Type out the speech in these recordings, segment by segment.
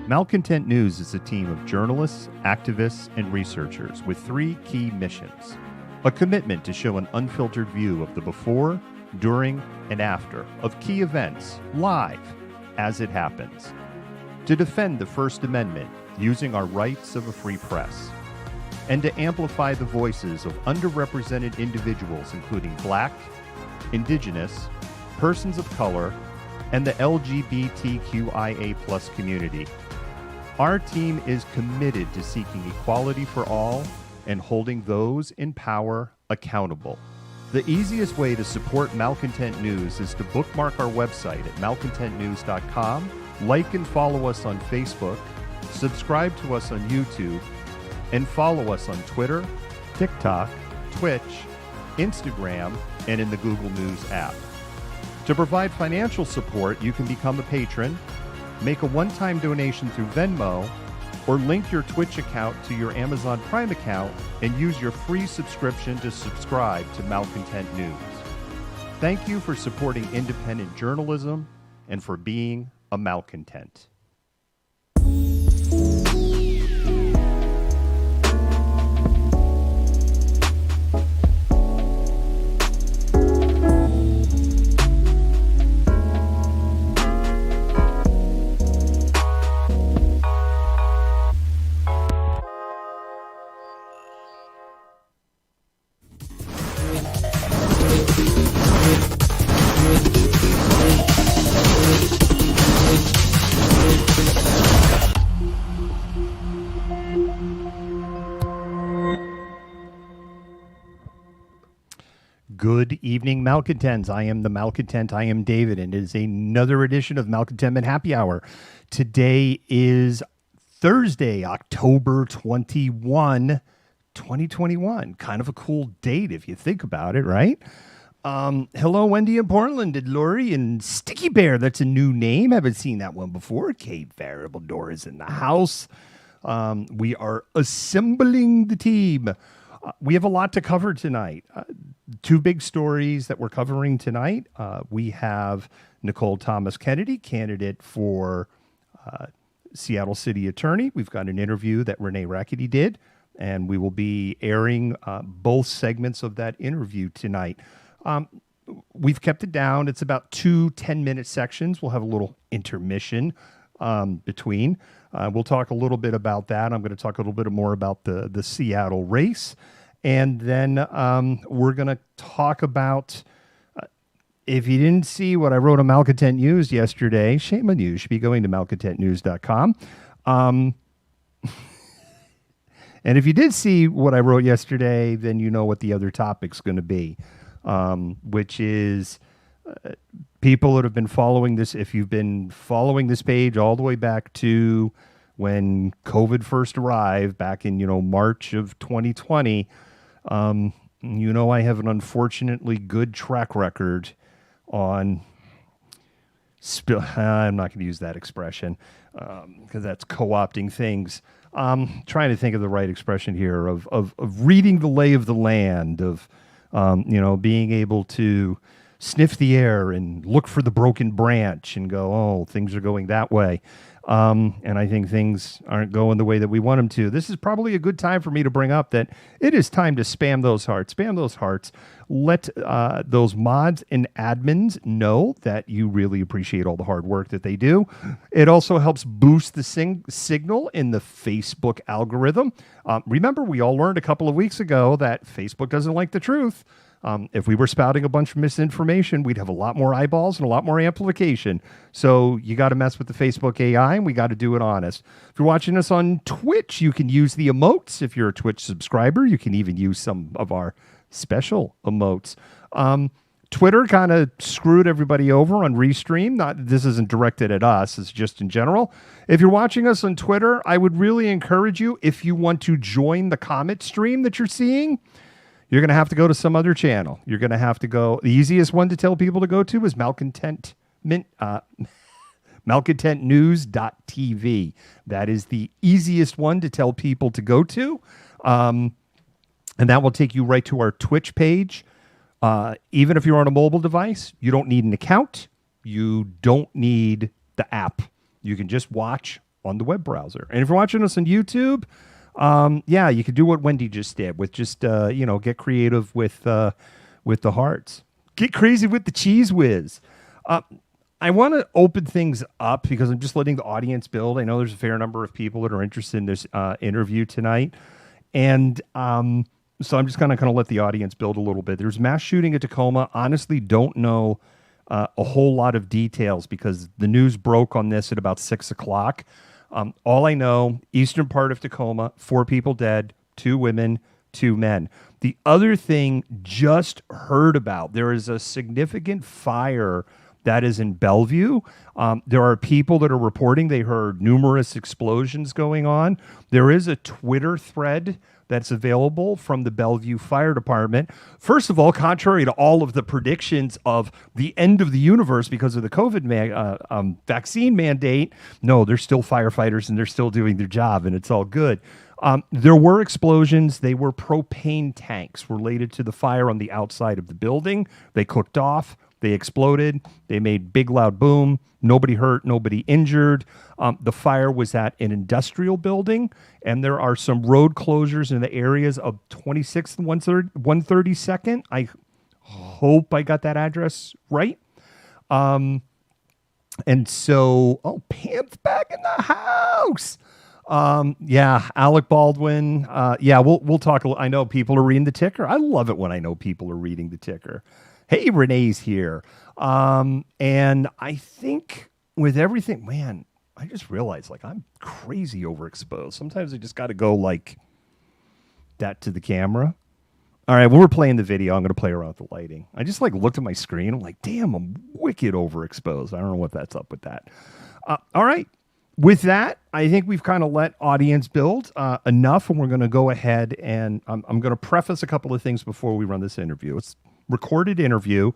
Malcontent News is a team of journalists, activists, and researchers with three key missions. A commitment to show an unfiltered view of the before, during, and after of key events, live, as it happens. To defend the First Amendment using our rights of a free press. And to amplify the voices of underrepresented individuals including Black, Indigenous, persons of color, and the LGBTQIA+ community. Our team is committed to seeking equality for all and holding those in power accountable. The easiest way to support Malcontent News is to bookmark our website at malcontentnews.com, like and follow us on Facebook, subscribe to us on YouTube, and follow us on Twitter, TikTok, Twitch, Instagram, and in the Google News app. To provide financial support, you can become a patron, make a one-time donation through Venmo, or link your Twitch account to your Amazon Prime account and use your free subscription to subscribe to Malcontent News. Thank you for supporting independent journalism and for being a malcontent. Good evening, Malcontents. I am the Malcontent. I am David, and it is another edition of Malcontentment Happy Hour. Today is Thursday, October 21, 2021. Kind of a cool date if you think about it, right? Hello, Wendy in Portland, and Lori and Sticky Bear. That's a new name. Haven't seen that one before. Kate Variable Door is in the house. We are assembling the team. We have a lot to cover tonight. Two big stories that we're covering tonight. We have Nicole Thomas Kennedy, candidate for Seattle City Attorney. We've got an interview that Renee Rackety did, and we will be airing both segments of that interview tonight. We've kept it down. It's about 2 10-minute sections. We'll have a little intermission between. We'll talk a little bit about that. I'm going to talk a little bit more about the Seattle race. And then we're going to talk about, if you didn't see what I wrote on Malcontent News yesterday, shame on you. You should be going to malcontentnews.com. And if you did see what I wrote yesterday, then you know what the other topic's going to be, which is people that have been following this. If you've been following this page all the way back to when COVID first arrived back in, March of 2020, I have an unfortunately good track record on I'm not going to use that expression because that's co-opting things. Trying to think of the right expression here of reading the lay of the land, of being able to sniff the air and look for the broken branch and go, oh, things are going that way. And I think things aren't going the way that we want them to. This is probably a good time for me to bring up that it is time to spam those hearts. Spam those hearts. Let those mods and admins know that you really appreciate all the hard work that they do. It also helps boost the signal in the Facebook algorithm. Remember, we all learned a couple of weeks ago that Facebook doesn't like the truth. If we were spouting a bunch of misinformation, we'd have a lot more eyeballs and a lot more amplification. So you got to mess with the Facebook AI, and we got to do it honest. If you're watching us on Twitch, you can use the emotes. If you're a Twitch subscriber, you can even use some of our special emotes. Twitter kind of screwed everybody over on Restream. This isn't directed at us. It's just in general. If you're watching us on Twitter, I would really encourage you, if you want to join the comet stream that you're seeing, you're going to have to go to some other channel. You're going to have to go. The easiest one to tell people to go to is malcontentnews.tv. That is the easiest one to tell people to go to. And that will take you right to our Twitch page. Even if you're on a mobile device, you don't need an account. You don't need the app. You can just watch on the web browser. And if you're watching us on YouTube, yeah, you could do what Wendy just did with just, get creative with the hearts. Get crazy with the cheese whiz. I want to open things up because I'm just letting the audience build. I know there's a fair number of people that are interested in this interview tonight. And so I'm just going to kind of let the audience build a little bit. There's mass shooting at Tacoma. Honestly, don't know a whole lot of details because the news broke on this at about 6 o'clock. All I know, eastern part of Tacoma, 4 people dead, 2 women, 2 men. The other thing just heard about, there is a significant fire that is in Bellevue. There are people that are reporting they heard numerous explosions going on. There is a Twitter thread that's available from the Bellevue Fire Department. First of all, contrary to all of the predictions of the end of the universe because of the COVID vaccine mandate, no, they're still firefighters and they're still doing their job and it's all good. There were explosions. They were propane tanks related to the fire on the outside of the building. They cooked off. They exploded. They made big, loud boom. Nobody hurt, nobody injured. The fire was at an industrial building, and there are some road closures in the areas of 26th and 132nd. I hope I got that address right. And so, Pam's back in the house. Yeah, Alec Baldwin. Yeah, we'll talk. I know people are reading the ticker. I love it when I know people are reading the ticker. Hey, Renee's here. And I think with everything, man, I just realized I'm crazy overexposed. Sometimes I just got to go like that to the camera. All right, when we're playing the video, I'm going to play around with the lighting. I just looked at my screen. I'm like, damn, I'm wicked overexposed. I don't know what that's up with that. All right. With that, I think we've kind of let audience build enough, and we're going to go ahead and I'm going to preface a couple of things before we run this interview. It's recorded interview.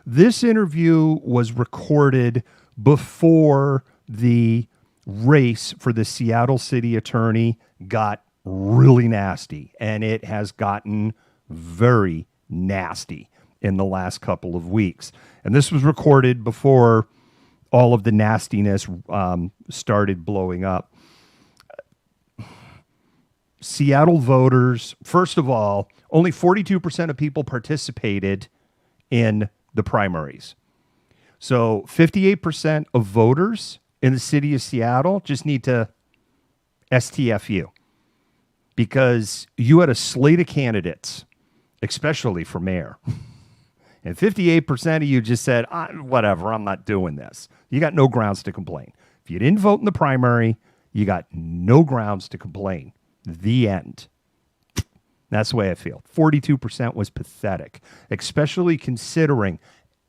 This interview was recorded before the race for the Seattle city attorney got really nasty, and it has gotten very nasty in the last couple of weeks. And this was recorded before all of the nastiness started blowing up. Seattle voters, first of all, only 42% of people participated in the primaries. So 58% of voters in the city of Seattle just need to STFU because you had a slate of candidates, especially for mayor. And 58% of you just said, whatever, I'm not doing this. You got no grounds to complain. If you didn't vote in the primary, you got no grounds to complain. The end. That's the way I feel. 42% was pathetic, especially considering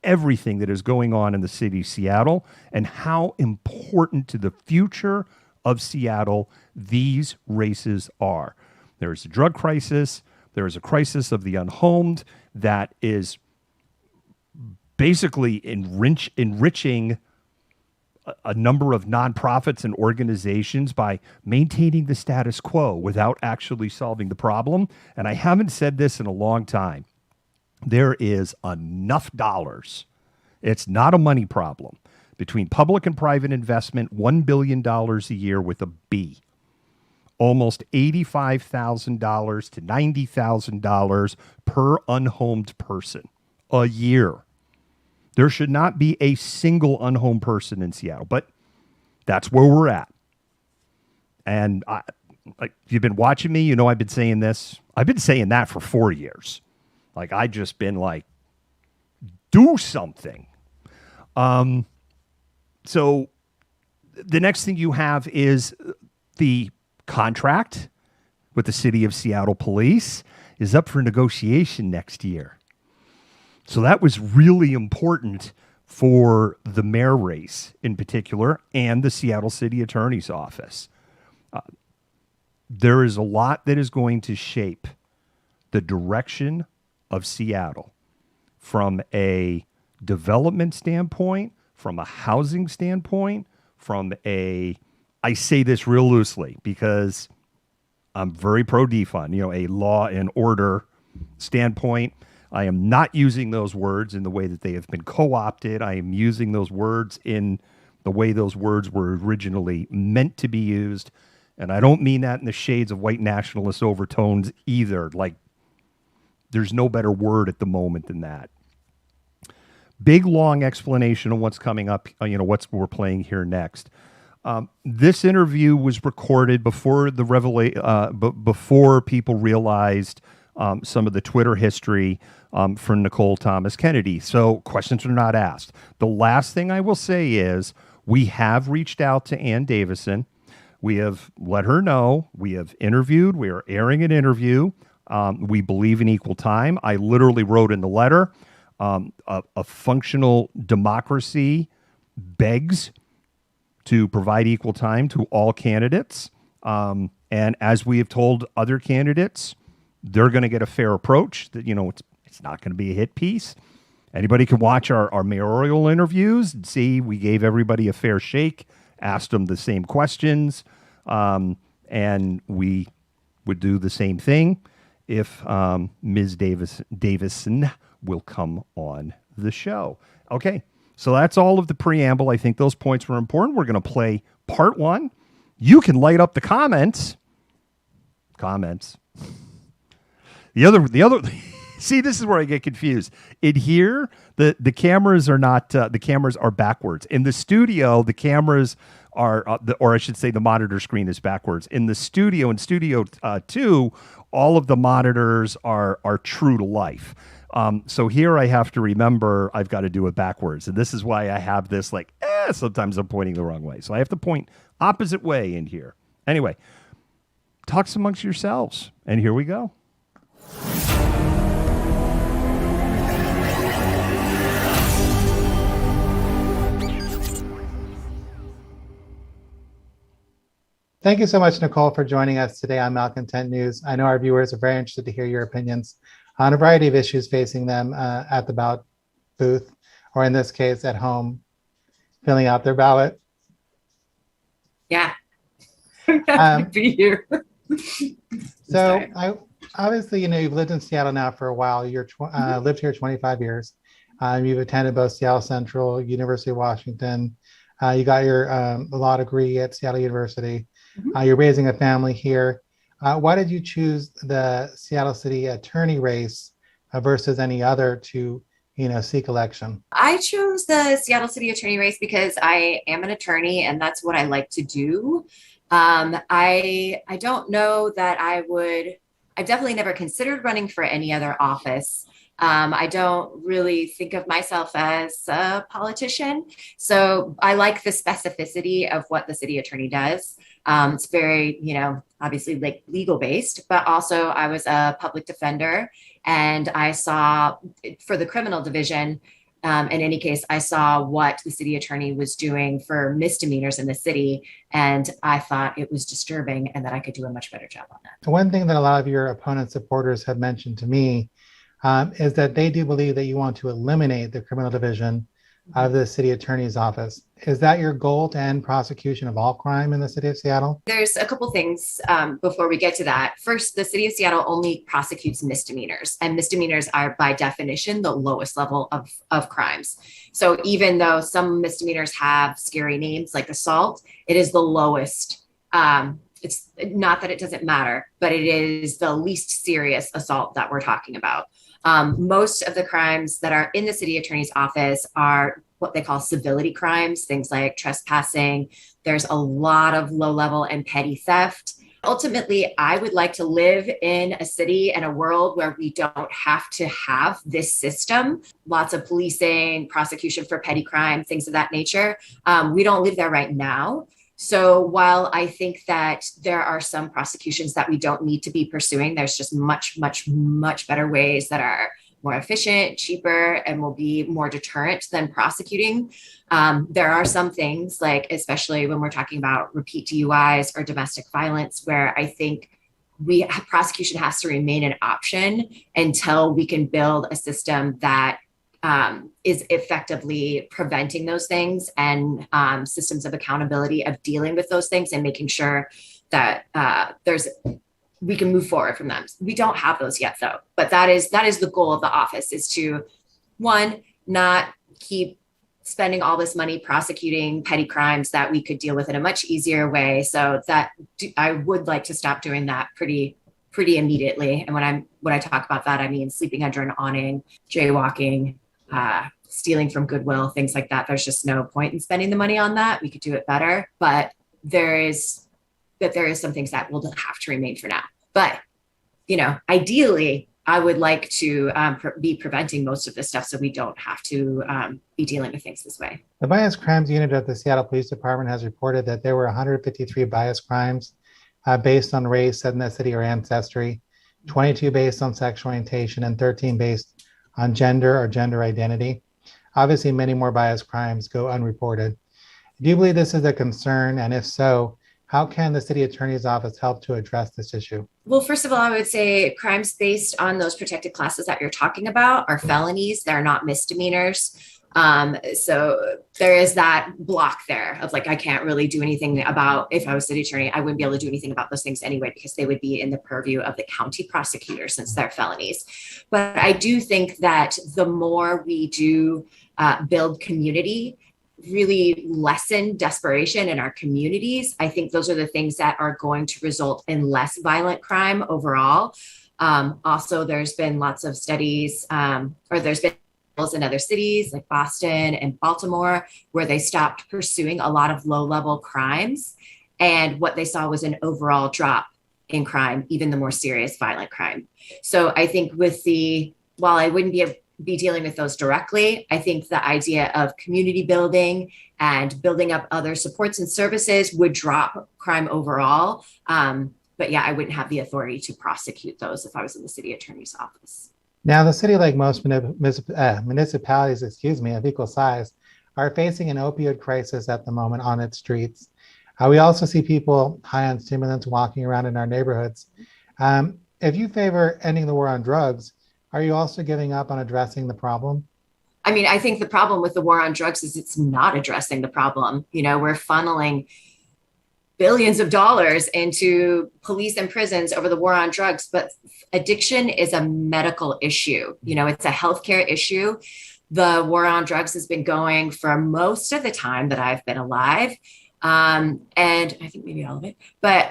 everything that is going on in the city of Seattle and how important to the future of Seattle these races are. There is a drug crisis. There is a crisis of the unhomed that is basically enriching a number of nonprofits and organizations by maintaining the status quo without actually solving the problem. And I haven't said this in a long time. There is enough dollars. It's not a money problem. Between public and private investment, $1 billion a year with a B. Almost $85,000 to $90,000 per unhomed person a year. There should not be a single unhomed person in Seattle, but that's where we're at. And if you've been watching me, you know I've been saying this. I've been saying that for 4 years. I just been do something. So the next thing you have is the contract with the City of Seattle Police is up for negotiation next year. So that was really important for the mayor race in particular and the Seattle City Attorney's Office. There is a lot that is going to shape the direction of Seattle from a development standpoint, from a housing standpoint, I say this real loosely because I'm very pro defund, a law and order standpoint. I am not using those words in the way that they have been co-opted. I am using those words in the way those words were originally meant to be used. And I don't mean that in the shades of white nationalist overtones either. Like, there's no better word at the moment than that. Big, long explanation of what's coming up, what we're playing here next. This interview was recorded before before people realized some of the Twitter history from Nicole Thomas Kennedy. So questions are not asked. The last thing I will say is we have reached out to Ann Davison. We have let her know. We have interviewed. We are airing an interview. We believe in equal time. I literally wrote in the letter, a functional democracy begs to provide equal time to all candidates. And as we have told other candidates, they're going to get a fair approach. That, it's not going to be a hit piece. Anybody can watch our mayoral interviews and see we gave everybody a fair shake, asked them the same questions, and we would do the same thing if Ms. Davison will come on the show. Okay, so that's all of the preamble. I think those points were important. We're going to play part one. You can light up the comments. The other. See, this is where I get confused. In here, the cameras are not. The cameras are backwards. In the studio, the cameras are, or I should say, the monitor screen is backwards. In the studio, in Studio 2, all of the monitors are true to life. So here I have to remember I've got to do it backwards. And this is why I have this sometimes I'm pointing the wrong way. So I have to point opposite way in here. Anyway, talk amongst yourselves. And here we go. Thank you so much, Nicole, for joining us today on Malcontent News. I know our viewers are very interested to hear your opinions on a variety of issues facing them at the ballot booth, or in this case, at home, filling out their ballot. Yeah, happy to be here. So, obviously, you've lived in Seattle now for a while. You're lived here 25 years. You've attended both Seattle Central, University of Washington. You got your law degree at Seattle University. You're raising a family here. Why did you choose the Seattle City Attorney race versus any other to, seek election? I chose the Seattle City Attorney race because I am an attorney and that's what I like to do. I don't know that I've definitely never considered running for any other office. I don't really think of myself as a politician. So I like the specificity of what the city attorney does. It's very, obviously like legal based, but also I was a public defender and I saw for the criminal division, in any case, I saw what the city attorney was doing for misdemeanors in the city. And I thought it was disturbing and that I could do a much better job on that. One thing that a lot of your opponent supporters have mentioned to me is that they do believe that you want to eliminate the criminal division of the city attorney's office. Is that your goal, to end prosecution of all crime in the city of Seattle? There's a couple things before we get to that. First, the city of Seattle only prosecutes misdemeanors, and misdemeanors are by definition the lowest level of crimes. So even though some misdemeanors have scary names like assault, it is the lowest. It's not that it doesn't matter, but it is the least serious assault that we're talking about. Most of the crimes that are in the city attorney's office are what they call civility crimes, things like trespassing. There's a lot of low level and petty theft. Ultimately, I would like to live in a city and a world where we don't have to have this system. Lots of policing, prosecution for petty crime, things of that nature. We don't live there right now. So while I think that there are some prosecutions that we don't need to be pursuing, there's just much, much, much better ways that are more efficient, cheaper, and will be more deterrent than prosecuting. There are some things, like especially when we're talking about repeat DUIs or domestic violence, where I think prosecution has to remain an option until we can build a system that is effectively preventing those things, and systems of accountability of dealing with those things and making sure that we can move forward from them. We don't have those yet, though, but that is the goal of the office, is to, one, not keep spending all this money prosecuting petty crimes that we could deal with in a much easier way. So that I would like to stop doing that pretty immediately. And when I talk about that, I mean sleeping under an awning, jaywalking, stealing from Goodwill, things like that. There's just no point in spending the money on that. We could do it better, but there is some things that will have to remain for now. But, ideally, I would like to be preventing most of this stuff so we don't have to be dealing with things this way. The Bias Crimes Unit of the Seattle Police Department has reported that there were 153 bias crimes based on race, ethnicity, or ancestry, 22 based on sexual orientation, and 13 based on gender or gender identity. Obviously, many more bias crimes go unreported. Do you believe this is a concern? And if so, how can the city attorney's office help to address this issue? Well, first of all, I would say crimes based on those protected classes that you're talking about are felonies. They're not misdemeanors. So there is that block there of like, I can't really do anything about, if I was city attorney, I wouldn't be able to do anything about those things anyway, because they would be in the purview of the county prosecutor since they're felonies. But I do think that the more we do build community, really lessen desperation in our communities, I think those are the things that are going to result in less violent crime overall. Also, there's been lots of studies, or there's been in other cities like Boston and Baltimore, where they stopped pursuing a lot of low-level crimes. And what they saw was an overall drop in crime, even the more serious violent crime. So I think while I wouldn't be dealing with those directly, I think the idea of community building and building up other supports and services would drop crime overall. But yeah, I wouldn't have the authority to prosecute those if I was in the city attorney's office. Now, the city, like most municipalities, of equal size, are facing an opioid crisis at the moment on its streets. We also see people high on stimulants walking around in our neighborhoods. If you favor ending the war on drugs, are you also giving up on addressing the problem? I mean, I think the problem with the war on drugs is it's not addressing the problem. We're funneling billions of dollars into police and prisons over the war on drugs, but addiction is a medical issue. It's a healthcare issue. The war on drugs has been going for most of the time that I've been alive. And I think maybe all of it, but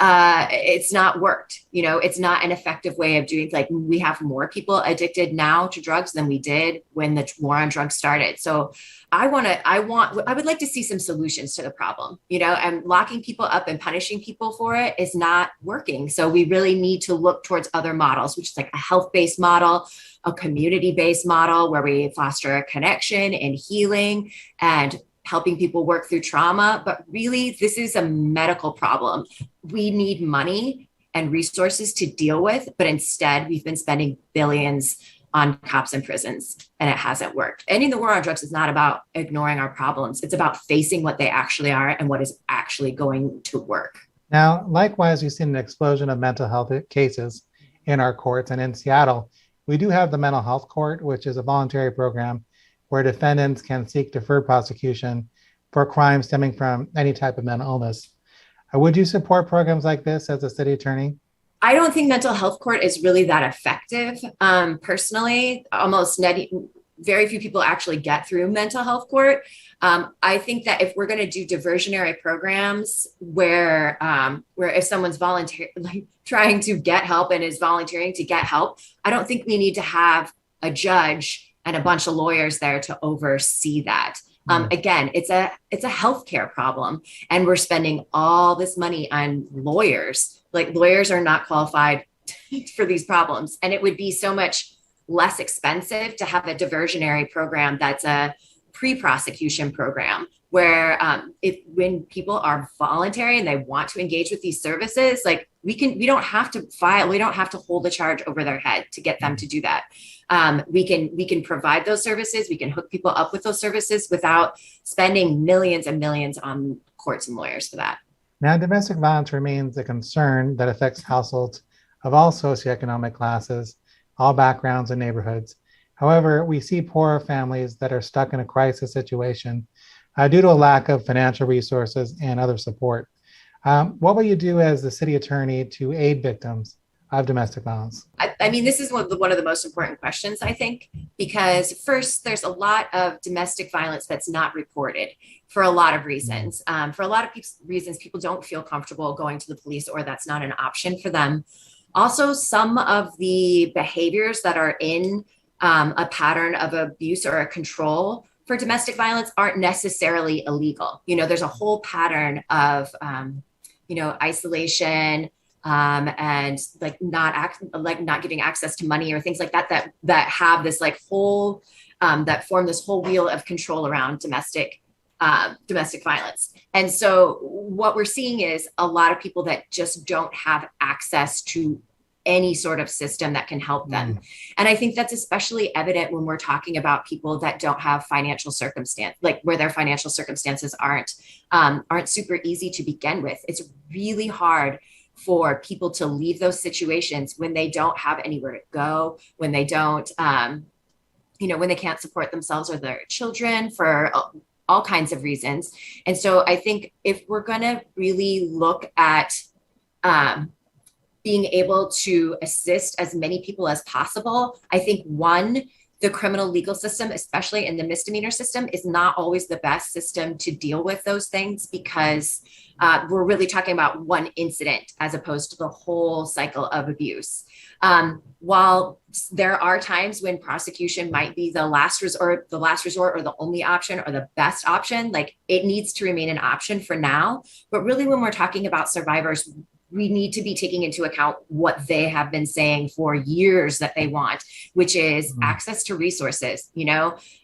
it's not worked. It's not an effective way of doing, like, we have more people addicted now to drugs than we did when the war on drugs started. So I would like to see some solutions to the problem, and locking people up and punishing people for it is not working. So we really need to look towards other models, which is like a health-based model, a community-based model where we foster a connection and healing and helping people work through trauma. But really, this is a medical problem. We need money and resources to deal with, but instead we've been spending billions on cops and prisons, and it hasn't worked. Ending the war on drugs is not about ignoring our problems. It's about facing what they actually are and what is actually going to work. Now, likewise, we've seen an explosion of mental health cases in our courts. And in Seattle, we do have the mental health court, which is a voluntary program where defendants can seek deferred prosecution for crimes stemming from any type of mental illness. Would you support programs like this as a city attorney? I don't think mental health court is really that effective. Personally, very few people actually get through mental health court. I think that if we're going to do diversionary programs where if someone's trying to get help and is volunteering to get help, I don't think we need to have a judge and a bunch of lawyers there to oversee that. Again, it's a healthcare problem, and we're spending all this money on lawyers. Like, lawyers are not qualified for these problems, and it would be so much less expensive to have a diversionary program that's a pre-prosecution program where when people are voluntary and they want to engage with these services, like we don't have to hold a charge over their head to get them to do that. We can provide those services. We can hook people up with those services without spending millions and millions on courts and lawyers for that. Now, domestic violence remains a concern that affects households of all socioeconomic classes, all backgrounds and neighborhoods. However, we see poorer families that are stuck in a crisis situation due to a lack of financial resources and other support. What will you do as the city attorney to aid victims of domestic violence? I mean, this is one of the most important questions, I think, because first, there's a lot of domestic violence that's not reported for a lot of reasons. For a lot of reasons, people don't feel comfortable going to the police, or that's not an option for them. Also, some of the behaviors that are in a pattern of abuse or a control for domestic violence aren't necessarily illegal. There's a whole pattern of, isolation, and not giving access to money or things like that have this whole that form this whole wheel of control around domestic violence. And so what we're seeing is a lot of people that just don't have access to any sort of system that can help them. And I think that's especially evident when we're talking about people that don't have financial circumstance, where their financial circumstances aren't super easy to begin with. It's really hard for people to leave those situations when they don't have anywhere to go, when they don't, when they can't support themselves or their children for all kinds of reasons. And so I think if we're going to really look at being able to assist as many people as possible, I think the criminal legal system, especially in the misdemeanor system, is not always the best system to deal with those things, because we're really talking about one incident as opposed to the whole cycle of abuse. While there are times when prosecution might be the last resort or the only option or the best option, it needs to remain an option for now. But really, when we're talking about survivors, we need to be taking into account what they have been saying for years that they want, which is access to resources,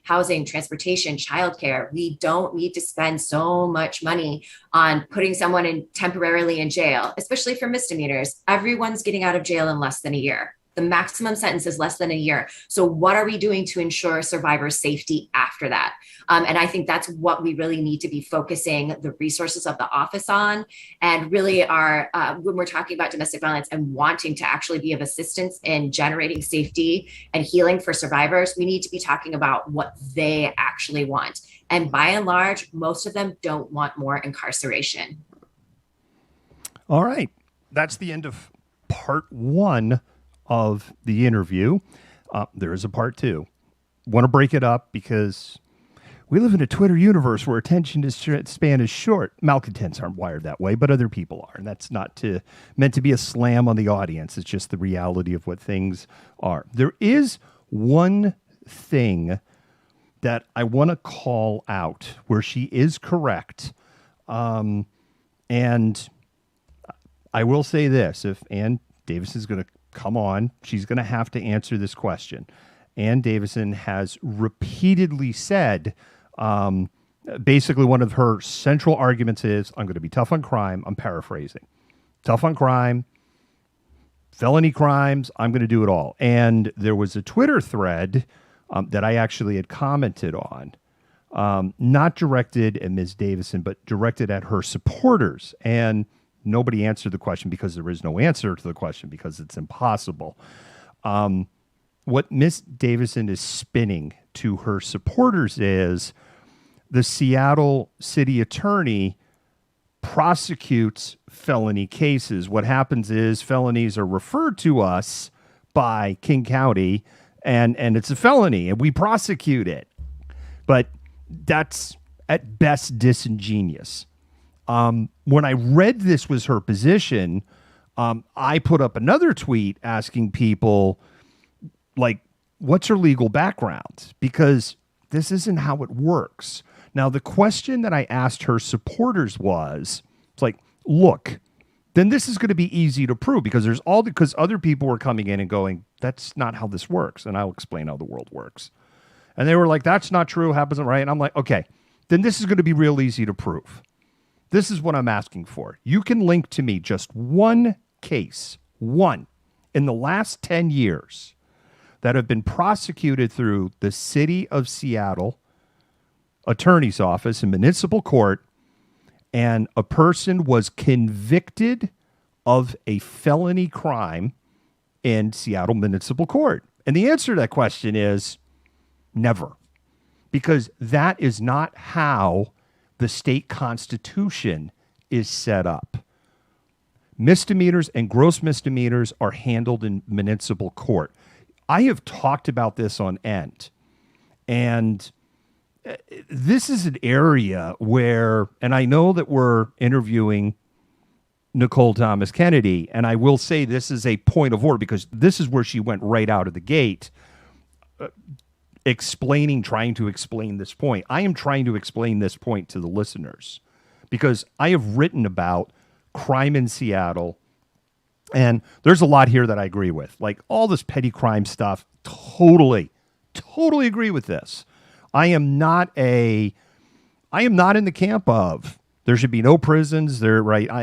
housing, transportation, childcare. We don't need to spend so much money on putting someone temporarily in jail, especially for misdemeanors. Everyone's getting out of jail in less than a year. The maximum sentence is less than a year. So what are we doing to ensure survivors' safety after that? And I think that's what we really need to be focusing the resources of the office on. And really when we're talking about domestic violence and wanting to actually be of assistance in generating safety and healing for survivors, we need to be talking about what they actually want. And by and large, most of them don't want more incarceration. All right. That's the end of part 1 of the interview. There is a part 2. Want to break it up because we live in a Twitter universe where attention span is short. Malcontents aren't wired that way, but other people are. And that's not meant to be a slam on the audience. It's just the reality of what things are. There is one thing that I want to call out where she is correct. And I will say this, if Ann Davison is going to come on, she's going to have to answer this question. Ann Davison has repeatedly said, basically one of her central arguments is, I'm going to be tough on crime. I'm paraphrasing. Tough on crime, felony crimes, I'm going to do it all. And there was a Twitter thread that I actually had commented on, not directed at Ms. Davison, but directed at her supporters. And nobody answered the question because there is no answer to the question because it's impossible. What Ms. Davison is spinning to her supporters is the Seattle city attorney prosecutes felony cases. What happens is felonies are referred to us by King County and it's a felony and we prosecute it. But that's at best disingenuous. When I read this was her position, I put up another tweet asking people, what's her legal background? Because this isn't how it works. Now, the question that I asked her supporters was, look, then this is going to be easy to prove because because other people were coming in and going, that's not how this works. And I'll explain how the world works. And they were like, that's not true. Happens right. And I'm like, okay, then this is going to be real easy to prove. This is what I'm asking for. You can link to me just one case, one, in the last 10 years that have been prosecuted through the city of Seattle attorney's office and municipal court, and a person was convicted of a felony crime in Seattle municipal court. And the answer to that question is never, because that is not how the state constitution is set up. Misdemeanors and gross misdemeanors are handled in municipal court. I have talked about this on end. And this is an area where, and I know that we're interviewing Nicole Thomas Kennedy, and I will say this is a point of order because this is where she went right out of the gate, trying to explain this point. I am trying to explain this point to the listeners because I have written about crime in Seattle, and there's a lot here that I agree with. Like all this petty crime stuff, totally agree with this. I am not in the camp of there should be no prisons. We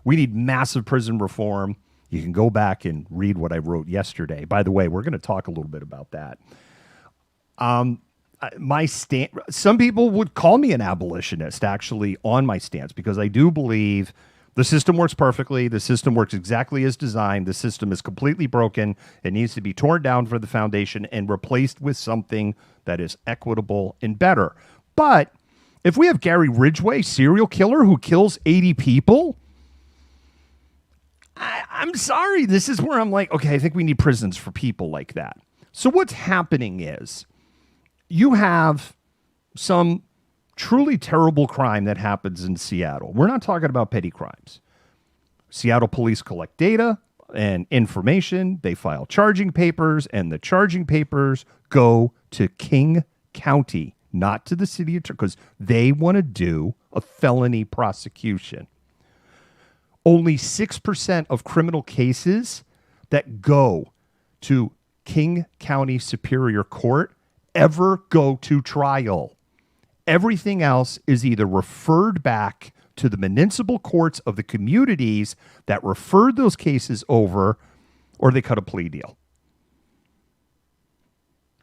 need massive prison reform. You can go back and read what I wrote yesterday. By the way, we're going to talk a little bit about that. Some people would call me an abolitionist actually on my stance because I do believe the system works perfectly. The system works exactly as designed. The system is completely broken. It needs to be torn down for the foundation and replaced with something that is equitable and better. But if we have Gary Ridgway, serial killer who kills 80 people, I'm sorry. This is where I'm like, okay, I think we need prisons for people like that. So what's happening is you have some truly terrible crime that happens in Seattle. We're not talking about petty crimes. Seattle police collect data and information. They file charging papers, and the charging papers go to King County, not to the city attorney, because they want to do a felony prosecution. Only 6% of criminal cases that go to King County Superior Court ever go to trial. Everything else is either referred back to the municipal courts of the communities that referred those cases over, or they cut a plea deal.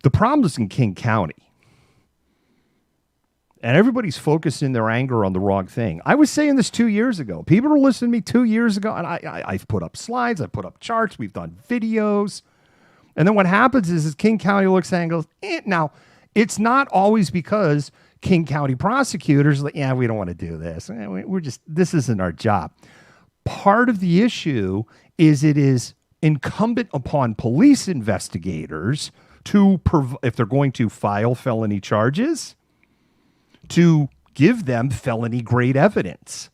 The problem is in King County. And everybody's focusing their anger on the wrong thing. I was saying this 2 years ago. People were listening to me 2 years ago, and I've put up slides, I've put up charts, we've done videos. And then what happens is King County looks at it and goes, Now, it's not always because King County prosecutors are like, yeah, we don't want to do this. This isn't our job. Part of the issue is it is incumbent upon police investigators to, if they're going to file felony charges, to give them felony grade evidence.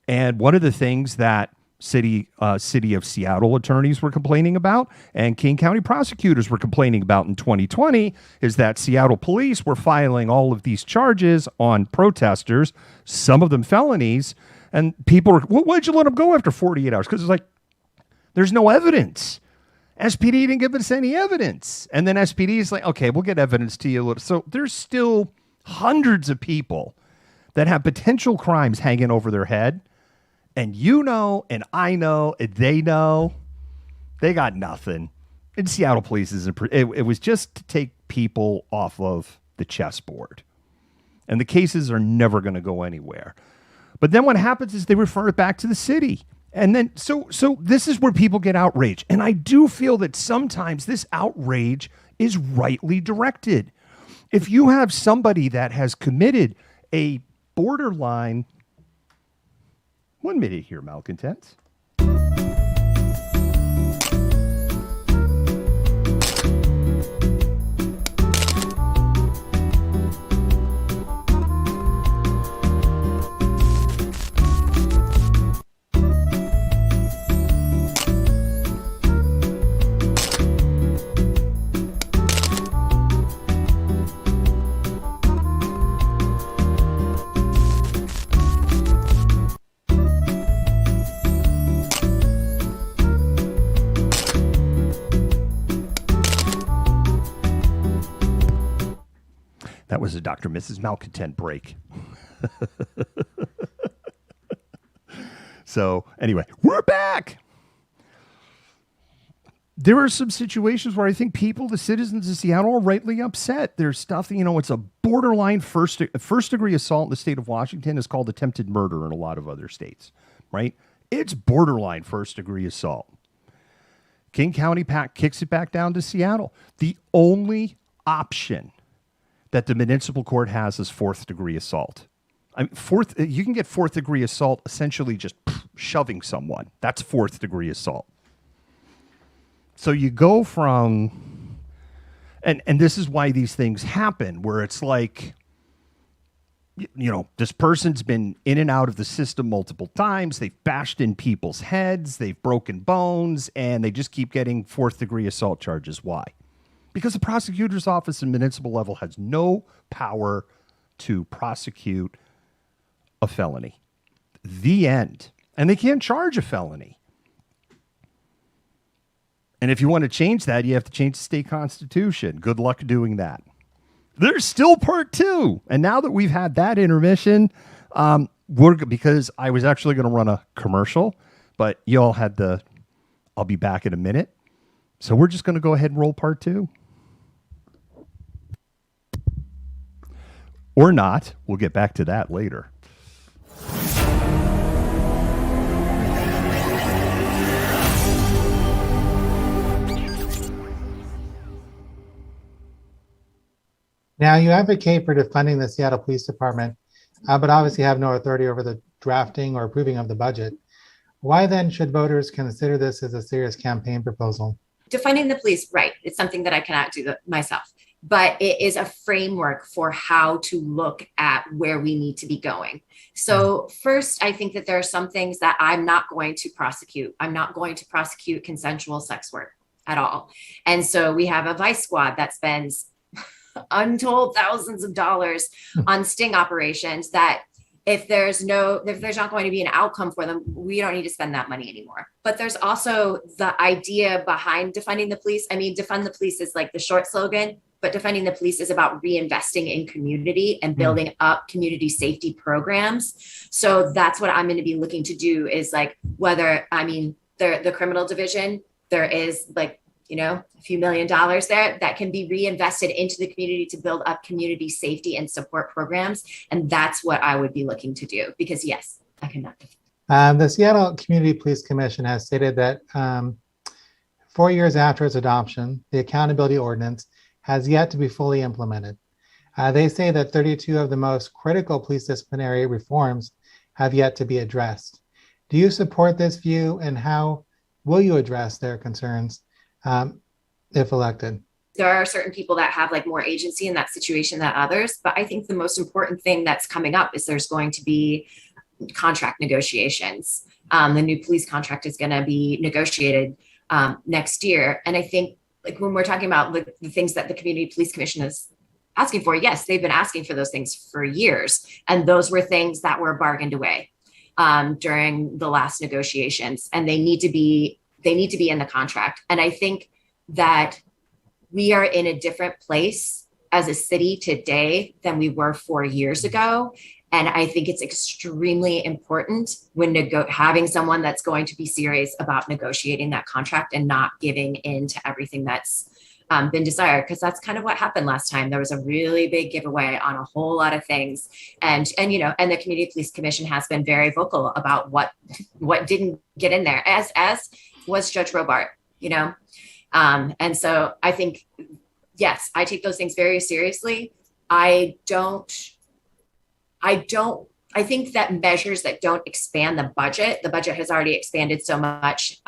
And one of the things that city of Seattle attorneys were complaining about and King County prosecutors were complaining about in 2020 is that Seattle police were filing all of these charges on protesters, some of them felonies, and people were, why'd you let them go after 48 hours? Because it's like, there's no evidence. SPD didn't give us any evidence. And then SPD is like, okay, we'll get evidence to you. So there's still hundreds of people that have potential crimes hanging over their head. And you know, and I know, and they know, they got nothing. And Seattle police it was just to take people off of the chessboard. And the cases are never going to go anywhere. But then what happens is they refer it back to the city. And then, so this is where people get outraged. And I do feel that sometimes this outrage is rightly directed. If you have somebody that has committed a borderline, 1 minute here, malcontents. That was a Dr. Mrs. Malcontent break. So anyway, we're back. There are some situations where I think the citizens of Seattle are rightly upset. There's stuff, it's a borderline first degree assault in the state of Washington is called attempted murder in a lot of other states, right? It's borderline first degree assault. King County kicks it back down to Seattle. The only option that the municipal court has is fourth degree assault. You can get fourth degree assault essentially just shoving someone. That's fourth degree assault. So you go from, and this is why these things happen, where it's like, this person's been in and out of the system multiple times. They've bashed in people's heads. They've broken bones, and they just keep getting fourth degree assault charges. Why? Because the prosecutor's office at municipal level has no power to prosecute a felony. The end. And they can't charge a felony. And if you want to change that, you have to change the state constitution. Good luck doing that. There's still part two. And now that we've had that intermission, because I was actually going to run a commercial, but you all had I'll be back in a minute. So we're just going to go ahead and roll part two. Or not. We'll get back to that later. Now, you advocate for defunding the Seattle Police Department, but obviously have no authority over the drafting or approving of the budget. Why then should voters consider this as a serious campaign proposal? Defunding the police, right? It's something that I cannot do myself, but it is a framework for how to look at where we need to be going. So first, I think that there are some things that I'm not going to prosecute. I'm not going to prosecute consensual sex work at all. And so we have a vice squad that spends untold thousands of dollars on sting operations that if there's not going to be an outcome for them, we don't need to spend that money anymore. But there's also the idea behind defunding the police. I mean, defund the police is like the short slogan, but defunding the police is about reinvesting in community and building up community safety programs. So that's what I'm going to be looking to do is like the criminal division, there is like, a few $1 million there that can be reinvested into the community to build up community safety and support programs. And that's what I would be looking to do because yes, I cannot. The Seattle Community Police Commission has stated that 4 years after its adoption, the accountability ordinance has yet to be fully implemented. They say that 32 of the most critical police disciplinary reforms have yet to be addressed. Do you support this view and how will you address their concerns? If elected? There are certain people that have like more agency in that situation than others, but I think the most important thing that's coming up is there's going to be contract negotiations. The new police contract is going to be negotiated next year. And I think like when we're talking about the things that the Community Police Commission is asking for, yes, they've been asking for those things for years. And those were things that were bargained away during the last negotiations, and they need to be in the contract. And I think that we are in a different place as a city today than we were 4 years ago. And I think it's extremely important when having someone that's going to be serious about negotiating that contract and not giving in to everything that's been desired, because that's kind of what happened last time. There was a really big giveaway on a whole lot of things. And the Community Police Commission has been very vocal about what didn't get in there, as was Judge Robart, and so I think, yes, I take those things very seriously. I think that measures that don't expand the budget has already expanded so much.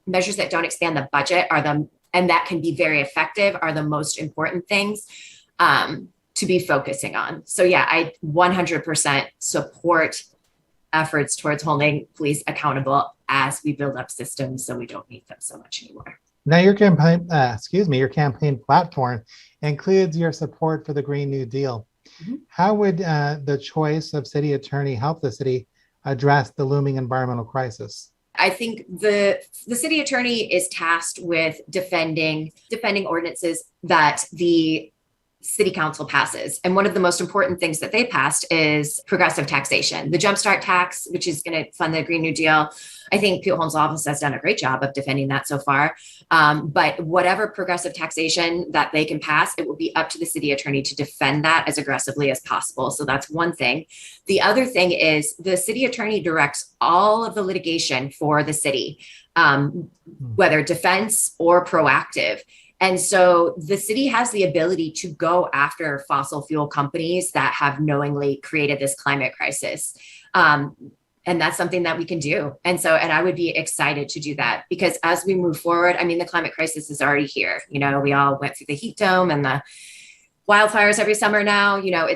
Measures that don't expand the budget and that can be very effective, are the most important things to be focusing on. So yeah, I 100% support efforts towards holding police accountable as we build up systems so we don't need them so much anymore. Now, your campaign platform includes your support for the Green New Deal. Mm-hmm. How would the choice of city attorney help the city address the looming environmental crisis? I think the city attorney is tasked with defending ordinances that the city council passes. And one of the most important things that they passed is progressive taxation. The Jumpstart tax, which is going to fund the Green New Deal. I think Pete Holmes' office has done a great job of defending that so far. But whatever progressive taxation that they can pass, it will be up to the city attorney to defend that as aggressively as possible. So that's one thing. The other thing is the city attorney directs all of the litigation for the city, whether defense or proactive. And so the city has the ability to go after fossil fuel companies that have knowingly created this climate crisis. And that's something that we can do. And I would be excited to do that, because as we move forward, I mean, the climate crisis is already here. You know, we all went through the heat dome and the wildfires every summer now. You know,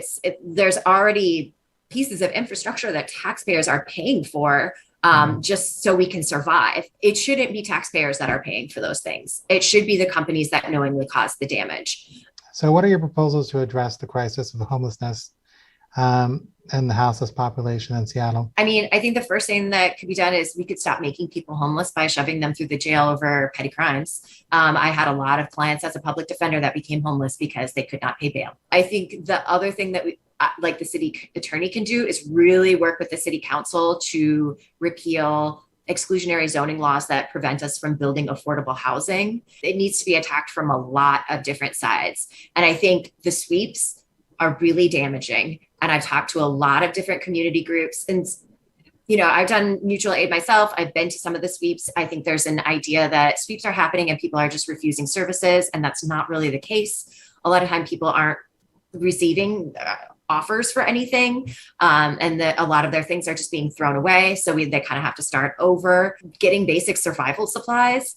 there's already pieces of infrastructure that taxpayers are paying for just so we can survive. It shouldn't be taxpayers that are paying for those things. It should be the companies that knowingly cause the damage. So what are your proposals to address the crisis of homelessness and the houseless population in Seattle? I mean, I think the first thing that could be done is we could stop making people homeless by shoving them through the jail over petty crimes. I had a lot of clients as a public defender that became homeless because they could not pay bail. I think the other thing that like the city attorney can do is really work with the city council to repeal exclusionary zoning laws that prevent us from building affordable housing. It needs to be attacked from a lot of different sides. And I think the sweeps are really damaging. And I've talked to a lot of different community groups, and, you know, I've done mutual aid myself. I've been to some of the sweeps. I think there's an idea that sweeps are happening and people are just refusing services. And that's not really the case. A lot of time people aren't receiving offers for anything. And a lot of their things are just being thrown away. So they kind of have to start over getting basic survival supplies.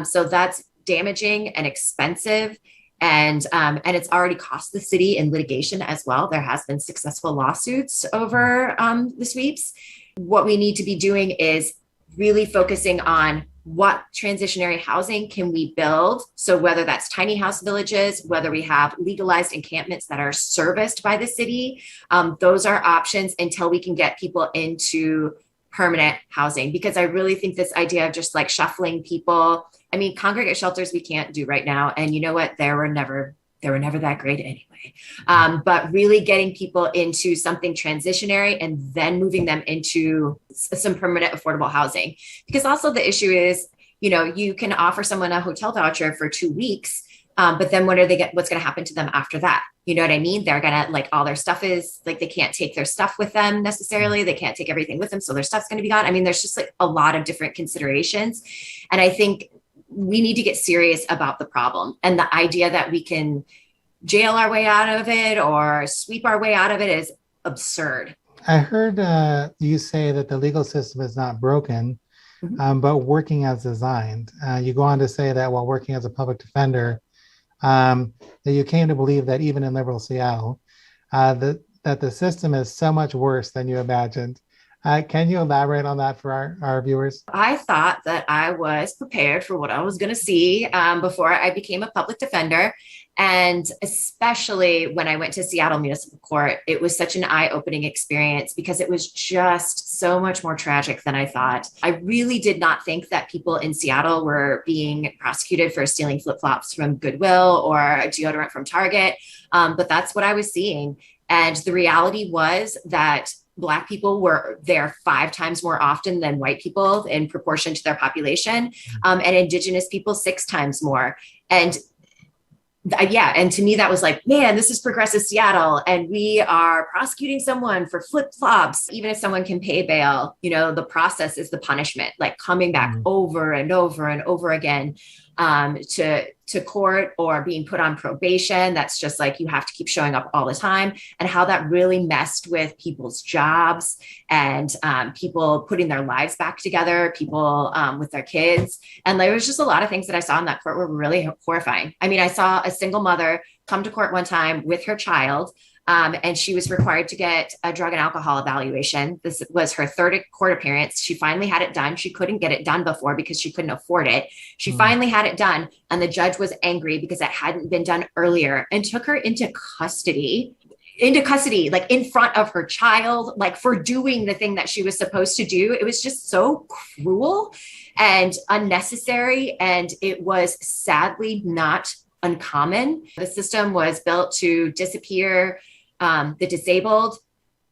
So that's damaging and expensive. And it's already cost the city in litigation as well. There has been successful lawsuits over the sweeps. What we need to be doing is really focusing on what transitionary housing can we build. So whether that's tiny house villages, whether we have legalized encampments that are serviced by the city, those are options until we can get people into permanent housing. Because I really think this idea of just like shuffling people, I mean, congregate shelters we can't do right now. And you know what? They were never that great anyway. But really getting people into something transitionary and then moving them into some permanent affordable housing. Because also the issue is, you know, you can offer someone a hotel voucher for 2 weeks, but then what's going to happen to them after that? You know what I mean? They're going to, like, all their stuff is like, they can't take their stuff with them necessarily. They can't take everything with them. So their stuff's going to be gone. I mean, there's just like a lot of different considerations. And I think we need to get serious about the problem, and the idea that we can jail our way out of it or sweep our way out of it is absurd. I heard you say that the legal system is not broken, but working as designed. You go on to say that while working as a public defender, that you came to believe that even in liberal Seattle, that the system is so much worse than you imagined. Can you elaborate on that for our viewers? I thought that I was prepared for what I was going to see before I became a public defender. And especially when I went to Seattle Municipal Court, it was such an eye-opening experience because it was just so much more tragic than I thought. I really did not think that people in Seattle were being prosecuted for stealing flip-flops from Goodwill or a deodorant from Target, but that's what I was seeing. And the reality was that Black people were there 5 times more often than white people in proportion to their population, and Indigenous people 6 times more. And and to me, that was like, man, this is progressive Seattle. And we are prosecuting someone for flip-flops. Even if someone can pay bail, you know, the process is the punishment, like coming back over and over and over again to court or being put on probation. That's just like, you have to keep showing up all the time, and how that really messed with people's jobs and people putting their lives back together, people with their kids. And there was just a lot of things that I saw in that court were really horrifying. I mean, I saw a single mother come to court one time with her child, and she was required to get a drug and alcohol evaluation. This was her 3rd court appearance. She finally had it done. She couldn't get it done before because she couldn't afford it. She finally had it done, and the judge was angry because it hadn't been done earlier and took her into custody, like in front of her child, like for doing the thing that she was supposed to do. It was just so cruel and unnecessary. And it was sadly not uncommon. The system was built to disappear the disabled,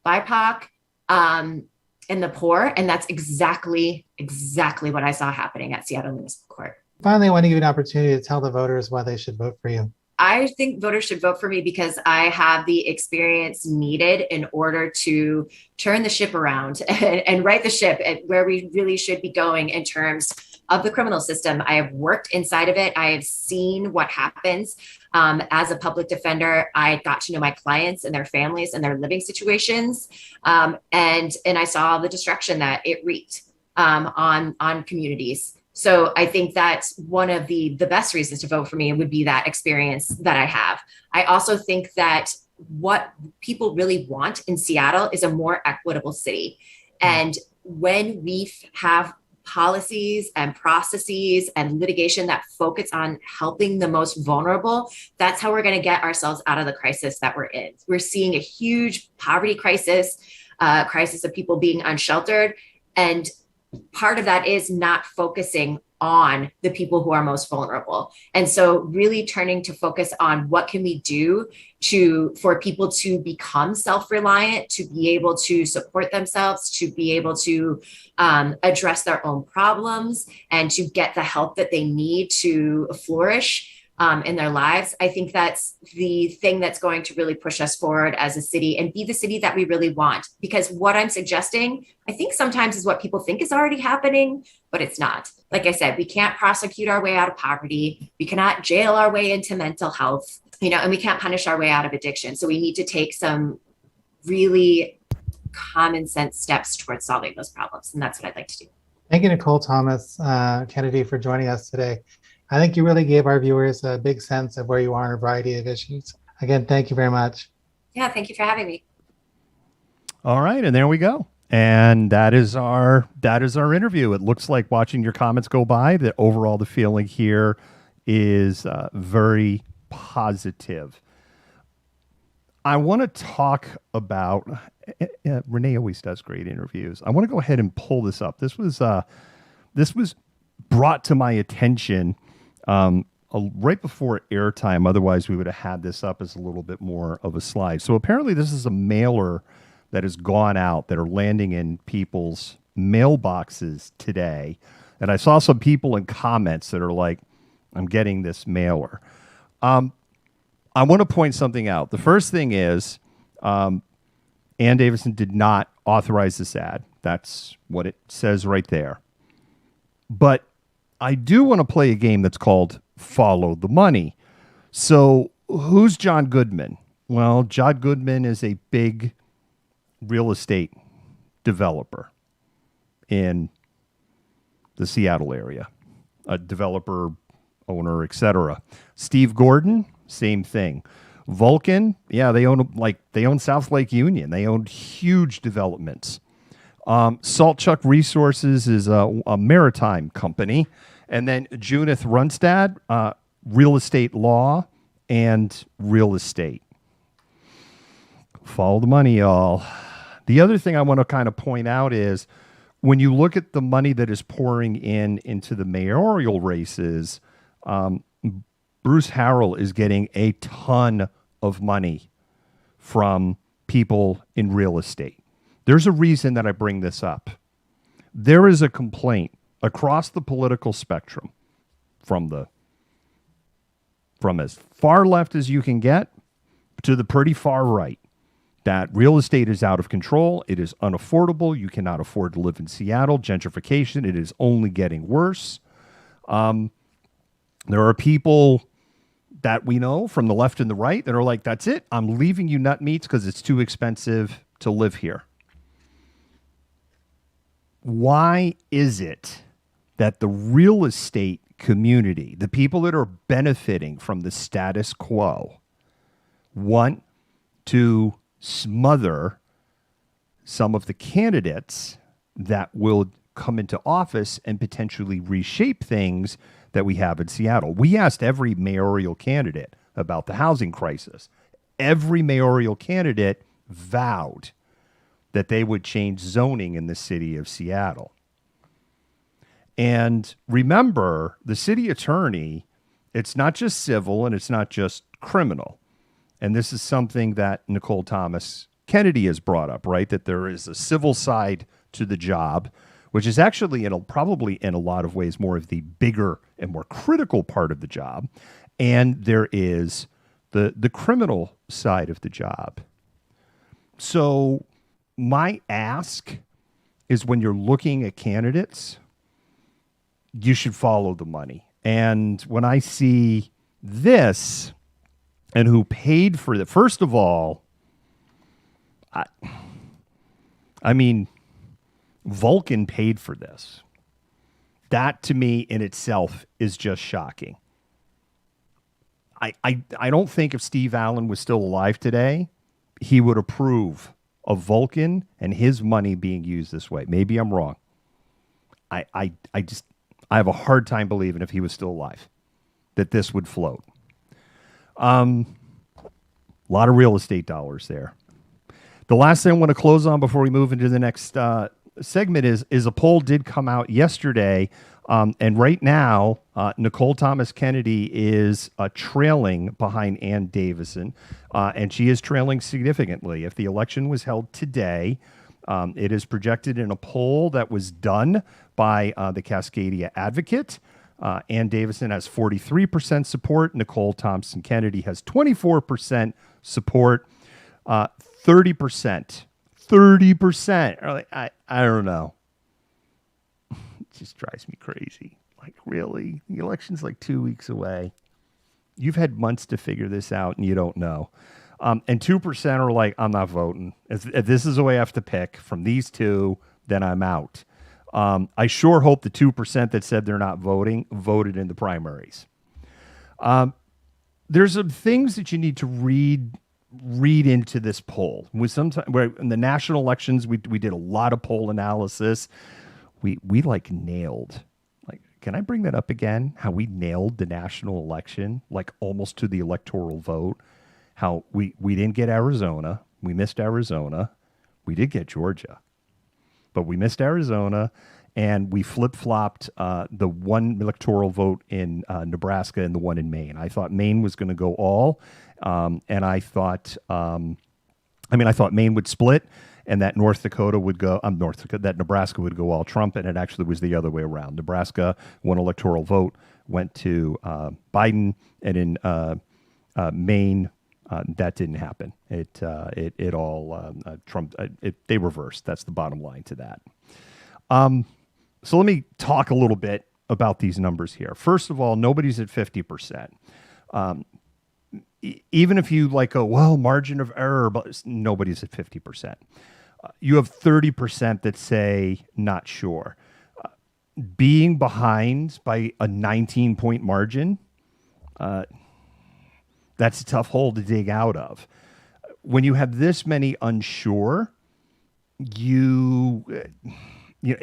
BIPOC, and the poor. And that's exactly what I saw happening at Seattle Municipal Court. Finally, I want to give you an opportunity to tell the voters why they should vote for you. I think voters should vote for me because I have the experience needed in order to turn the ship around and right the ship at where we really should be going in terms of the criminal system. I have worked inside of it. I have seen what happens. As a public defender, I got to know my clients and their families and their living situations. And I saw the destruction that it wreaked on communities. So I think that's one of the best reasons to vote for me would be that experience that I have. I also think that what people really want in Seattle is a more equitable city. And when we have policies and processes and litigation that focus on helping the most vulnerable, that's how we're going to get ourselves out of the crisis that we're in. We're seeing a huge poverty crisis, crisis of people being unsheltered. And part of that is not focusing on the people who are most vulnerable. And so really turning to focus on what can we do for people to become self-reliant, to be able to support themselves, to be able to address their own problems and to get the help that they need to flourish in their lives. I think that's the thing that's going to really push us forward as a city and be the city that we really want. Because what I'm suggesting, I think sometimes is what people think is already happening, but it's not. Like I said, we can't prosecute our way out of poverty. We cannot jail our way into mental health, and we can't punish our way out of addiction. So we need to take some really common sense steps towards solving those problems. And that's what I'd like to do. Thank you, Nicole Thomas, Kennedy, for joining us today. I think you really gave our viewers a big sense of where you are on a variety of issues. Again, thank you very much. Yeah, thank you for having me. All right, and there we go. And that is our interview. It looks like watching your comments go by that overall the feeling here is very positive. I want to talk about Renee always does great interviews. I want to go ahead and pull this up. This was brought to my attention right before airtime. Otherwise, we would have had this up as a little bit more of a slide. So apparently this is a mailer that has gone out that are landing in people's mailboxes today. And I saw some people in comments that are like, I'm getting this mailer. I want to point something out. The first thing is Ann Davison did not authorize this ad. That's what it says right there. But I do want to play a game that's called Follow the Money. So who's John Goodman? Well, John Goodman is a big real estate developer in the Seattle area, a developer, owner, etc. Steve Gordon, same thing. Vulcan, yeah, they own South Lake Union. They own huge developments. Saltchuck Resources is a maritime company. And then Junith Runstad, real estate law and real estate. Follow the money, y'all. The other thing I want to kind of point out is when you look at the money that is pouring into the mayoral races, Bruce Harrell is getting a ton of money from people in real estate. There's a reason that I bring this up. There is a complaint across the political spectrum from as far left as you can get to the pretty far right that real estate is out of control. It is unaffordable. You cannot afford to live in Seattle. Gentrification, it is only getting worse. There are people that we know from the left and the right that are like, that's it. I'm leaving you nut meats because it's too expensive to live here. Why is it that the real estate community, the people that are benefiting from the status quo, want to smother some of the candidates that will come into office and potentially reshape things that we have in Seattle? We asked every mayoral candidate about the housing crisis. Every mayoral candidate vowed that they would change zoning in the city of Seattle. And remember, the city attorney, it's not just civil and it's not just criminal. And this is something that Nicole Thomas Kennedy has brought up, right? That there is a civil side to the job, which is actually probably in a lot of ways more of the bigger and more critical part of the job. and there is the criminal side of the job. So my ask is, when you're looking at candidates, you should follow the money. And when I see this and who paid for it, first of all, I mean, Vulcan paid for this. That to me in itself is just shocking. I don't think if Steve Allen was still alive today, he would approve of Vulcan and his money being used this way. Maybe I'm wrong. I have a hard time believing, if he was still alive, that this would float. A lot of real estate dollars there. The last thing I want to close on before we move into the next segment is a poll did come out yesterday. And right now, Nicole Thomas Kennedy is trailing behind Ann Davison, and she is trailing significantly. If the election was held today, it is projected in a poll that was done by the Cascadia Advocate. Ann Davison has 43% support. Nicole Thompson Kennedy has 24% support. 30%. 30%. I don't know. Just drives me crazy. Like, really? The election's like 2 weeks away. You've had months to figure this out, and you don't know. And 2% are like, I'm not voting. If this is the way I have to pick from these two, then I'm out. I sure hope the 2% that said they're not voting voted in the primaries. There's some things that you need to read into this poll. Where in the national elections, we did a lot of poll analysis. We like nailed, like, can I bring that up again? How we nailed the national election, like almost to the electoral vote. How we didn't get Arizona. We missed Arizona. We did get Georgia, but we missed Arizona, and we flip-flopped the one electoral vote in Nebraska and the one in Maine. I thought Maine was going to go all, and I thought Maine would split, and that North Dakota would go, that Nebraska would go all Trump, and it actually was the other way around. Nebraska, one electoral vote, went to Biden, and in Maine, that didn't happen. It all Trump. They reversed. That's the bottom line to that. So let me talk a little bit about these numbers here. First of all, nobody's at 50%. Even if you margin of error, but nobody's at 50%. You have 30% that say not sure. Being behind by a 19-point margin, that's a tough hole to dig out of. When you have this many unsure, it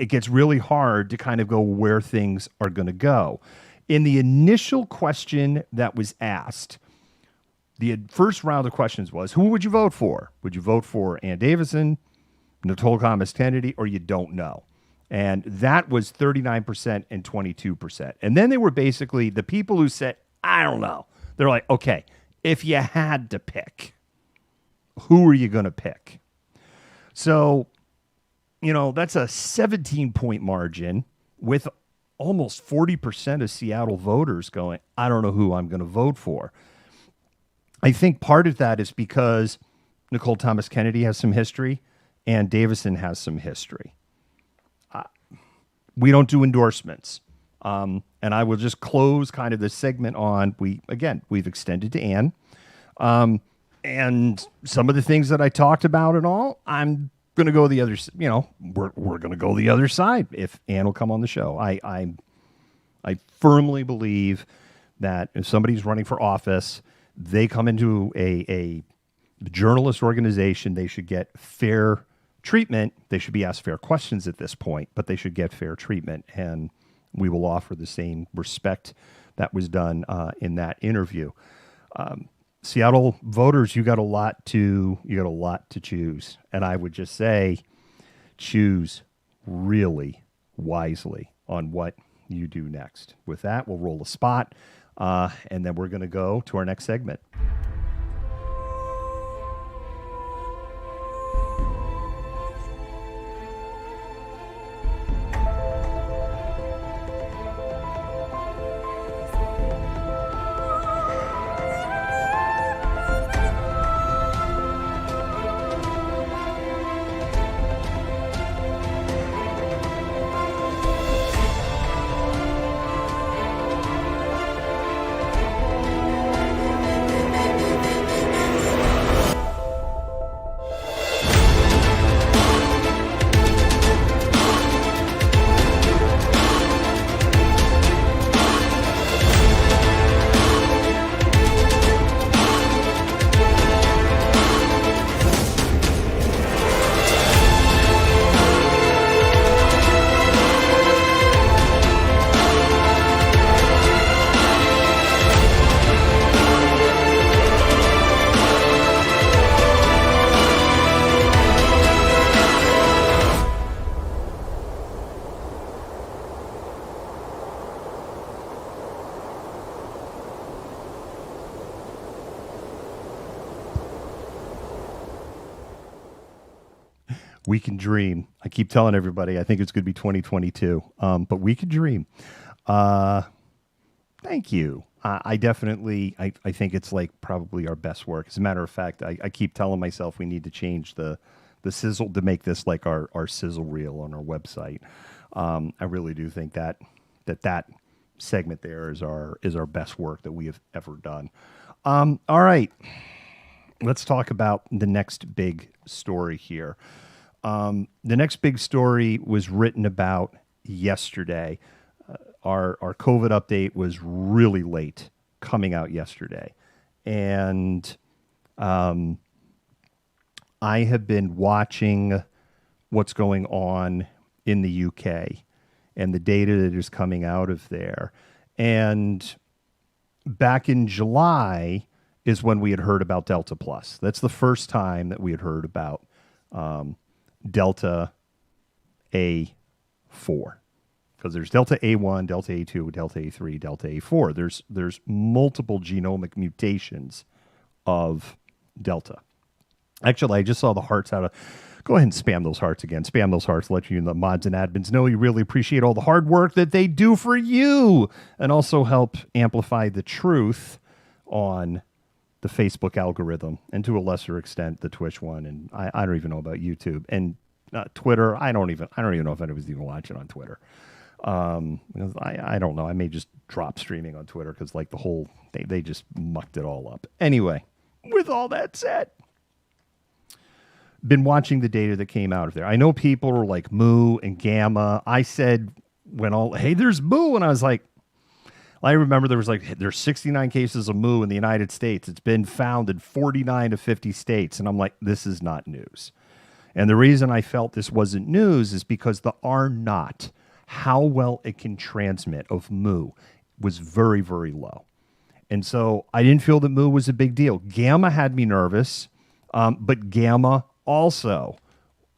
gets really hard to kind of go where things are going to go. In the initial question that was asked, the first round of questions was, who would you vote for? Would you vote for Ann Davison, Nicole Thomas Kennedy, or you don't know? And that was 39% and 22%. And then they were basically the people who said, I don't know. They're like, okay, if you had to pick, who are you going to pick? So, that's a 17-point margin with almost 40% of Seattle voters going, I don't know who I'm going to vote for. I think part of that is because Nicole Thomas Kennedy has some history and Davison has some history. We don't do endorsements. And I will just close kind of this segment on, we've extended to Ann. And some of the things that I talked about and all, I'm going to go the other, we're going to go the other side if Ann will come on the show. I firmly believe that if somebody's running for office, they come into a journalist organization, they should get fair treatment. They should be asked fair questions at this point, but they should get fair treatment. And we will offer the same respect that was done in that interview. Seattle voters, you got a lot to choose. And I would just say, choose really wisely on what you do next. With that, we'll roll a spot, and then we're going to go to our next segment. We can dream. I keep telling everybody, I think it's going to be 2022, but we can dream. Thank you. I definitely, I think it's like probably our best work. As a matter of fact, I keep telling myself we need to change the sizzle to make this like our sizzle reel on our website. I really do think that segment there is our best work that we have ever done. All right, let's talk about the next big story here. The next big story was written about yesterday. Our COVID update was really late coming out yesterday. And I have been watching what's going on in the UK and the data that is coming out of there. And back in July is when we had heard about Delta Plus. That's the first time that we had heard about Delta A4. Because there's Delta A1, Delta A2, Delta A3, Delta A4. There's multiple genomic mutations of Delta. Actually, I just saw the hearts out of... Go ahead and spam those hearts again. Spam those hearts, let you, the mods and admins know you really appreciate all the hard work that they do for you and also help amplify the truth on the Facebook algorithm and to a lesser extent the Twitch one. And I don't even know about YouTube and Twitter. I don't even know if anybody's even watching on Twitter. I don't know. I may just drop streaming on Twitter because like the whole they just mucked it all up. Anyway, with all that said, been watching the data that came out of there. I know people are like Mu and Gamma. I said hey, there's Mu, and I was like, I remember there's 69 cases of Mu in the United States. It's been found in 49 of 50 states, and I'm like, this is not news. And the reason I felt this wasn't news is because the R naught, how well it can transmit of Mu, was very, very low. And so I didn't feel that Mu was a big deal. Gamma had me nervous, but Gamma also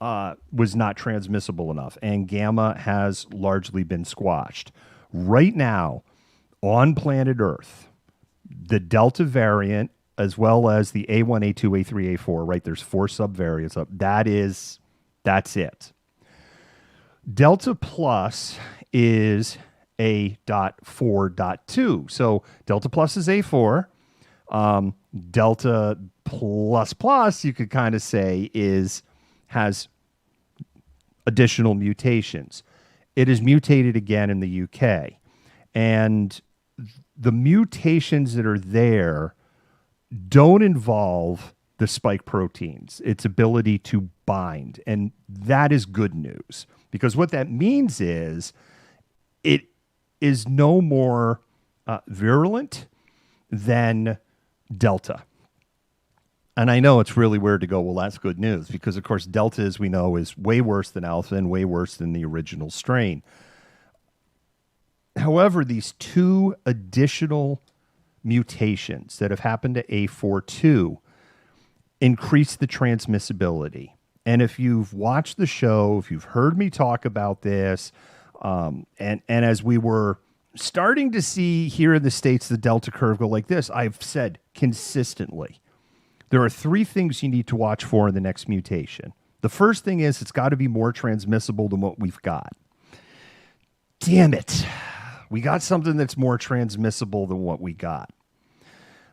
was not transmissible enough, and Gamma has largely been squashed. Right now, on planet Earth, the Delta variant, as well as the A1, A2, A3, A4, right? There's 4 subvariants up. That's it. Delta Plus is A.4.2. So Delta Plus is A4. Delta Plus, you could kind of say, has additional mutations. It is mutated again in the UK. And the mutations that are there don't involve the spike proteins, its ability to bind. And that is good news, because what that means is it is no more virulent than Delta. And I know it's really weird to go, well, that's good news, because, of course, Delta, as we know, is way worse than Alpha and way worse than the original strain. However, these 2 additional mutations that have happened to A42 increase the transmissibility. And if you've watched the show, if you've heard me talk about this, and as we were starting to see here in the States the Delta curve go like this, I've said consistently, there are 3 things you need to watch for in the next mutation. The first thing is it's got to be more transmissible than what we've got. Damn it. We got something that's more transmissible than what we got.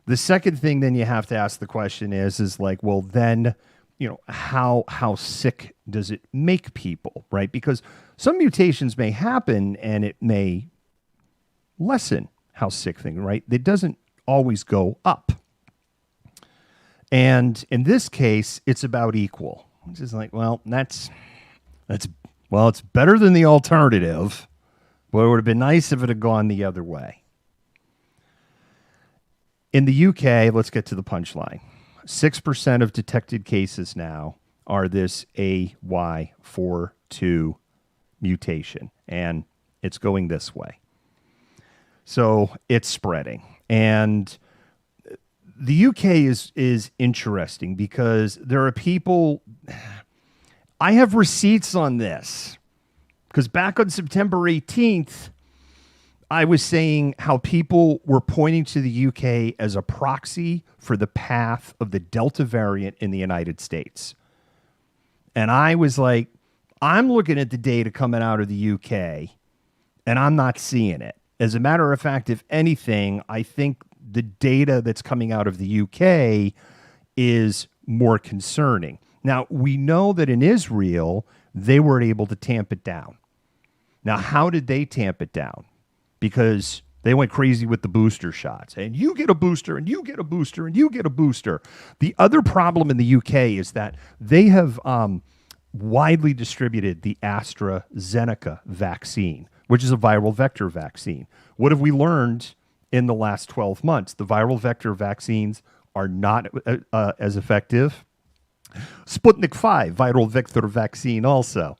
The second thing then you have to ask the question is like, well, then, how sick does it make people, right? Because some mutations may happen and it may lessen how sick thing, right? It doesn't always go up. And in this case, it's about equal. It's just like, well, it's better than the alternative, but it would have been nice if it had gone the other way. In the UK, let's get to the punchline. 6% of detected cases now are this AY42 mutation, and it's going this way. So it's spreading. And the UK is interesting because there are people... I have receipts on this, because back on September 18th, I was saying how people were pointing to the UK as a proxy for the path of the Delta variant in the United States. And I was like, I'm looking at the data coming out of the UK and I'm not seeing it. As a matter of fact, if anything, I think the data that's coming out of the UK is more concerning. Now, we know that in Israel, they were able to tamp it down. Now, how did they tamp it down? Because they went crazy with the booster shots. And you get a booster, and you get a booster, and you get a booster. The other problem in the UK is that they have widely distributed the AstraZeneca vaccine, which is a viral vector vaccine. What have we learned in the last 12 months? The viral vector vaccines are not as effective. Sputnik 5, viral vector vaccine also.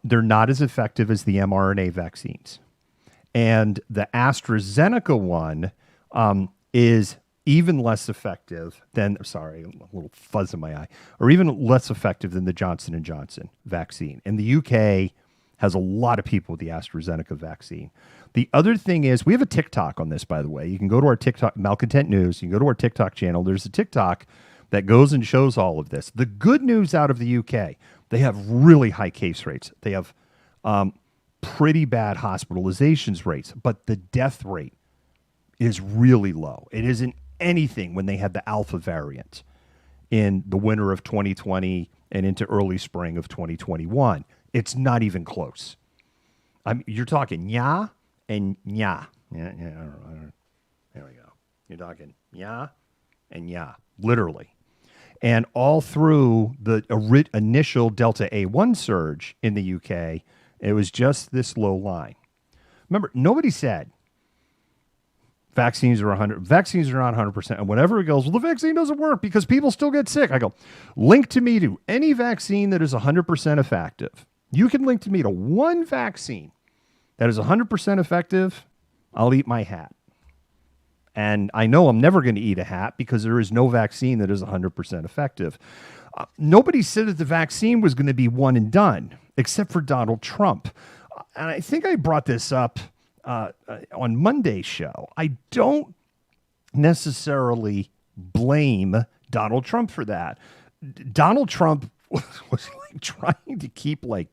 They're not as effective as the mRNA vaccines. And the AstraZeneca one is even less effective than, sorry, a little fuzz in my eye, or even less effective than the Johnson & Johnson vaccine. And the UK has a lot of people with the AstraZeneca vaccine. The other thing is, we have a TikTok on this, by the way. You can go to our TikTok, Malcontent News. You can go to our TikTok channel. There's a TikTok that goes and shows all of this. The good news out of the UK, they have really high case rates. They have pretty bad hospitalizations rates, but the death rate is really low. It isn't anything when they had the Alpha variant in the winter of 2020 and into early spring of 2021. It's not even close. You're talking nya and nya. Yeah, I don't know. There we go. You're talking nya and nya, literally. And all through the initial Delta A1 surge in the UK, it was just this low line. Remember, nobody said vaccines are not 100%. And whenever it goes, well, the vaccine doesn't work because people still get sick. I go, link to me to any vaccine that is 100% effective. You can link to me to one vaccine that is 100% effective. I'll eat my hat. And I know I'm never going to eat a hat because there is no vaccine that is 100% effective. Nobody said that the vaccine was going to be one and done, except for Donald Trump. And I think I brought this up on Monday's show. I don't necessarily blame Donald Trump for that. Donald Trump was like trying to keep like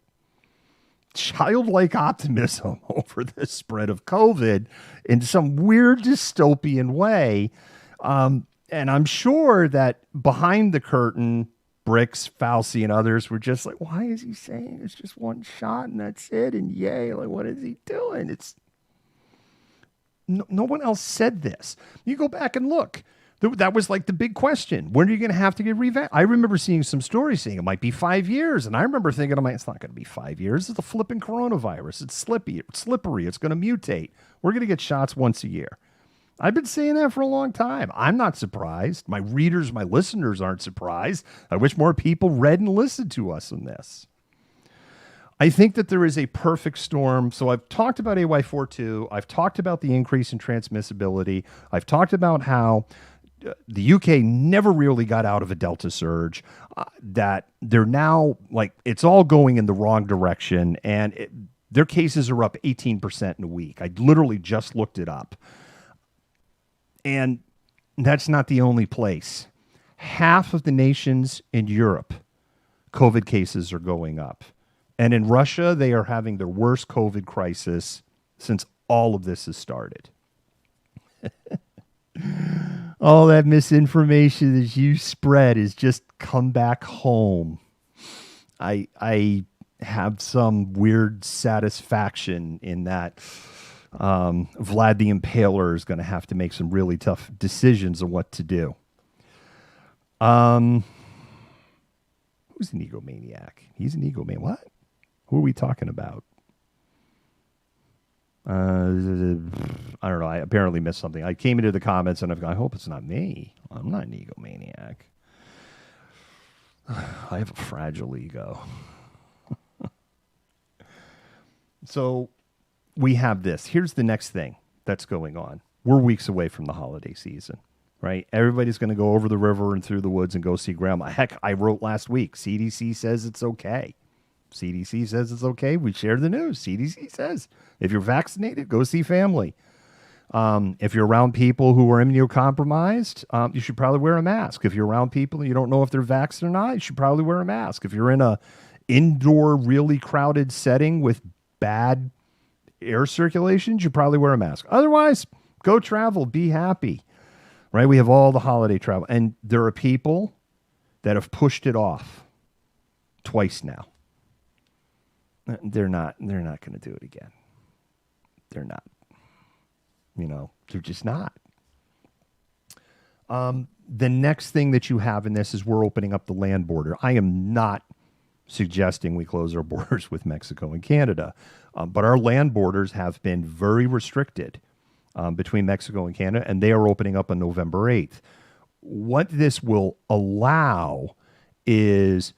childlike optimism over the spread of COVID in some weird dystopian way. And I'm sure that behind the curtain, Bricks, Fauci, and others were just like, why is he saying it's just one shot and that's it? And yay, like, what is he doing? It's no one else said this. You go back and look. That was like the big question. When are you going to have to get revaccinated? I remember seeing some stories saying it might be 5 years. And I remember thinking, it's not going to be 5 years. It's a flipping coronavirus. It's slippery. It's going to mutate. We're going to get shots once a year. I've been saying that for a long time. I'm not surprised. My readers, my listeners aren't surprised. I wish more people read and listened to us on this. I think that there is a perfect storm. So I've talked about AY42. I've talked about the increase in transmissibility. I've talked about how the UK never really got out of a Delta surge, that they're now like, it's all going in the wrong direction. And their cases are up 18% in a week. I literally just looked it up. And that's not the only place. Half of the nations in Europe, COVID cases are going up. And in Russia, they are having their worst COVID crisis since all of this has started. All that misinformation that you spread is just come back home. I have some weird satisfaction in that. Vlad the Impaler is going to have to make some really tough decisions on what to do. Who's an egomaniac? He's an egomaniac. What? Who are we talking about? I don't know. I apparently missed something. I came into the comments and I hope it's not me. I'm not an egomaniac. I have a fragile ego. So we have this. Here's the next thing that's going on. We're weeks away from the holiday season, right? Everybody's going to go over the river and through the woods and go see grandma. Heck, I wrote last week, CDC says it's okay. CDC says it's okay. We shared the news. CDC says if you're vaccinated, go see family. If you're around people who are immunocompromised, you should probably wear a mask. If you're around people and you don't know if they're vaccinated or not, you should probably wear a mask. If you're in a indoor, really crowded setting with bad air circulation, you should probably wear a mask. Otherwise, go travel, be happy, right? We have all the holiday travel. And there are people that have pushed it off twice now. They're not going to do it again. They're not. They're just not. The next thing that you have in this is we're opening up the land border. I am not suggesting we close our borders with Mexico and Canada, but our land borders have been very restricted between Mexico and Canada, and they are opening up on November 8th. What this will allow is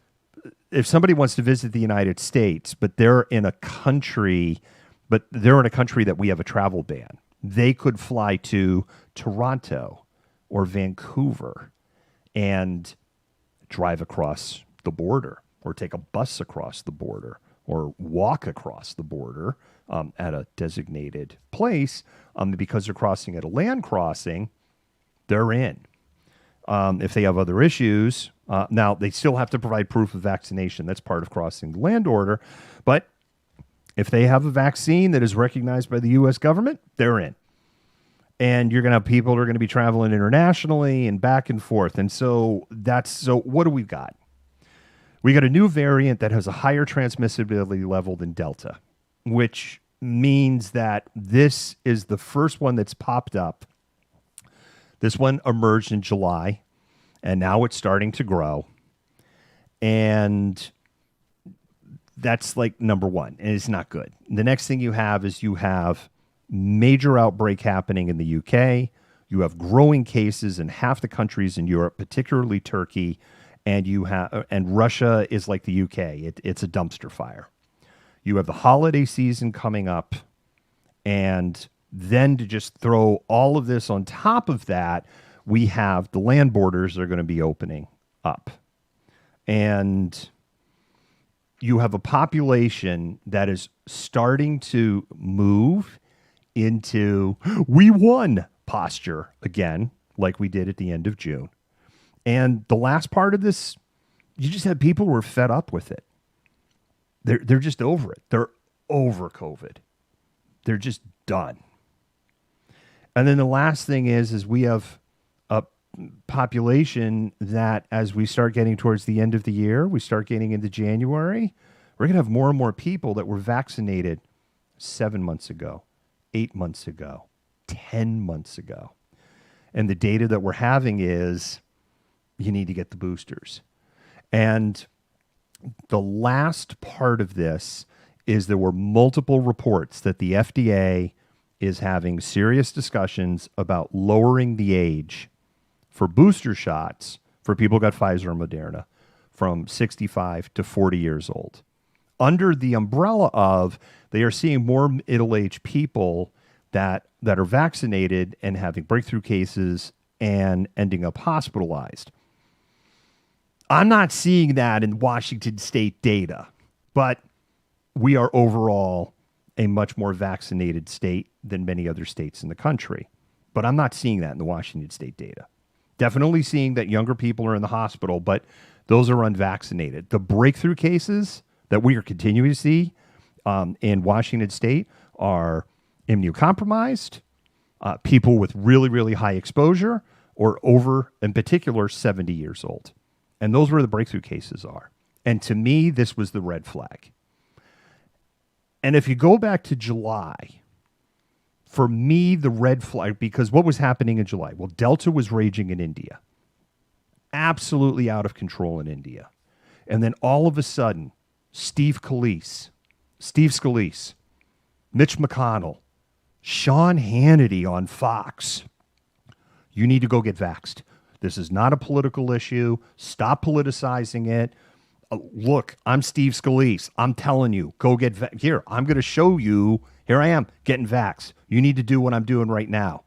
if somebody wants to visit the United States, but they're in a country that we have a travel ban, they could fly to Toronto or Vancouver and drive across the border or take a bus across the border or walk across the border at a designated place. Because they're crossing at a land crossing, they're in. If they have other issues, now they still have to provide proof of vaccination. That's part of crossing the land order. But if they have a vaccine that is recognized by the U.S. government, they're in. And you're going to have people who are going to be traveling internationally and back and forth. And so what do we got? We got a new variant that has a higher transmissibility level than Delta, which means that this is the first one that's popped up. This one emerged in July, and now it's starting to grow. And that's like number one, and it's not good. The next thing you have major outbreak happening in the UK. You have growing cases in half the countries in Europe, particularly Turkey, and Russia is like the UK. It's a dumpster fire. You have the holiday season coming up, and then to just throw all of this on top of that, we have the land borders that are going to be opening up. And you have a population that is starting to move into we won posture again, like we did at the end of June. And the last part of this, you just had people who were fed up with it. They're just over it. They're over COVID. They're just done. And then the last thing is we have a population that as we start getting towards the end of the year, we start getting into January, we're going to have more and more people that were vaccinated 7 months ago, 8 months ago, 10 months ago. And the data that we're having is you need to get the boosters. And the last part of this is there were multiple reports that the FDA is having serious discussions about lowering the age for booster shots for people who got Pfizer and Moderna from 65 to 40 years old. Under the umbrella of they are seeing more middle-aged people that are vaccinated and having breakthrough cases and ending up hospitalized. I'm not seeing that in Washington state data, but we are overall a much more vaccinated state than many other states in the country. But I'm not seeing that in the Washington state data. Definitely seeing that younger people are in the hospital, but those are unvaccinated. The breakthrough cases that we are continuing to see in Washington state are immunocompromised, people with really, really high exposure, or over, in particular, 70 years old. And those were the breakthrough cases are. And to me, this was the red flag. And if you go back to July, for me, the red flag, because what was happening in July? Well, Delta was raging in India. Absolutely out of control in India. And then all of a sudden, Steve Scalise, Mitch McConnell, Sean Hannity on Fox. You need to go get vaxxed. This is not a political issue. Stop politicizing it. Look, I'm Steve Scalise. I'm telling you, go get here. I'm going to show you. Here I am getting vaxxed. You need to do what I'm doing right now.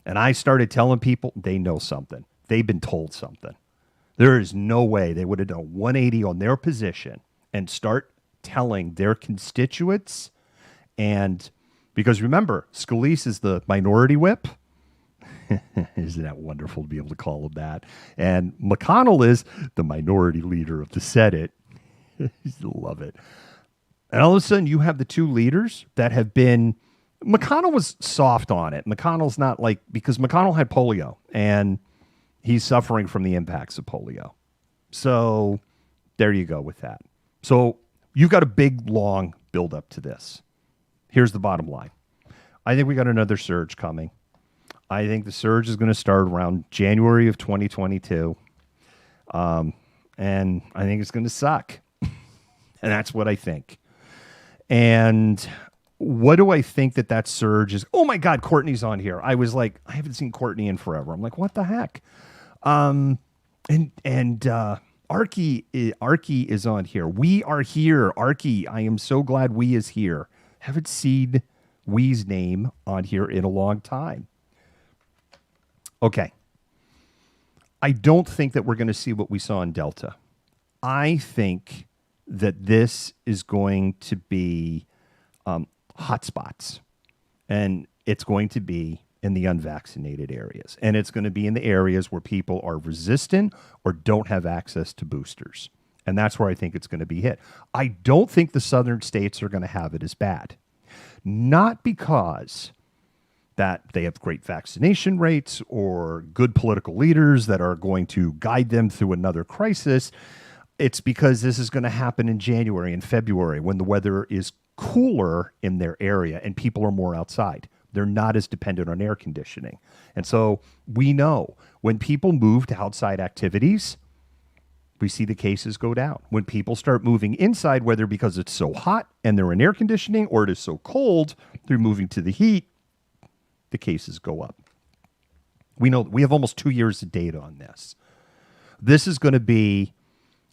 And I started telling people they know something. They've been told something. There is no way they would have done 180 on their position and start telling their constituents and Because remember, Scalise is the minority whip. Isn't that wonderful to be able to call him that? And McConnell is the minority leader of the Senate. Love it. And all of a sudden, you have the two leaders that have been. McConnell was soft on it. McConnell's not like, because McConnell had polio and he's suffering from the impacts of polio. So there you go with that. So you've got a big, long build up to this. Here's the bottom line. I think we got another surge coming. I think the surge is going to start around January of 2022. And I think it's going to suck. And that's what I think. And what do I think that surge is? Oh my God, Courtney's on here. I was like, I haven't seen Courtney in forever. I'm like, what the heck? And Arky is on here. We are here. Arky, I am so glad We is here. Haven't seen We's name on here in a long time. Okay. I don't think that we're going to see what we saw in Delta. I think that this is going to be hotspots, and it's going to be in the unvaccinated areas, and it's going to be in the areas where people are resistant or don't have access to boosters, and that's where I think it's going to be hit. I don't think the southern states are going to have it as bad, not because that they have great vaccination rates or good political leaders that are going to guide them through another crisis. It's because this is going to happen in January and February when the weather is cooler in their area and people are more outside. They're not as dependent on air conditioning. And so we know when people move to outside activities, we see the cases go down. When people start moving inside, whether because it's so hot and they're in air conditioning or it is so cold, they're moving to the heat, the cases go up. We know we have almost 2 years of data on this. This is going to be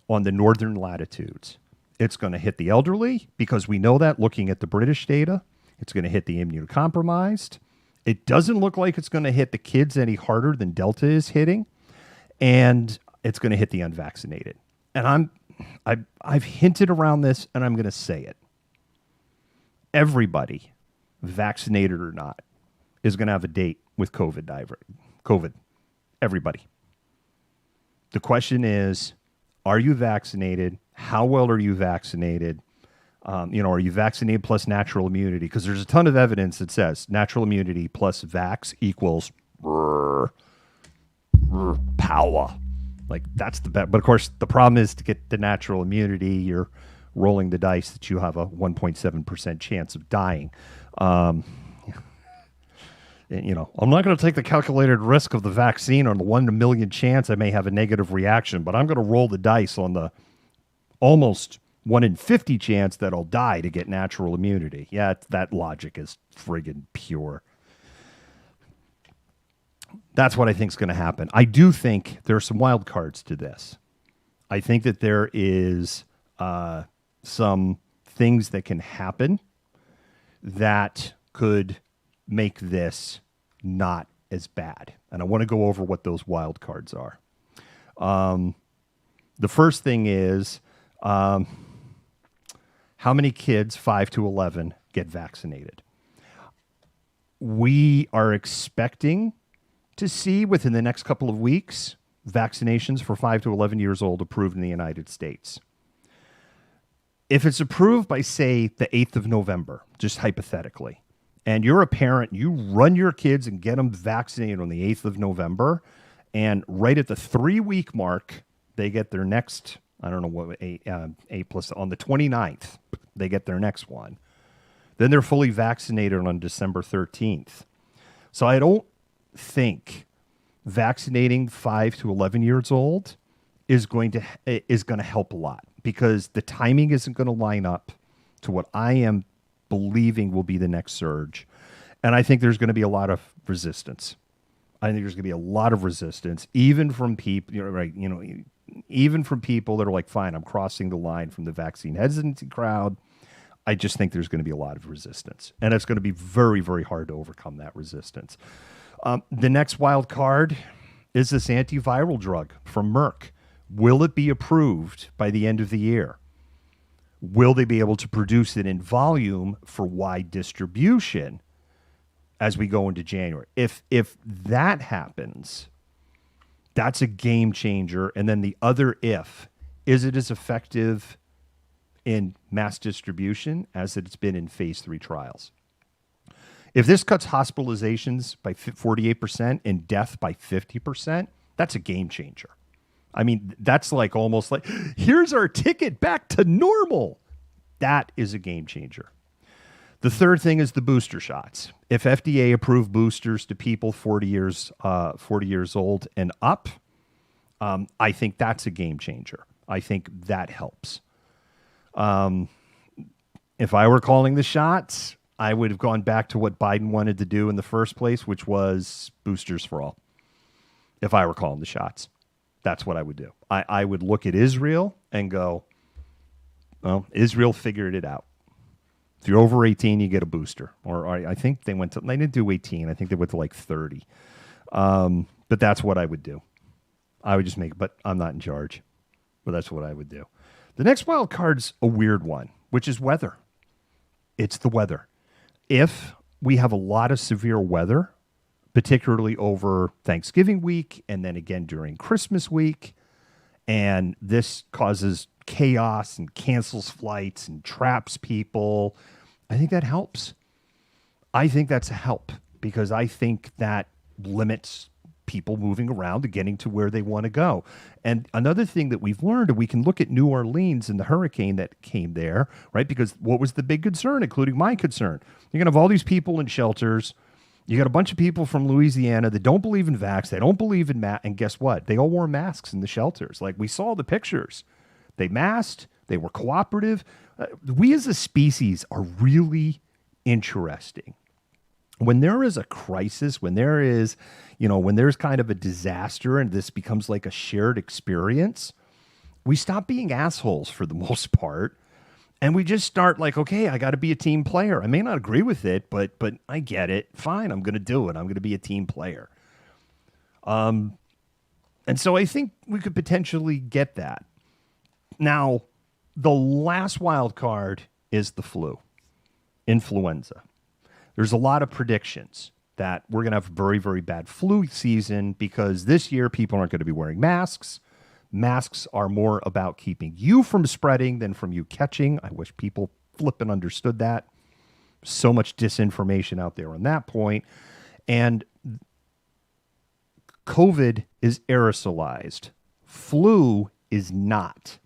on the northern latitudes. It's going to hit the elderly because we know that looking at the British data. It's going to hit the immunocompromised. It doesn't look like it's going to hit the kids any harder than Delta is hitting. And it's going to hit the unvaccinated. And I've hinted around this, and I'm going to say it. Everybody, vaccinated or not, is going to have a date with COVID. Everybody. The question is, are you vaccinated? How well are you vaccinated? Are you vaccinated plus natural immunity? Because there's a ton of evidence that says natural immunity plus vax equals power. Like, that's the bet. But of course, the problem is to get the natural immunity, you're rolling the dice that you have a 1.7% chance of dying. I'm not going to take the calculated risk of the vaccine on the 1 in a million chance I may have a negative reaction, but I'm going to roll the dice on the almost 1 in 50 chance that I'll die to get natural immunity. Yeah, that logic is friggin' pure. That's what I think is going to happen. I do think there are some wild cards to this. I think that there is some things that can happen that could make this not as bad. And I want to go over what those wild cards are. The first thing is how many kids 5 to 11 get vaccinated. We are expecting to see within the next couple of weeks vaccinations for 5 to 11 years old approved in the United States. If it's approved by, say, the 8th of November, just hypothetically, and you're a parent, you run your kids and get them vaccinated on the 8th of November, and right at the 3-week mark, they get their next, I don't know what, 8 plus, on the 29th, they get their next one. Then they're fully vaccinated on December 13th. So I don't think vaccinating 5 to 11 years old is going to help a lot, because the timing isn't going to line up to what I am believing will be the next surge. And I think there's going to be a lot of resistance. I think there's going to be a lot of resistance, even from people, even from people that are like, fine, I'm crossing the line from the vaccine hesitancy crowd. I just think there's going to be a lot of resistance, and it's going to be very, very hard to overcome that resistance. The next wild card is this antiviral drug from Merck. Will it be approved by the end of the year? Will they be able to produce it in volume for wide distribution as we go into January? If that happens, that's a game changer. And then the other is it as effective in mass distribution as it's been in phase 3 trials? If this cuts hospitalizations by 48% and death by 50%, that's a game changer. I mean, that's like almost like, here's our ticket back to normal. That is a game changer. The third thing is the booster shots. If FDA approved boosters to people 40 years old and up, I think that's a game changer. I think that helps. If I were calling the shots, I would have gone back to what Biden wanted to do in the first place, which was boosters for all. If I were calling the shots, that's what I would do. I would look at Israel and go, well, Israel figured it out. If you're over 18, you get a booster. Or I think they didn't do 18. I think they went to like 30. But that's what I would do. I would just but I'm not in charge. But that's what I would do. The next wild card's a weird one, which is weather. It's the weather. If we have a lot of severe weather, particularly over Thanksgiving week and then again during Christmas week, and this causes chaos and cancels flights and traps people, I think that helps. I think that's a help because I think that limits people moving around and getting to where they want to go. And another thing that we've learned, and we can look at New Orleans and the hurricane that came there, right? Because what was the big concern, including my concern? You're going to have all these people in shelters. You got a bunch of people from Louisiana that don't believe in vax. They don't believe in and guess what? They all wore masks in the shelters. Like we saw the pictures. They masked. They were cooperative. We as a species are really interesting. When there is a crisis, when there's kind of a disaster and this becomes like a shared experience, we stop being assholes for the most part. And we just start like, okay, I got to be a team player. I may not agree with it, but I get it. Fine, I'm going to do it. I'm going to be a team player. And so I think we could potentially get that. Now, the last wild card is the flu, influenza. There's a lot of predictions that we're going to have a very, very bad flu season because this year people aren't going to be wearing masks. Masks are more about keeping you from spreading than from you catching. I wish people flipping understood that. So much disinformation out there on that point. And COVID is aerosolized. Flu is not.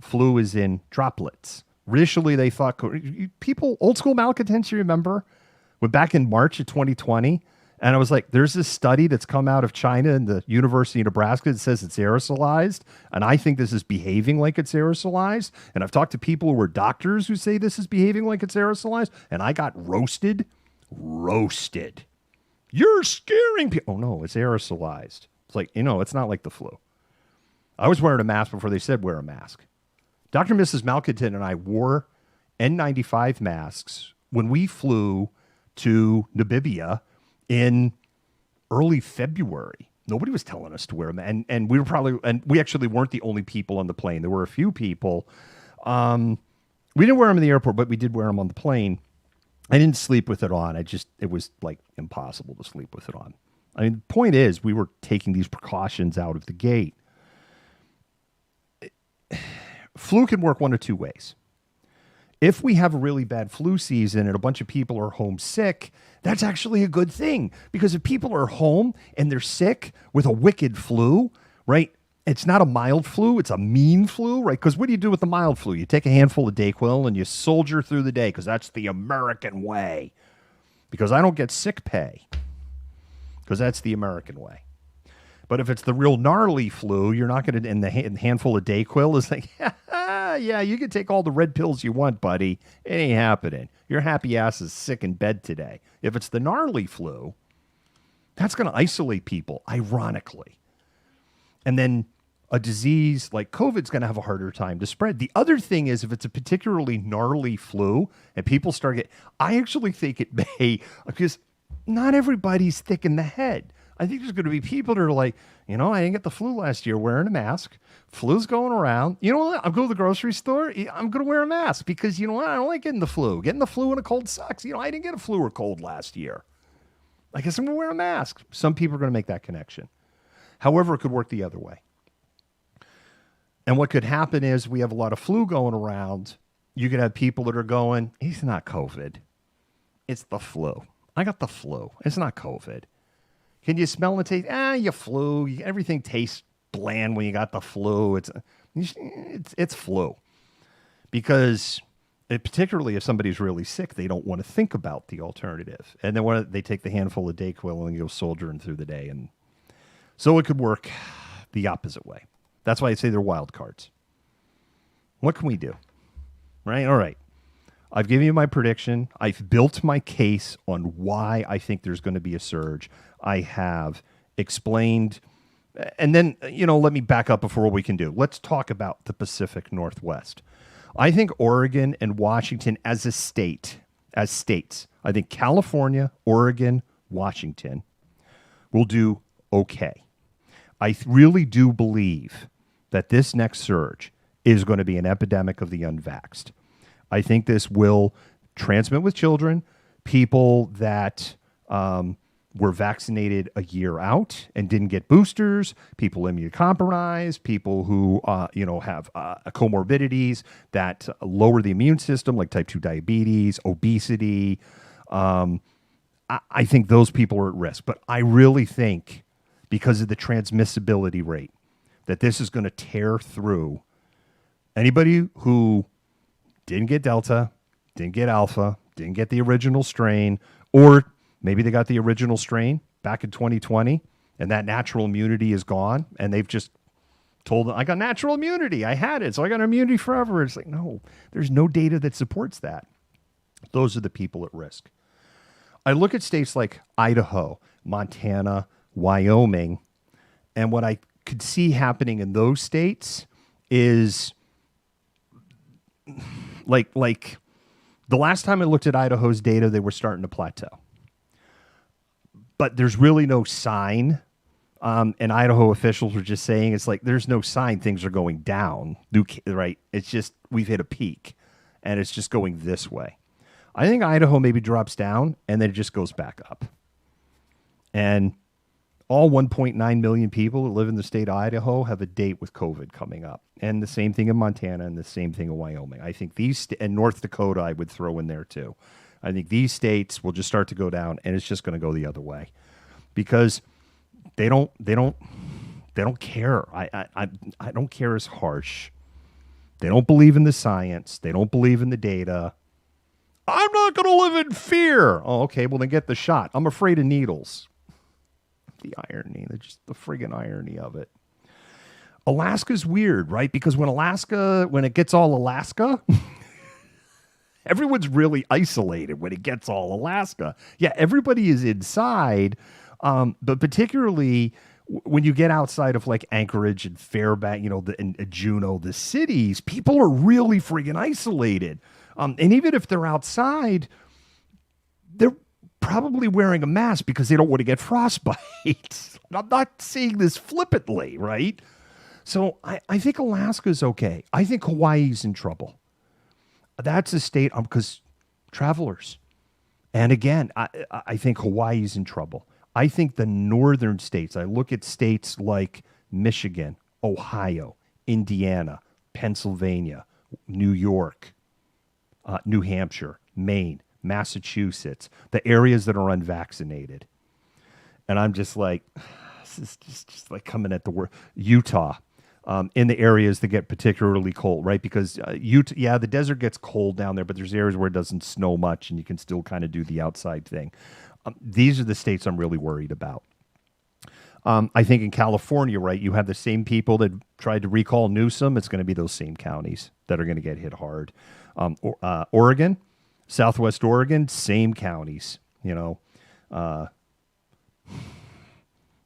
Flu is in droplets. Initially, they thought people, old school malcontents, you remember? But back in March of 2020, and I was like, there's this study that's come out of China and the University of Nebraska that says it's aerosolized. And I think this is behaving like it's aerosolized. And I've talked to people who are doctors who say this is behaving like it's aerosolized. And I got roasted. You're scaring people. Oh, no, it's aerosolized. It's like, it's not like the flu. I was wearing a mask before they said wear a mask. Dr. and Mrs. Malcontent and I wore N95 masks when we flew to Namibia in early February. Nobody was telling us to wear them. And we actually weren't the only people on the plane. There were a few people. We didn't wear them in the airport, but we did wear them on the plane. I didn't sleep with it on. It was like impossible to sleep with it on. I mean, the point is we were taking these precautions out of the gate. Flu can work one of two ways. If we have a really bad flu season and a bunch of people are homesick, that's actually a good thing. Because if people are home and they're sick with a wicked flu, right? It's not a mild flu, it's a mean flu, right? Because what do you do with the mild flu? You take a handful of Dayquil and you soldier through the day because that's the American way. Because I don't get sick pay. Because that's the American way. But if it's the real gnarly flu, you're not going to, and the handful of Dayquil is like, yeah, you can take all the red pills you want, buddy. It ain't happening. Your happy ass is sick in bed today. If it's the gnarly flu, that's going to isolate people, ironically. And then a disease like COVID's going to have a harder time to spread. The other thing is if it's a particularly gnarly flu and people start I actually think it may, because not everybody's thick in the head. I think there's going to be people that are like, I didn't get the flu last year wearing a mask. Flu's going around. You know what? I'll go to the grocery store. I'm going to wear a mask because you know what? I don't like getting the flu. Getting the flu and a cold sucks. I didn't get a flu or cold last year. I guess I'm going to wear a mask. Some people are going to make that connection. However, it could work the other way. And what could happen is we have a lot of flu going around. You could have people that are going, it's not COVID. It's the flu. I got the flu. It's not COVID. Can you smell and taste? You flu. Everything tastes bland when you got the flu. It's flu. Because particularly if somebody's really sick, they don't want to think about the alternative. And then they take the handful of Dayquil and go soldiering through the day. And so it could work the opposite way. That's why I say they're wild cards. What can we do? Right? All right. I've given you my prediction. I've built my case on why I think there's going to be a surge. I have explained. And then, let me back up before what we can do. Let's talk about the Pacific Northwest. I think Oregon and Washington as states, I think California, Oregon, Washington will do okay. I really do believe that this next surge is going to be an epidemic of the unvaxxed. I think this will transmit with children, people that were vaccinated a year out and didn't get boosters, people immunocompromised, people who have comorbidities that lower the immune system, like type 2 diabetes, obesity. I think those people are at risk. But I really think because of the transmissibility rate, that this is going to tear through anybody who didn't get Delta, didn't get Alpha, didn't get the original strain, or maybe they got the original strain back in 2020, and that natural immunity is gone, and they've just told them, I got natural immunity, I had it, so I got immunity forever. It's like, no, there's no data that supports that. Those are the people at risk. I look at states like Idaho, Montana, Wyoming, and what I could see happening in those states is like the last time I looked at Idaho's data, they were starting to plateau. But there's really no sign. And Idaho officials were just saying, it's like, there's no sign things are going down, right? It's just, we've hit a peak and it's just going this way. I think Idaho maybe drops down and then it just goes back up. And all 1.9 million people that live in the state of Idaho have a date with COVID coming up. And the same thing in Montana and the same thing in Wyoming. I think and North Dakota I would throw in there too. I think these states will just start to go down and it's just going to go the other way because they don't care. I don't care as harsh. They don't believe in the science. They don't believe in the data. I'm not going to live in fear. Oh, okay. Well, then get the shot. I'm afraid of needles. The irony, just the friggin' irony of it. Alaska's weird, right? Because when it gets all Alaska, everyone's really isolated when it gets all Alaska. Yeah, everybody is inside, but particularly when you get outside of like Anchorage and Fairbanks, and Juneau, the cities, people are really friggin' isolated. And even if they're outside, they're probably wearing a mask because they don't want to get frostbite. I'm not saying this flippantly, right? So I think Alaska's okay. I think Hawaii's in trouble. That's a state because travelers. And again, I think Hawaii's in trouble. I think the northern states, I look at states like Michigan, Ohio, Indiana, Pennsylvania, New York, New Hampshire, Maine, Massachusetts, the areas that are unvaccinated. And I'm just like, this is just like coming at the word. Utah, in the areas that get particularly cold, right? Because Utah, the desert gets cold down there, but there's areas where it doesn't snow much and you can still kind of do the outside thing. These are the states I'm really worried about. I think in California, right, you have the same people that tried to recall Newsom. It's going to be those same counties that are going to get hit hard. Oregon, Southwest Oregon, same counties,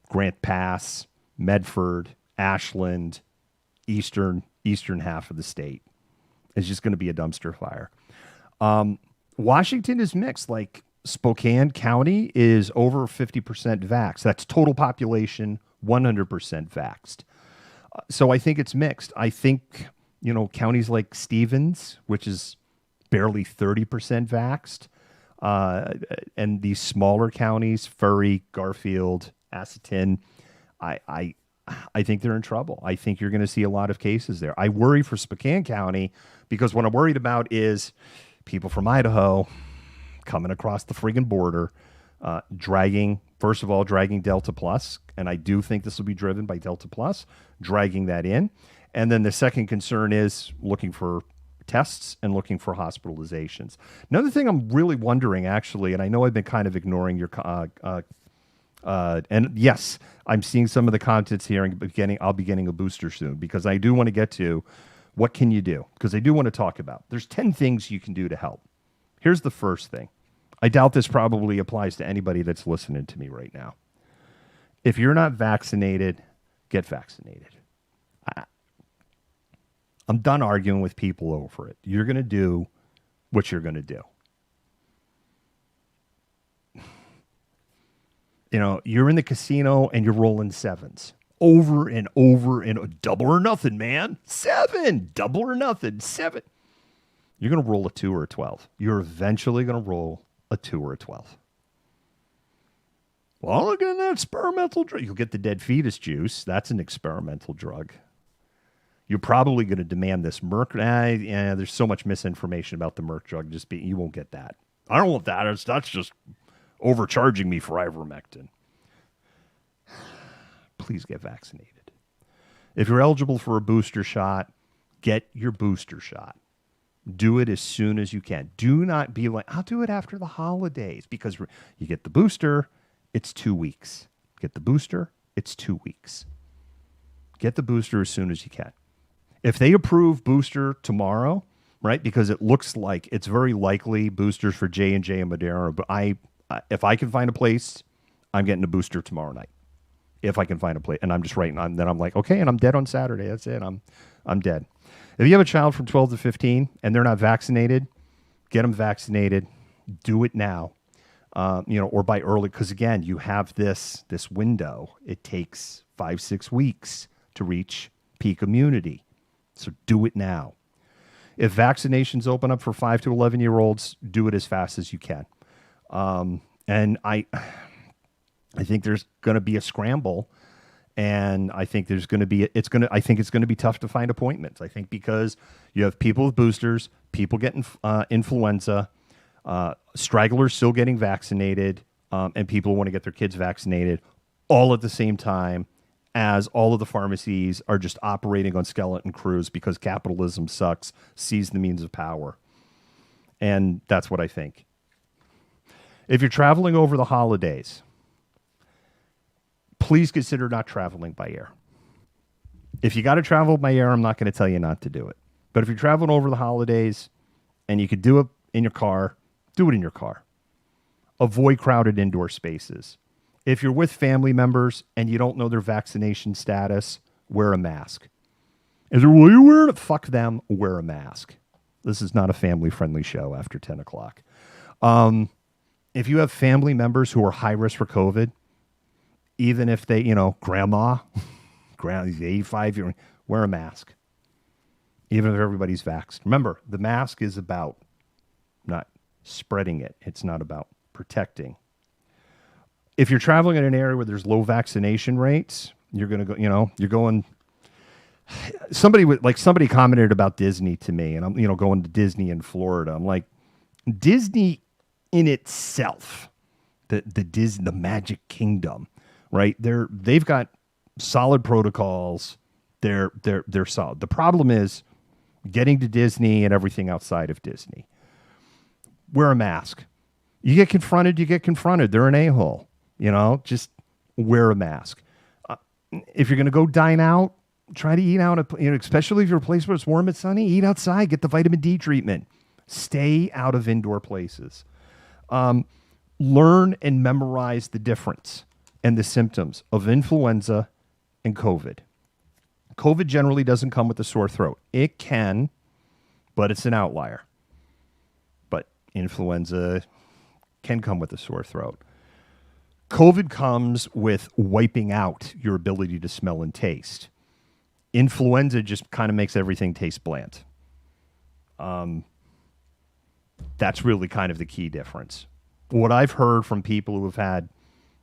Grant Pass, Medford, Ashland, eastern half of the state. It's just going to be a dumpster fire. Washington is mixed. Like Spokane County is over 50% vaxxed. That's total population, 100% vaxxed. So I think it's mixed. I think, counties like Stevens, which is barely 30% vaxxed, and these smaller counties, Furry, Garfield, Assateague, I think they're in trouble. I think you're going to see a lot of cases there. I worry for Spokane County because what I'm worried about is people from Idaho coming across the friggin' border, dragging Delta Plus. And I do think this will be driven by Delta Plus, dragging that in. And then the second concern is looking for tests and looking for hospitalizations. Another thing I'm really wondering, actually, and I know I've been kind of ignoring your and yes, I'm seeing some of the contents here and I'll be getting a booster soon because I do want to get to what can you do? Because I do want to talk about. There's 10 things you can do to help. Here's the first thing. I doubt this probably applies to anybody that's listening to me right now. If you're not vaccinated, get vaccinated. I'm done arguing with people over it. You're going to do what you're going to do. You're in the casino and you're rolling sevens over and over and double or nothing, man. 7, double or nothing, 7. You're going to roll a 2 or a 12. You're eventually going to roll a 2 or a 12. Well, look at that experimental drug. You'll get the dead fetus juice. That's an experimental drug. You're probably going to demand this Merck. There's so much misinformation about the Merck drug. You won't get that. I don't want that. That's just overcharging me for ivermectin. Please get vaccinated. If you're eligible for a booster shot, get your booster shot. Do it as soon as you can. Do not be like, I'll do it after the holidays, because you get the booster, it's 2 weeks. Get the booster, it's 2 weeks. Get the booster as soon as you can. If they approve booster tomorrow, right, because it looks like it's very likely boosters for J&J and Moderna, but if I can find a place, I'm getting a booster tomorrow night. If I can find a place, and I'm just writing on, then I'm like, okay, and I'm dead on Saturday. That's it. I'm dead. If you have a child from 12 to 15 and they're not vaccinated, get them vaccinated. Do it now, or by early, because again, you have this window. It takes 5-6 weeks to reach peak immunity, so do it now. If vaccinations open up for 5 to 11-year-olds, do it as fast as you can. And I think there's going to be a scramble, and I think it's going to be tough to find appointments. I think because you have people with boosters, people getting influenza, stragglers still getting vaccinated, and people want to get their kids vaccinated all at the same time, as all of the pharmacies are just operating on skeleton crews because capitalism sucks, seize the means of power. And that's what I think. If you're traveling over the holidays, please consider not traveling by air. If you got to travel by air, I'm not going to tell you not to do it. But if you're traveling over the holidays and you could do it in your car, do it in your car. Avoid crowded indoor spaces. If you're with family members and you don't know their vaccination status, wear a mask. Is there, well, you wearing it? Fuck them, wear a mask. This is not a family-friendly show after 10 o'clock. If you have family members who are high risk for COVID, even if they, grandma, 85, wear a mask. Even if everybody's vaxxed. Remember, the mask is about not spreading it. It's not about protecting. If you're traveling in an area where there's low vaccination rates, you're going to go, you're going. Somebody commented about Disney to me, and I'm, going to Disney in Florida. I'm like, Disney in itself, the Magic Kingdom, right? They've got solid protocols. They're solid. The problem is getting to Disney and everything outside of Disney. Wear a mask. You get confronted. They're an a-hole. Just wear a mask. If you're going to go dine out, try to eat out, especially if you're a place where it's warm and sunny, eat outside, get the vitamin D treatment. Stay out of indoor places. Learn and memorize the difference and the symptoms of influenza and COVID. COVID generally doesn't come with a sore throat. It can, but it's an outlier. But influenza can come with a sore throat. COVID comes with wiping out your ability to smell and taste. Influenza just kind of makes everything taste bland. That's really kind of the key difference. What I've heard from people who have had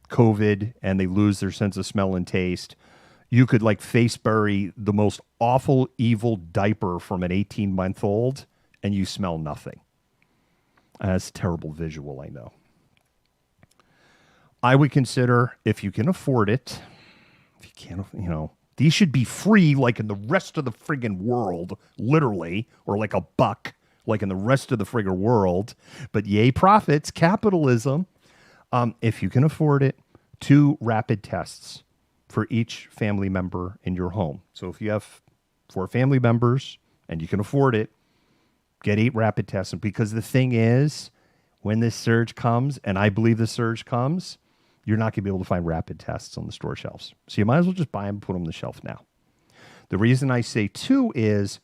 COVID and they lose their sense of smell and taste, you could like face bury the most awful, evil diaper from an 18-month-old and you smell nothing. That's a terrible visual, I know. I would consider, if you can afford it, if you can't, these should be free like in the rest of the friggin' world, literally, or like $1 like in the rest of the friggin' world. But yay, profits, capitalism. If you can afford it, 2 rapid tests for each family member in your home. So if you have 4 family members and you can afford it, get 8 rapid tests. And because the thing is, when this surge comes, and I believe the surge comes, you're not going to be able to find rapid tests on the store shelves. So you might as well just buy them and put them on the shelf now. The reason I say 2 is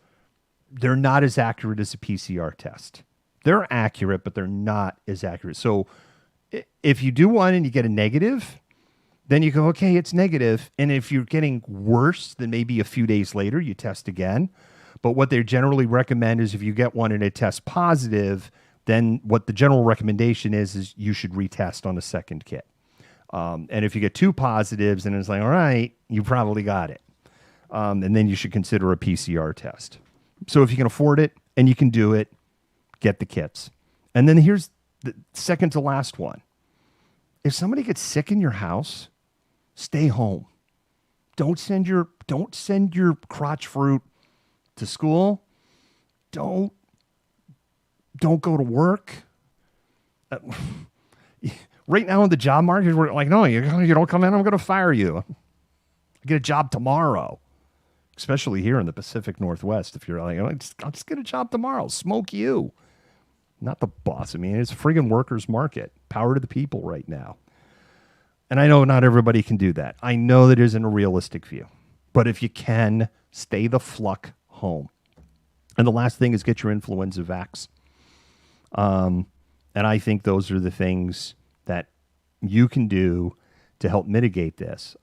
they're not as accurate as a PCR test. They're accurate, but they're not as accurate. So if you do one and you get a negative, then you go, okay, it's negative. And if you're getting worse, then maybe a few days later you test again. But what they generally recommend is if you get one and it tests positive, then what the general recommendation is you should retest on a second kit. And if you get 2 positives and it's like, all right, you probably got it. And then you should consider a PCR test. So if you can afford it and you can do it, get the kits. And then here's the second to last one. If somebody gets sick in your house, stay home. Don't send your crotch fruit to school. Don't go to work. Right now in the job market, we're like, no, you don't come in, I'm going to fire you. Get a job tomorrow. Especially here in the Pacific Northwest. If you're like, I'll just get a job tomorrow. Smoke you. Not the boss. I mean, it's a friggin' workers' market. Power to the people right now. And I know not everybody can do that. I know that isn't a realistic view. But if you can, stay the fluck home. And the last thing is get your influenza vax. And I think those are the things that you can do to help mitigate this.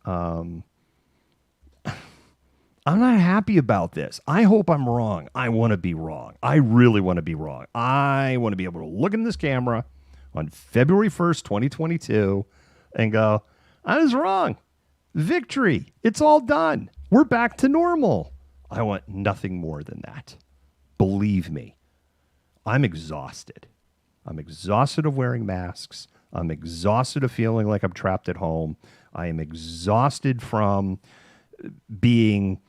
I'm not happy about this. I hope I'm wrong. I want to be wrong. I really want to be wrong. I want to be able to look in this camera on February 1st, 2022 and go, I was wrong. Victory. It's all done. We're back to normal. I want nothing more than that. Believe me, I'm exhausted. I'm exhausted of wearing masks. I'm exhausted of feeling like I'm trapped at home. I am exhausted from being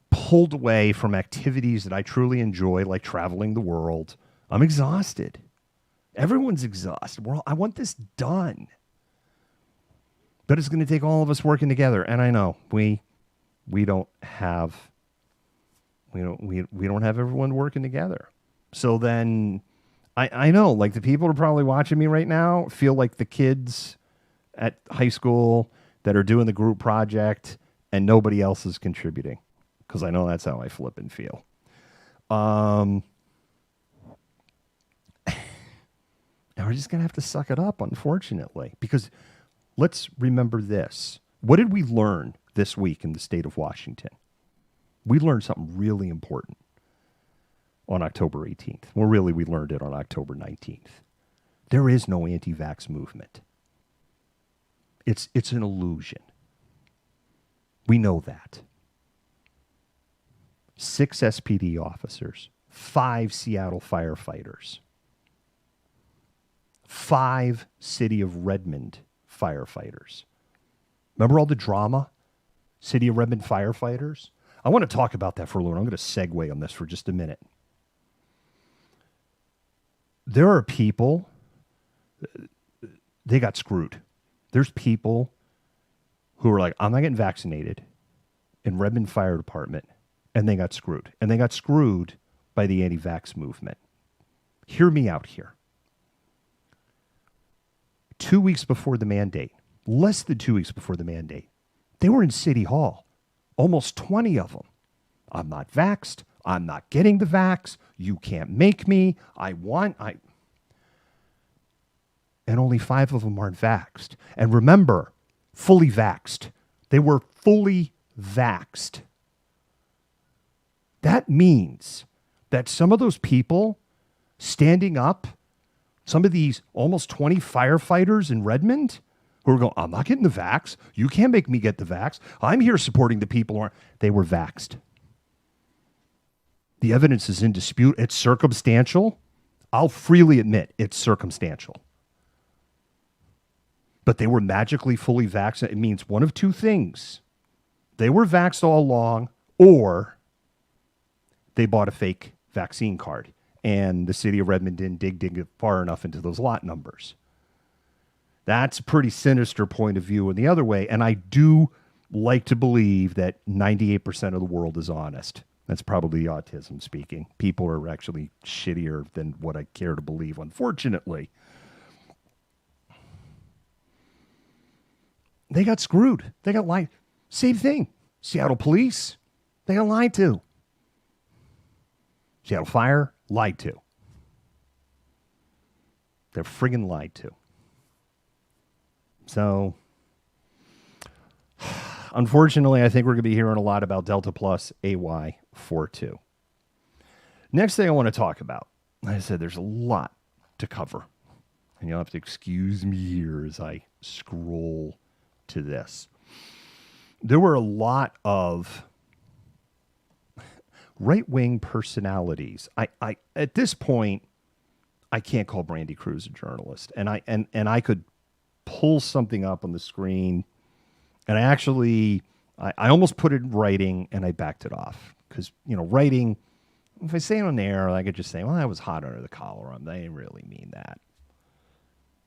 pulled away from activities that I truly enjoy, like traveling the world. I'm exhausted. Everyone's exhausted. I want this done. But it's going to take all of us working together. And I know we don't have everyone working together. So then I know, like, the people who are probably watching me right now feel like the kids at high school that are doing the group project and nobody else is contributing, because I know that's how I flip and feel. And we're just going to have to suck it up, unfortunately, because let's remember this. What did we learn this week in the state of Washington? We learned something really important on October 18th. Well, really, we learned it on October 19th. There is no anti-vax movement. It's an illusion. We know that. 6 SPD officers, 5 Seattle firefighters, 5 City of Redmond firefighters. Remember all the drama? City of Redmond firefighters? I want to talk about that for a little. I'm going to segue on this for just a minute. There are people, they got screwed. There's people who are like, I'm not getting vaccinated in Redmond Fire Department, and they got screwed. And they got screwed by the anti-vax movement. Hear me out here. 2 weeks before the mandate, less than 2 weeks before the mandate, they were in City Hall, almost 20 of them. I'm not vaxxed. I'm not getting the vax. You can't make me. and only 5 of them aren't vaxxed. And remember, fully vaxxed. They were fully vaxxed. That means that some of those people standing up, some of these almost 20 firefighters in Redmond who are going, I'm not getting the vax. You can't make me get the vax. I'm here supporting the people who aren't. They were vaxxed. The evidence is in dispute. It's circumstantial. I'll freely admit it's circumstantial. But they were magically fully vaccinated. It means one of two things. They were vaxxed all along, or they bought a fake vaccine card. And the city of Redmond didn't dig far enough into those lot numbers. That's a pretty sinister point of view in the other way. And I do like to believe that 98% of the world is honest. That's probably autism speaking. People are actually shittier than what I care to believe, unfortunately. They got screwed. They got lied. Same thing. Seattle police, they got lied to. Seattle Fire, lied to. They're friggin' lied to. So, unfortunately, I think we're going to be hearing a lot about Delta Plus AY42. Next thing I want to talk about, like I said, there's a lot to cover. And you'll have to excuse me here as I scroll to this. There were a lot of right-wing personalities. I at this point, I can't call Brandy Cruz a journalist. And I could pull something up on the screen, and I almost put it in writing, and I backed it off. Because, writing, if I say it on the air, I could just say, well, that was hot under the collar. I didn't really mean that.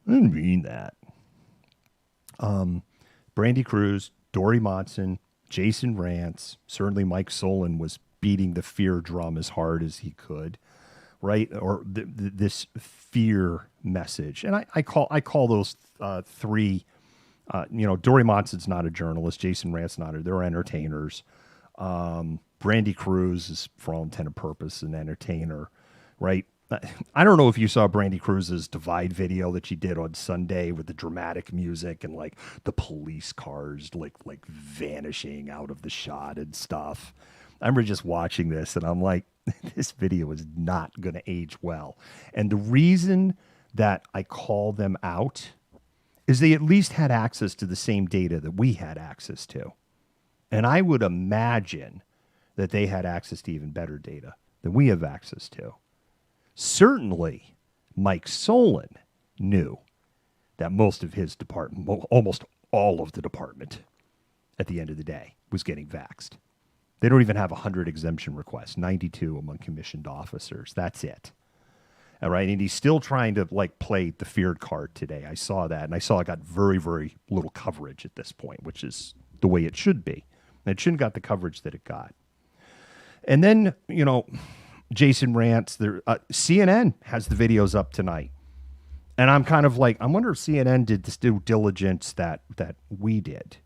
I didn't mean that. Brandy Cruz, Dory Monson, Jason Rance, certainly Mike Solon was beating the fear drum as hard as he could, right? Or this fear message. And I call those three, Dory Monson's not a journalist. Jason Rance they're entertainers. Brandy Cruz is, for all intent and purpose, an entertainer, right? I don't know if you saw Brandy Cruz's Divide video that she did on Sunday with the dramatic music and like the police cars like vanishing out of the shot and stuff. I remember just watching this and I'm like, this video is not going to age well. And the reason that I call them out is they at least had access to the same data that we had access to. And I would imagine that they had access to even better data than we have access to. Certainly, Mike Solon knew that most of his department, almost all of the department, at the end of the day, was getting vaxxed. They don't even have 100 exemption requests, 92 among commissioned officers. That's it. All right, and he's still trying to play the feared card today. I saw that, and I saw it got very, very little coverage at this point, which is the way it should be. It shouldn't got the coverage that it got. And then, Jason Rance, CNN has the videos up tonight. And I'm kind of like, I wonder if CNN did this due diligence that we did.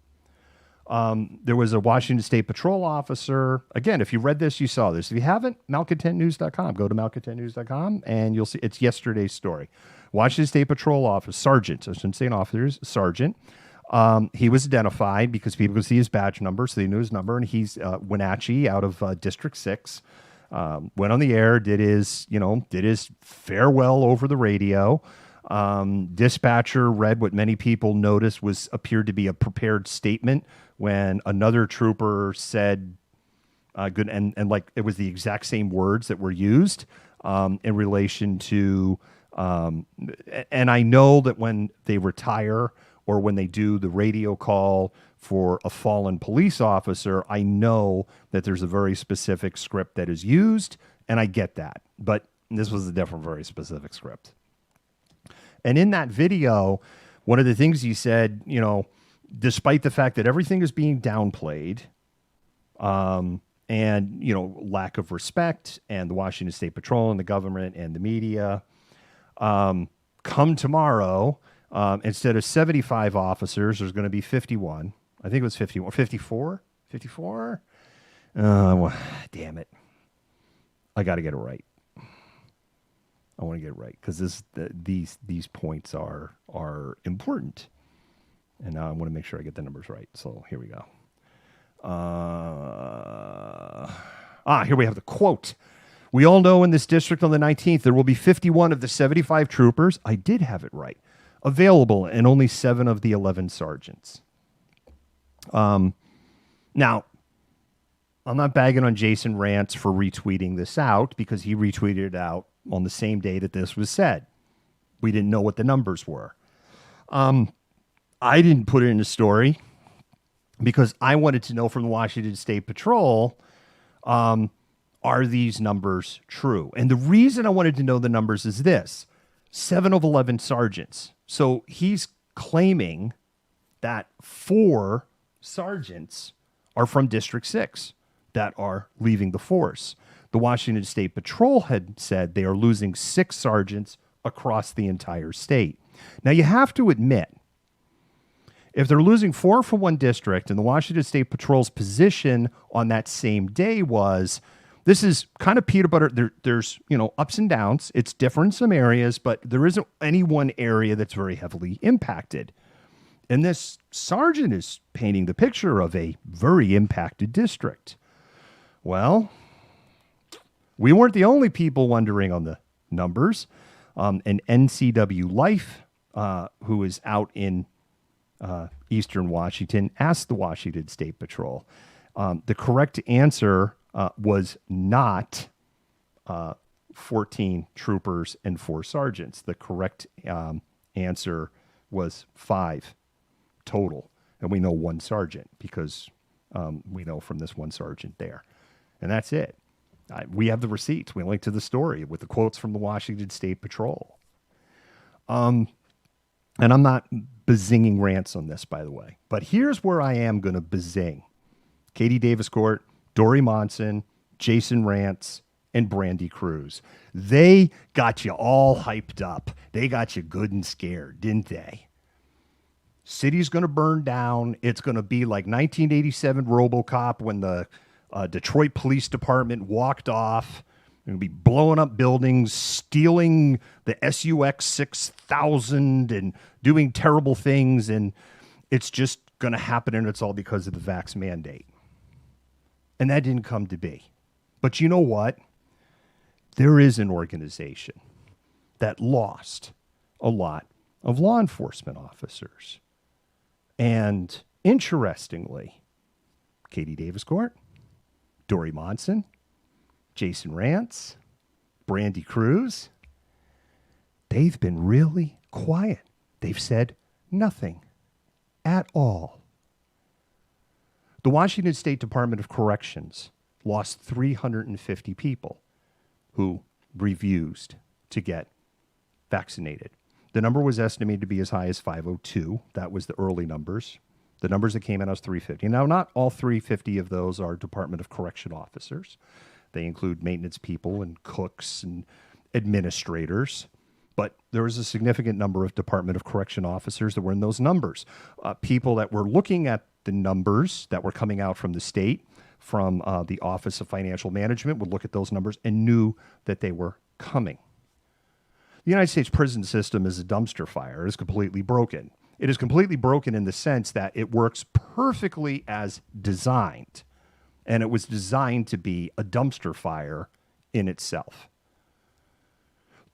There was a Washington State Patrol officer. Again, if you read this, you saw this. If you haven't, malcontentnews.com. Go to malcontentnews.com and you'll see it's yesterday's story. Washington State Patrol officer, sergeant, I shouldn't say an officer, sergeant. He was identified because people could see his badge number, so they knew his number. And he's Wenatchee out of District 6. Went on the air, did his farewell over the radio. Dispatcher read what many people noticed appeared to be a prepared statement when another trooper said, good, and it was the exact same words that were used, in relation to, and I know that when they retire or when they do the radio call for a fallen police officer, I know that there's a very specific script that is used, and I get that. But this was a different, very specific script. And in that video, one of the things he said, despite the fact that everything is being downplayed, and, lack of respect, and the Washington State Patrol and the government and the media, come tomorrow, instead of 75 officers, there's going to be 51. I think it was 51, 54, 54. Well, damn it. I got to get it right. I want to get it right because these points are important. And now I want to make sure I get the numbers right. So here we go. Here we have the quote. We all know in this district on the 19th, there will be 51 of the 75 troopers. I did have it right. Available and only 7 of the 11 sergeants. Now, I'm not bagging on Jason Rantz for retweeting this out because he retweeted it out on the same day that this was said. We didn't know what the numbers were. I didn't put it in the story because I wanted to know from the Washington State Patrol, are these numbers true? And the reason I wanted to know the numbers is this: 7 of 11 sergeants. So he's claiming that 4 sergeants are from District 6 that are leaving the force. The Washington State Patrol had said they are losing 6 sergeants across the entire state. Now, you have to admit, if they're losing 4 from one district, and the Washington State Patrol's position on that same day was, this is kind of peanut butter. There's ups and downs. It's different in some areas, but there isn't any one area that's very heavily impacted. And this sergeant is painting the picture of a very impacted district. Well, we weren't the only people wondering on the numbers. An NCW Life, who is out in Eastern Washington, asked the Washington State Patrol. The correct answer was not 14 troopers and 4 sergeants. The correct answer was 5 total. And we know 1 sergeant because we know from this 1 sergeant there. And that's it. We have the receipts. We link to the story with the quotes from the Washington State Patrol. And I'm not bazinging rants on this, by the way. But here's where I am going to bazing. Katie Davis Court, Dory Monson, Jason Rantz, and Brandy Cruz. They got you all hyped up. They got you good and scared, didn't they? City's going to burn down. It's going to be like 1987 RoboCop when the Detroit Police Department walked off. They're going to be blowing up buildings, stealing the SUX 6000 and doing terrible things. And it's just going to happen, and it's all because of the vax mandate. And that didn't come to be. But you know what? There is an organization that lost a lot of law enforcement officers. And interestingly, Katie Davis Court, Dory Monson, Jason Rantz, Brandy Cruz, they've been really quiet. They've said nothing at all. The Washington State Department of Corrections lost 350 people who refused to get vaccinated. The number was estimated to be as high as 502. That was the early numbers. The numbers that came in was 350. Now, not all 350 of those are Department of Correction officers. They include maintenance people and cooks and administrators. But there was a significant number of Department of Correction officers that were in those numbers. People that were looking at the numbers that were coming out from the state, from the Office of Financial Management, would look at those numbers and knew that they were coming. The United States prison system is a dumpster fire. It is completely broken. It is completely broken in the sense that it works perfectly as designed. And it was designed to be a dumpster fire in itself.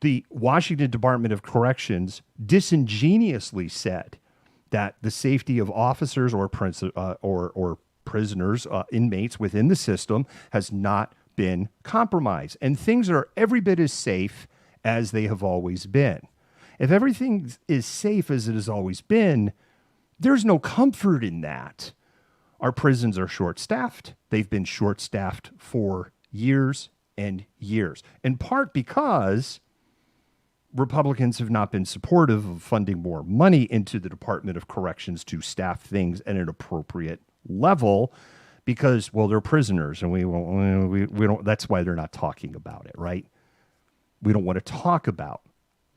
The Washington Department of Corrections disingenuously said that the safety of officers or prisoners, inmates within the system has not been compromised. And things are every bit as safe as they have always been. If everything is safe as it has always been, there's no comfort in that. Our prisons are short-staffed. They've been short-staffed for years and years, in part because Republicans have not been supportive of funding more money into the Department of Corrections to staff things at an appropriate level because, well, they're prisoners and we don't, that's why they're not talking about it, right? We don't want to talk about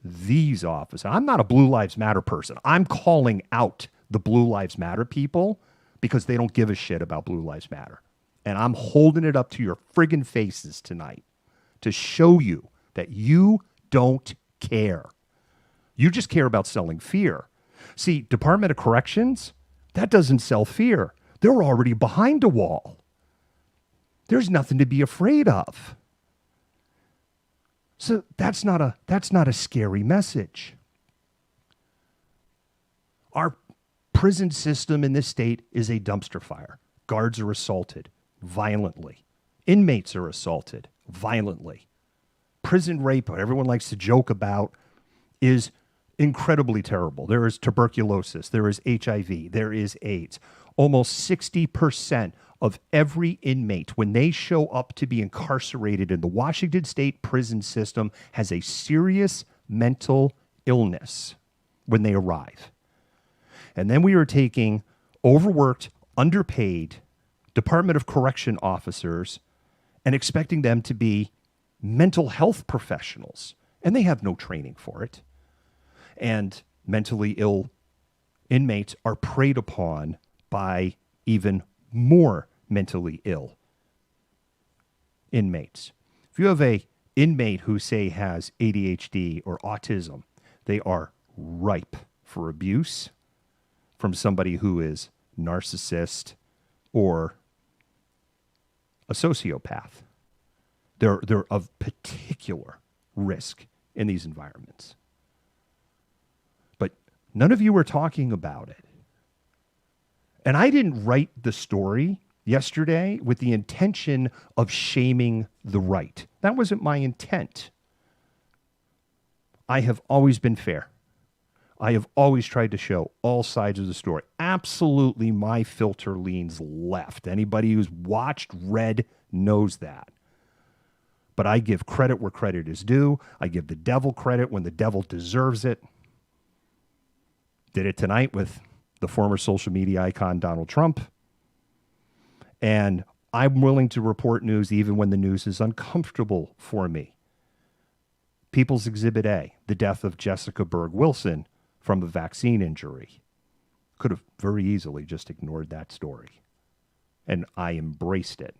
these officers. I'm not a Blue Lives Matter person. I'm calling out the Blue Lives Matter people because they don't give a shit about Blue Lives Matter. And I'm holding it up to your friggin' faces tonight to show you that you don't care. You just care about selling fear. See, Department of Corrections, that doesn't sell fear. They're already behind a wall. There's nothing to be afraid of. So that's not a scary message. Our prison system in this state is a dumpster fire. Guards are assaulted violently. Inmates are assaulted violently. Prison rape, what everyone likes to joke about, is incredibly terrible. There is tuberculosis, there is HIV, there is AIDS. Almost 60% of every inmate, when they show up to be incarcerated in the Washington State prison system, has a serious mental illness when they arrive. And then we are taking overworked, underpaid Department of Correction officers and expecting them to be mental health professionals. And they have no training for it. And mentally ill inmates are preyed upon by even more mentally ill inmates. If you have a inmate who, say, has ADHD or autism, they are ripe for abuse from somebody who is narcissist or a sociopath. They're of particular risk in these environments. But none of you were talking about it. And I didn't write the story yesterday with the intention of shaming the right. That wasn't my intent. I have always been fair. I have always tried to show all sides of the story. Absolutely, my filter leans left. Anybody who's watched, read, knows that. But I give credit where credit is due. I give the devil credit when the devil deserves it. Did it tonight with the former social media icon Donald Trump. And I'm willing to report news even when the news is uncomfortable for me. People's Exhibit A, the death of Jessica Berg Wilson from a vaccine injury. Could have very easily just ignored that story. And I embraced it.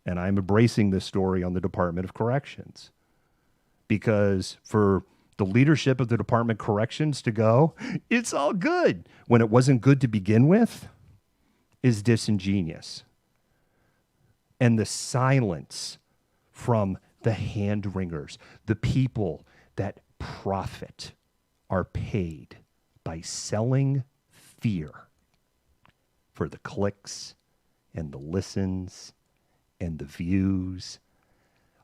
And I'm embracing this story on the Department of Corrections. Because for the leadership of the Department of Corrections to go, it's all good, when it wasn't good to begin with, is disingenuous. And the silence from the hand wringers, the people that profit, are paid by selling fear for the clicks and the listens and the views.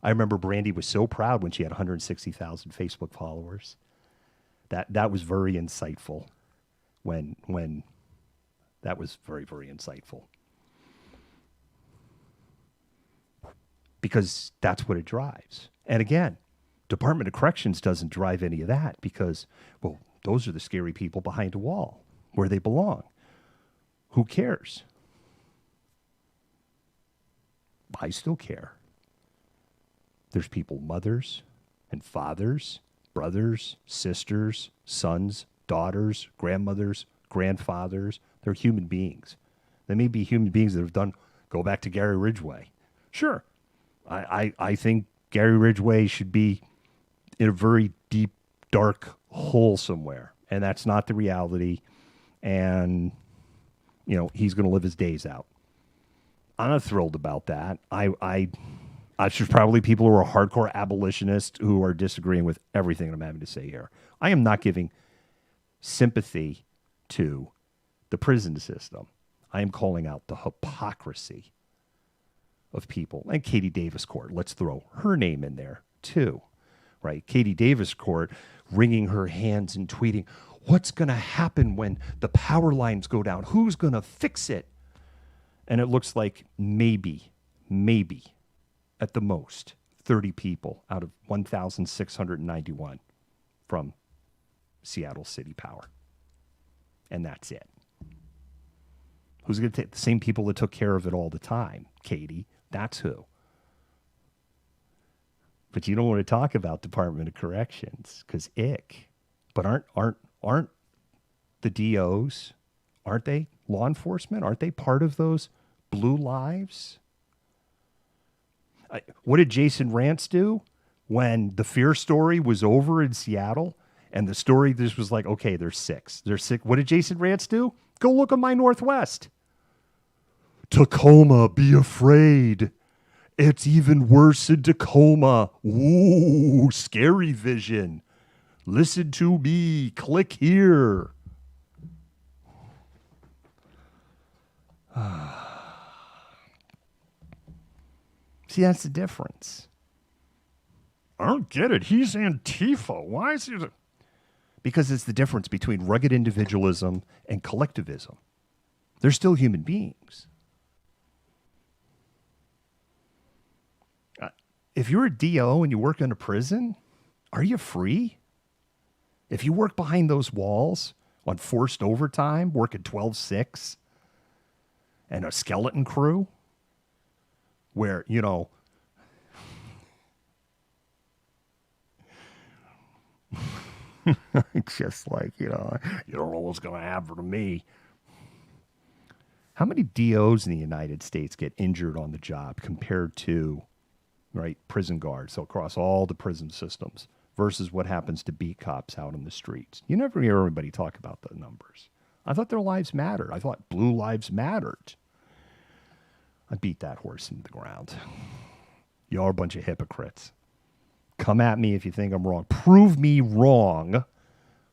I remember Brandy was so proud when she had 160,000 Facebook followers. That was very insightful. When that was very, very insightful. Because that's what it drives. And again, Department of Corrections doesn't drive any of that because, well, those are the scary people behind a wall where they belong. Who cares? I still care. There's people, mothers and fathers, brothers, sisters, sons, daughters, grandmothers, grandfathers. They're human beings. They may be human beings that have done, go back to Gary Ridgway. Sure. I think Gary Ridgway should be in a very deep, dark hole somewhere. And that's not the reality. And, you know, he's going to live his days out. I'm not thrilled about that. There's probably people who are hardcore abolitionists who are disagreeing with everything I'm having to say here. I am not giving sympathy to the prison system. I am calling out the hypocrisy of people. And Katie Davis Court, let's throw her name in there too, right? Katie Davis Court wringing her hands and tweeting, what's going to happen when the power lines go down? Who's going to fix it? And it looks like maybe at the most 30 people out of 1,691 from Seattle City Power. And that's it. Who's going to take the same people that took care of it all the time? Katie, that's who. But you don't want to talk about Department of Corrections because ick. But aren't the DOs, aren't they law enforcement? Aren't they part of those blue lives? What did Jason Rantz do? when the fear story was over in Seattle and the story this was like, okay, there's six. There's six. What did Jason Rantz do? Go look at my Northwest. Tacoma, be afraid. It's even worse in Tacoma. Ooh, scary vision. Listen to me. Click here. See, that's the difference. I don't get it. He's Antifa. Why is he? Because it's the difference between rugged individualism and collectivism. They're still human beings. If you're a DO and you work in a prison, are you free? If you work behind those walls on forced overtime, working 12/6, and a skeleton crew, where, you know, just like, you know, you don't know what's going to happen to me. How many DOs in the United States get injured on the job compared to, right, prison guards, so across all the prison systems, versus what happens to beat cops out on the streets? You never hear everybody talk about the numbers. I thought their lives mattered. I thought blue lives mattered. I beat that horse into the ground. Y'all are a bunch of hypocrites. Come at me if you think I'm wrong. Prove me wrong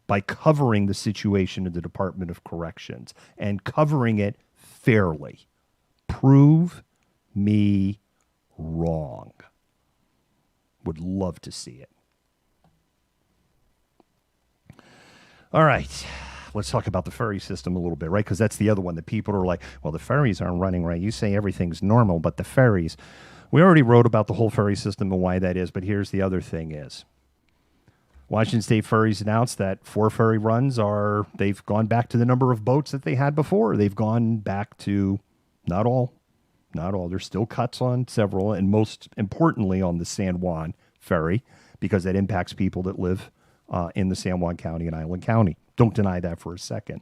by covering the situation in the Department of Corrections and covering it fairly. Prove me wrong. Would love to see it. All right. Let's talk about the ferry system a little bit, right? Because that's the other one that people are like, well, the ferries aren't running right. You say everything's normal, but the ferries. We already wrote about the whole ferry system and why that is, but here's the other thing is. Washington State Ferries announced that 4 ferry runs they've gone back to the number of boats that they had before. They've gone back to, not all. There's still cuts on several, and most importantly on the San Juan ferry, because that impacts people that live in the San Juan County and Island County. Don't deny that for a second.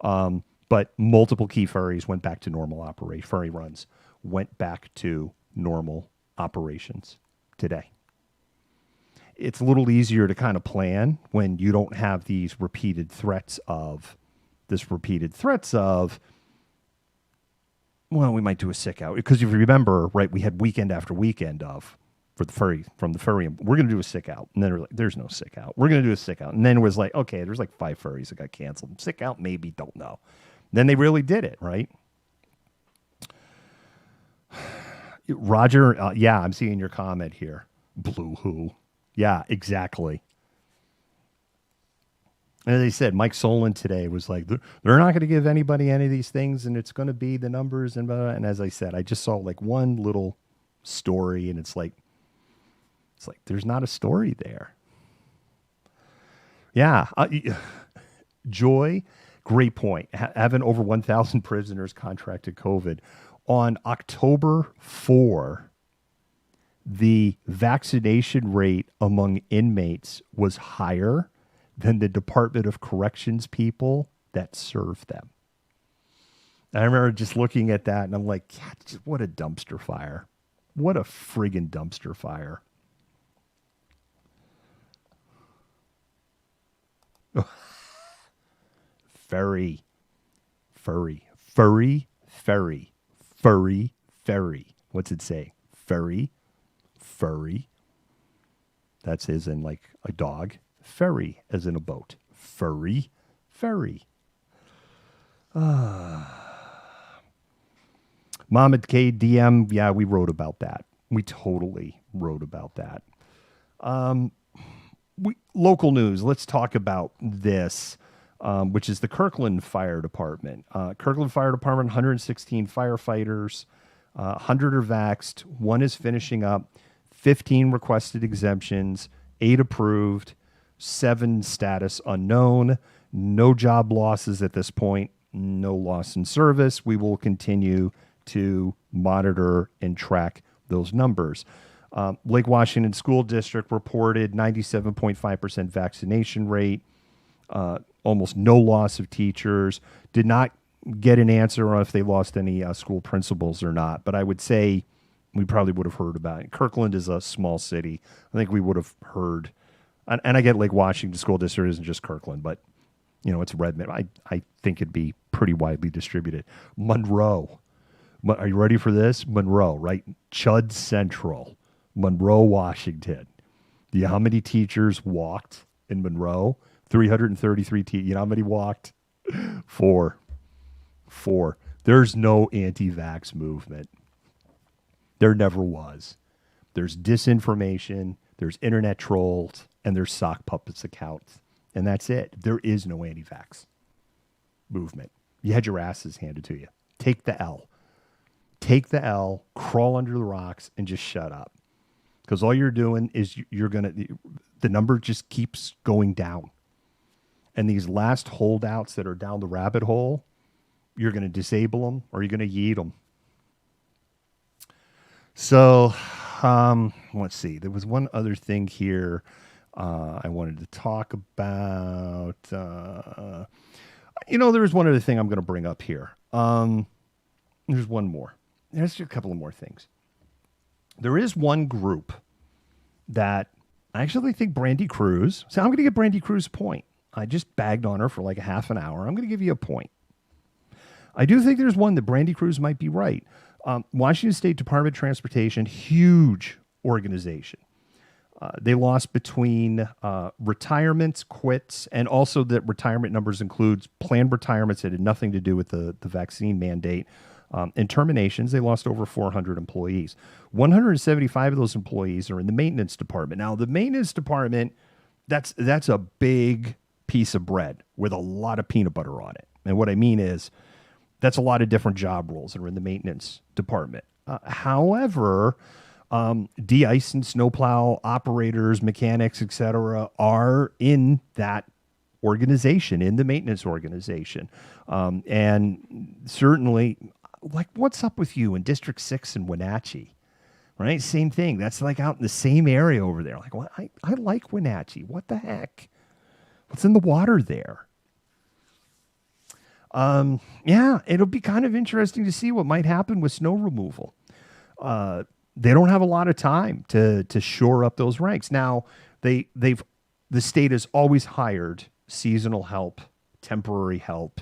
But multiple key ferries went back to normal operation. Ferry runs went back to normal operations today. It's a little easier to kind of plan when you don't have these repeated threats of, well, we might do a sick out. Because if you remember, right, we had weekend after weekend from the ferry, we're going to do a sick out. And then we're like, there's no sick out. We're going to do a sick out. And then it was like, okay, there's like 5 ferries that got canceled. Sick out, maybe, don't know. Then they really did it, right? Roger, yeah, I'm seeing your comment here. Blue who? Yeah, exactly. And as I said, Mike Solon today was like, they're not going to give anybody any of these things, and it's going to be the numbers. And as I said, I just saw like one little story, and it's like there's not a story there. Yeah. Joy, great point. Having over 1,000 prisoners contracted COVID. On October 4, the vaccination rate among inmates was higher than the Department of Corrections people that serve them. I remember just looking at that, and I'm like, yeah, what a dumpster fire. What a friggin' dumpster fire. Ferry. What's it say? Furry. That's as in like a dog. Ferry as in a boat. Ferry. Mohammed K. DM. Yeah, we wrote about that. We totally wrote about that. Local news. Let's talk about this, which is the Kirkland Fire Department. Kirkland Fire Department, 116 firefighters. 100 are vaxxed. 1 is finishing up. 15 requested exemptions. 8 approved. 7 status unknown. No job losses at this point. No loss in service. We will continue to monitor and track those numbers. Lake Washington School District reported 97.5% vaccination rate, almost no loss of teachers. Did not get an answer on if they lost any school principals or not. But I would say we probably would have heard about it. Kirkland is a small city. I think we would have heard, and I get Lake Washington School District isn't just Kirkland, but it's Redmond. I think it'd be pretty widely distributed. Monroe. Are you ready for this? Monroe, right? Chud Central, Monroe, Washington. Do you know how many teachers walked in Monroe? 333 teachers. You know how many walked? Four. There's no anti-vax movement. There never was. There's disinformation, there's internet trolls, and there's sock puppets accounts. And that's it. There is no anti-vax movement. You had your asses handed to you. Take the L. Take the L, crawl under the rocks, and just shut up. Because all you're doing is the number just keeps going down. And these last holdouts that are down the rabbit hole, you're going to disable them or you're going to yeet them. So, let's see. There was one other thing here I wanted to talk about. There was one other thing I'm going to bring up here. There's one more. There's a couple of more things. There is one group that I actually think Brandy Cruz. So I'm going to give Brandy Cruz a point. I just bagged on her for like a half an hour. I'm going to give you a point. I do think there's one that Brandy Cruz might be right. Washington State Department of Transportation, huge organization. They lost between retirements, quits, and also that retirement numbers includes planned retirements that had nothing to do with the vaccine mandate. And terminations, they lost over 400 employees. 175 of those employees are in the maintenance department. Now, the maintenance department, that's a big piece of bread with a lot of peanut butter on it. And what I mean is, that's a lot of different job roles that are in the maintenance department. However, de-ice and snowplow operators, mechanics, etc., are in that organization, in the maintenance organization. And certainly, like, what's up with you in District 6 in Wenatchee? Right? Same thing. That's like out in the same area over there. Like, well, I like Wenatchee. What the heck? What's in the water there? It'll be kind of interesting to see what might happen with snow removal. They don't have a lot of time to shore up those ranks. Now, the state has always hired seasonal help, temporary help,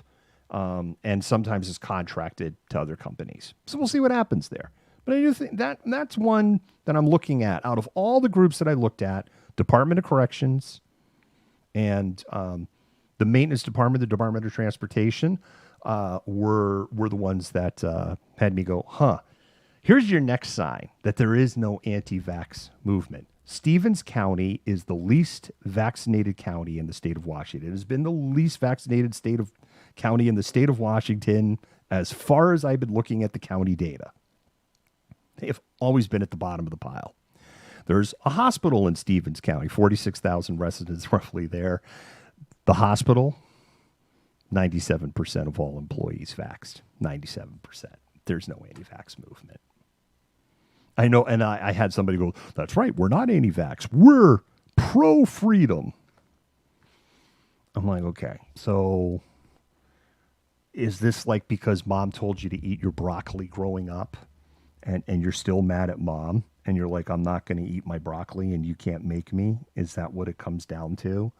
and sometimes is contracted to other companies. So we'll see what happens there. But I do think that's one that I'm looking at. Out of all the groups that I looked at, Department of Corrections and the Maintenance Department, the Department of Transportation, were the ones that had me go, huh. Here's your next sign that there is no anti-vax movement. Stevens County is the least vaccinated county in the state of Washington. It has been the least vaccinated county in the state of Washington as far as I've been looking at the county data. They have always been at the bottom of the pile. There's a hospital in Stevens County, 46,000 residents roughly there. The hospital, 97% of all employees vaxxed. 97%. There's no anti-vax movement. I know, and I had somebody go, that's right, we're not anti-vax. We're pro-freedom. I'm like, okay, so is this like because mom told you to eat your broccoli growing up and you're still mad at mom and you're like, I'm not going to eat my broccoli and you can't make me? Is that what it comes down to?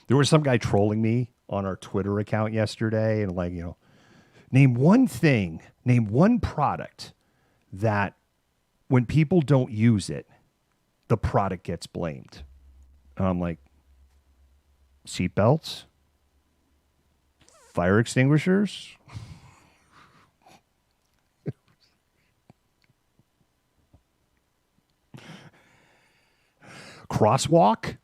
There was some guy trolling me on our Twitter account yesterday and like, name one product that when people don't use it, the product gets blamed. And I'm like, seatbelts, fire extinguishers, crosswalk,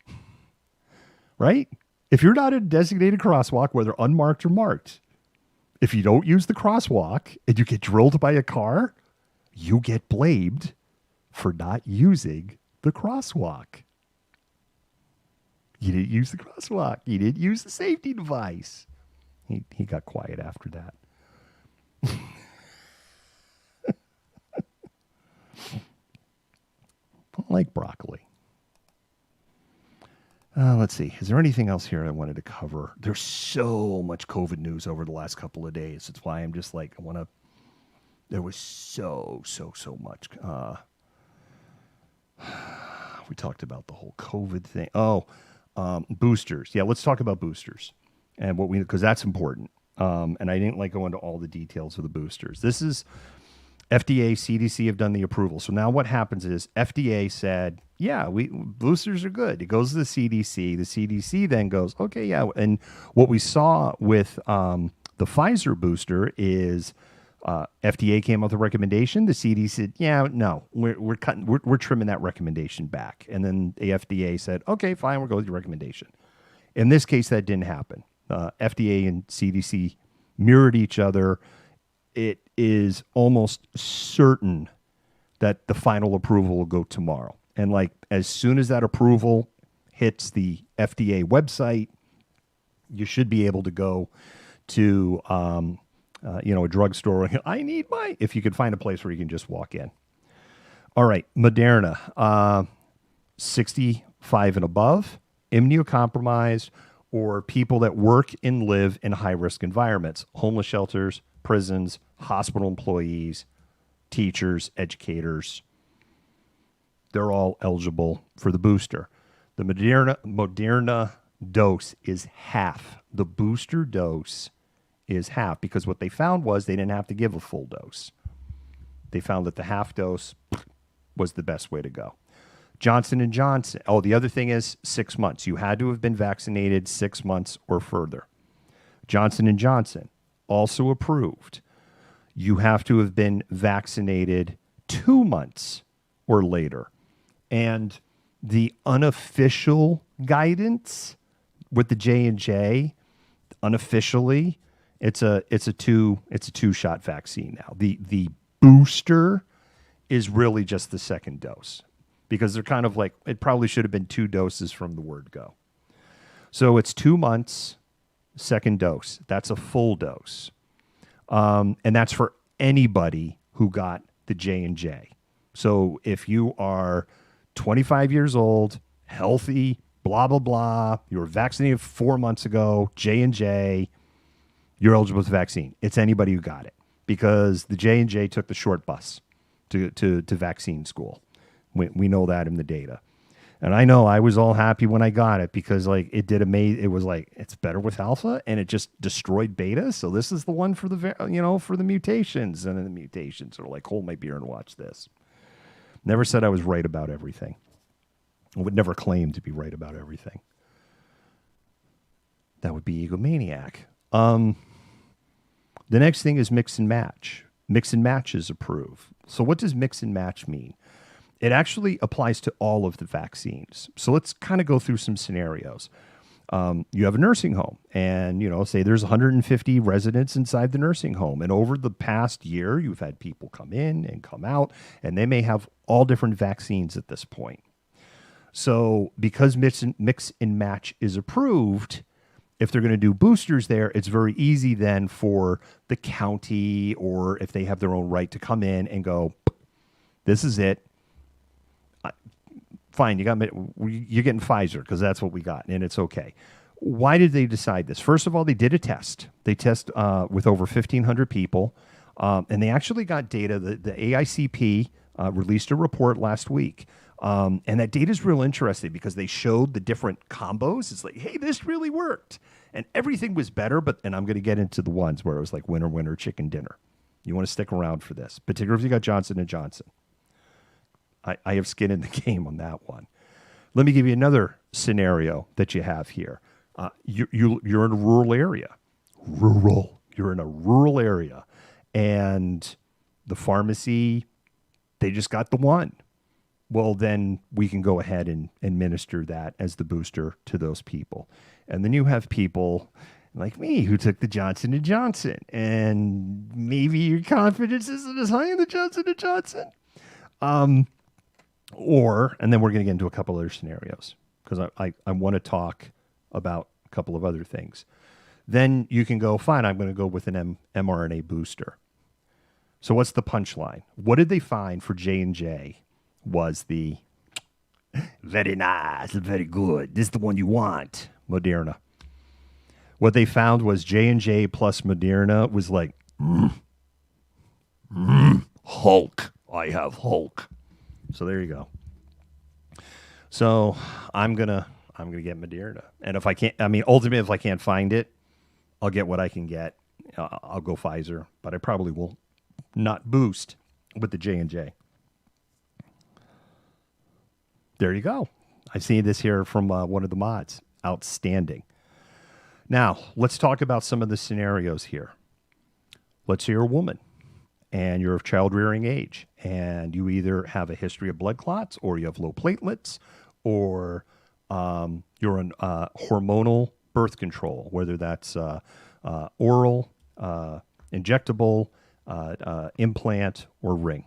right? If you're not in a designated crosswalk, whether unmarked or marked, if you don't use the crosswalk and you get drilled by a car, you get blamed for not using the crosswalk. You didn't use the crosswalk. You didn't use the safety device. He got quiet after that. I like broccoli. Let's see. Is there anything else here I wanted to cover? There's so much COVID news over the last couple of days. It's why I'm just like, I want to There was so much. We talked about the whole COVID thing. Boosters. Yeah, let's talk about boosters and because that's important. And I didn't go into all the details of the boosters. This is FDA, CDC have done the approval. So now what happens is FDA said, yeah, boosters are good. It goes to the CDC. The CDC then goes, okay, yeah. And what we saw with the Pfizer booster is FDA came up with a recommendation. The CDC said, yeah, no, we're trimming that recommendation back. And then the FDA said, okay, fine, we'll go with your recommendation. In this case, that didn't happen. FDA and CDC mirrored each other. It is almost certain that the final approval will go tomorrow. And as soon as that approval hits the FDA website, you should be able to go to a drugstore. I need if you could find a place where you can just walk in. All right, Moderna, 65 and above, immunocompromised, or people that work and live in high-risk environments, homeless shelters, prisons, hospital employees, teachers, educators. They're all eligible for the booster. The Moderna dose is half. The booster dose is half because what they found was they didn't have to give a full dose. They found that the half dose was the best way to go. Johnson & Johnson. Oh, the other thing is 6 months. You had to have been vaccinated 6 months or further. Johnson & Johnson, also approved. You have to have been vaccinated 2 months or later. And the unofficial guidance with the J&J, unofficially, it's a two-shot vaccine now. The booster is really just the second dose because they're kind of it probably should have been 2 doses from the word go. So it's 2 months, second dose. That's a full dose. And that's for anybody who got the J&J. So if you are 25 years old, healthy, blah, blah, blah, you were vaccinated 4 months ago, J&J, you're eligible for the vaccine. It's anybody who got it because the J&J took the short bus to vaccine school. We know that in the data. And I know I was all happy when I got it because it did amazing. It was it's better with alpha and it just destroyed beta. So this is the one for for the mutations. And then the mutations are hold my beer and watch this. Never said I was right about everything. I would never claim to be right about everything. That would be egomaniac. The next thing is mix and match. Mix and match is approved. So what does mix and match mean? It actually applies to all of the vaccines. So let's kind of go through some scenarios. You have a nursing home and, say there's 150 residents inside the nursing home. And over the past year, you've had people come in and come out, and they may have all different vaccines at this point. So because mix and match is approved, if they're going to do boosters there, it's very easy then for the county or if they have their own right to come in and go, this is it. Fine, you're getting Pfizer because that's what we got, and it's okay. Why did they decide this? First of all, they did a test. They test with over 1,500 people, and they actually got data. The AICP released a report last week, and that data is real interesting because they showed the different combos. It's hey, this really worked, and everything was better. And I'm going to get into the ones where it was winner, winner, chicken dinner. You want to stick around for this, particularly if you got Johnson & Johnson. I have skin in the game on that one. Let me give you another scenario that you have here. You're in a rural area. You're in a rural area. And the pharmacy, they just got the one. Well, then we can go ahead and administer that as the booster to those people. And then you have people like me who took the Johnson & Johnson. And maybe your confidence isn't as high in the Johnson & Johnson. And then we're going to get into a couple other scenarios because I want to talk about a couple of other things. Then you can go, fine, I'm going to go with an mRNA booster. So what's the punchline? What did they find for J&J was the very nice, very good. This is the one you want, Moderna. What they found was J&J plus Moderna was Hulk. I have Hulk. So there you go. So I'm gonna get Moderna, and if I can't, I mean, ultimately, if I can't find it, I'll get what I can get. I'll go Pfizer, but I probably will not boost with the J&J. There you go. I see this here from one of the mods. Outstanding. Now, let's talk about some of the scenarios here. Let's say you're a woman and you're of child rearing age, and you either have a history of blood clots, or you have low platelets, or you're on hormonal birth control, whether that's oral, injectable, implant, or ring.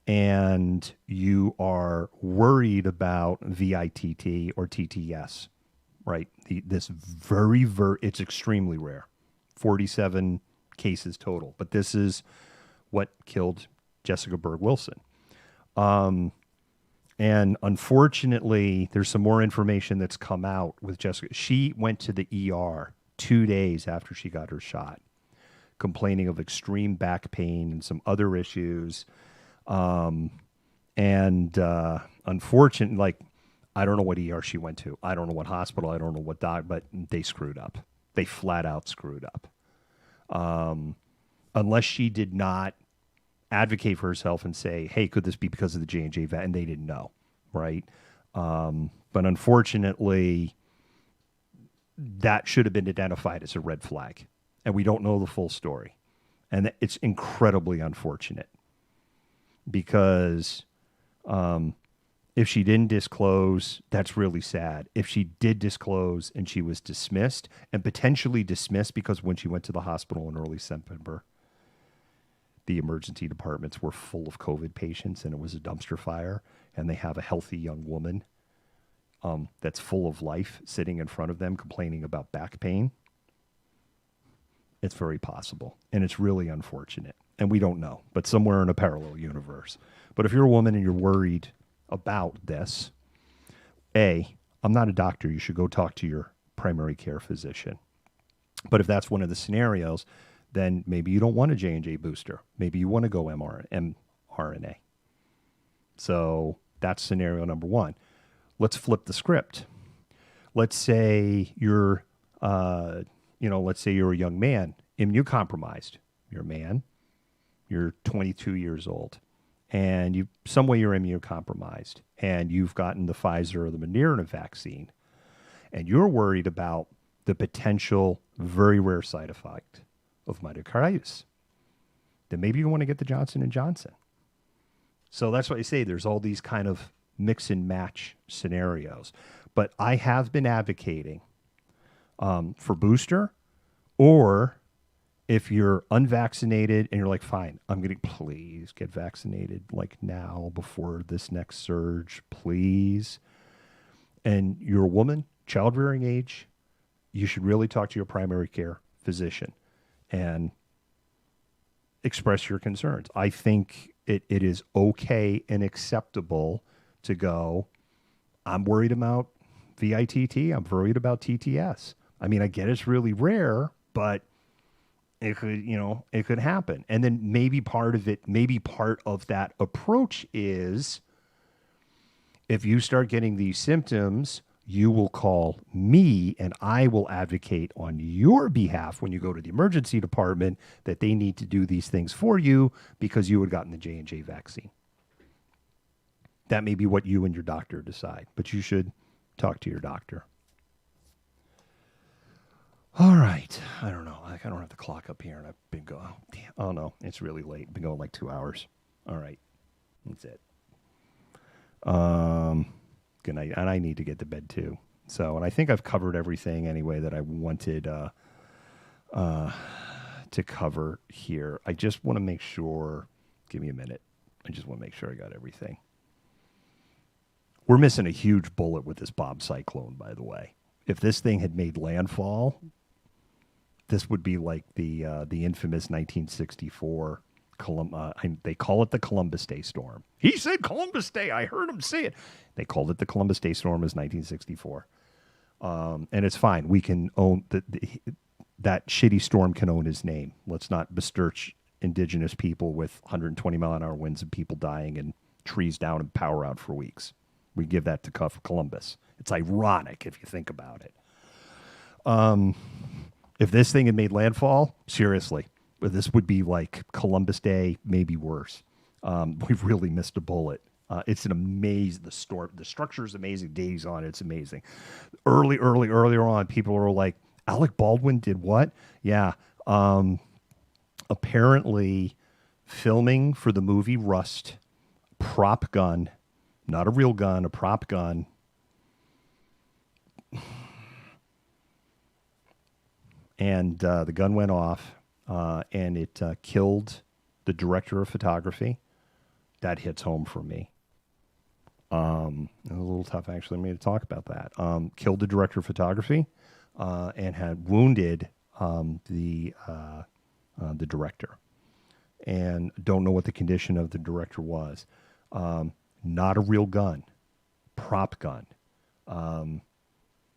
And you are worried about VITT or TTS, right? This it's extremely rare, 47 cases total. But this is what killed Jessica Berg Wilson. And unfortunately, there's some more information that's come out with Jessica. She went to the ER 2 days after she got her shot, complaining of extreme back pain and some other issues. Unfortunately, like, I don't know what ER she went to. I don't know what hospital. I don't know what doc, but they screwed up. They flat out screwed up. Unless she did not advocate for herself and say, hey, could this be because of the J&J vet? And they didn't know, right? But unfortunately, that should have been identified as a red flag. And we don't know the full story. And it's incredibly unfortunate. Because if she didn't disclose, that's really sad. If she did disclose and she was dismissed, and potentially dismissed because when she went to the hospital in early September, the emergency departments were full of COVID patients and it was a dumpster fire, and they have a healthy young woman that's full of life sitting in front of them complaining about back pain, it's very possible. And it's really unfortunate. And we don't know, but somewhere in a parallel universe. But if you're a woman and you're worried about this, I'm not a doctor. You should go talk to your primary care physician. But if that's one of the scenarios, then maybe you don't want a J&J booster. Maybe you want to go mRNA. So that's scenario number one. Let's flip the script. Let's say you're, let's say you're a young man, immunocompromised. You're a man. You're 22 years old, and some way you're immunocompromised, and you've gotten the Pfizer or the Moderna vaccine, and you're worried about the potential very rare side effect of myocarditis, then maybe you want to get the Johnson & Johnson. So that's why I say there's all these kind of mix and match scenarios. But I have been advocating for booster, or if you're unvaccinated and you're like, fine, I'm going to please get vaccinated like now before this next surge, please. And you're a woman, child rearing age, you should really talk to your primary care physician and express your concerns. I think it is okay and acceptable to go, I'm worried about VITT. I'm worried about TTS. I mean, I get it's really rare, but it could happen. And then maybe part of that approach is, if you start getting these symptoms, you will call me and I will advocate on your behalf when you go to the emergency department that they need to do these things for you because you had gotten the J&J vaccine. That may be what you and your doctor decide, but you should talk to your doctor. All right. I don't know. I don't have the clock up here, and I've been going. Oh no, it's really late. I've been going like 2 hours. All right. That's it. Good night. And I need to get to bed too. So, and I think I've covered everything anyway that I wanted to cover here. I just want to make sure. Give me a minute. I just want to make sure I got everything. We're missing a huge bullet with this Bob cyclone, by the way. If this thing had made landfall, this would be like the infamous 1964 they call it the Columbus Day storm. He said Columbus Day. I heard him say it. They called it the Columbus Day storm as 1964. And it's fine. We can own that shitty storm can own his name. Let's not besmirch indigenous people with 120 mile an hour winds and people dying and trees down and power out for weeks. We give that to Columbus. It's ironic if you think about it. If this thing had made landfall, seriously, this would be like Columbus Day, maybe worse. We've really missed a bullet. It's an amazing, the structure is amazing. Days on it's amazing. Earlier on, people were like, Alec Baldwin did what? Yeah. Apparently filming for the movie Rust, prop gun, not a real gun, a prop gun. And the gun went off, and it killed the director of photography. That hits home for me. It was a little tough, actually, for me to talk about that. Killed the director of photography, and had wounded the director. And don't know what the condition of the director was. Not a real gun, prop gun.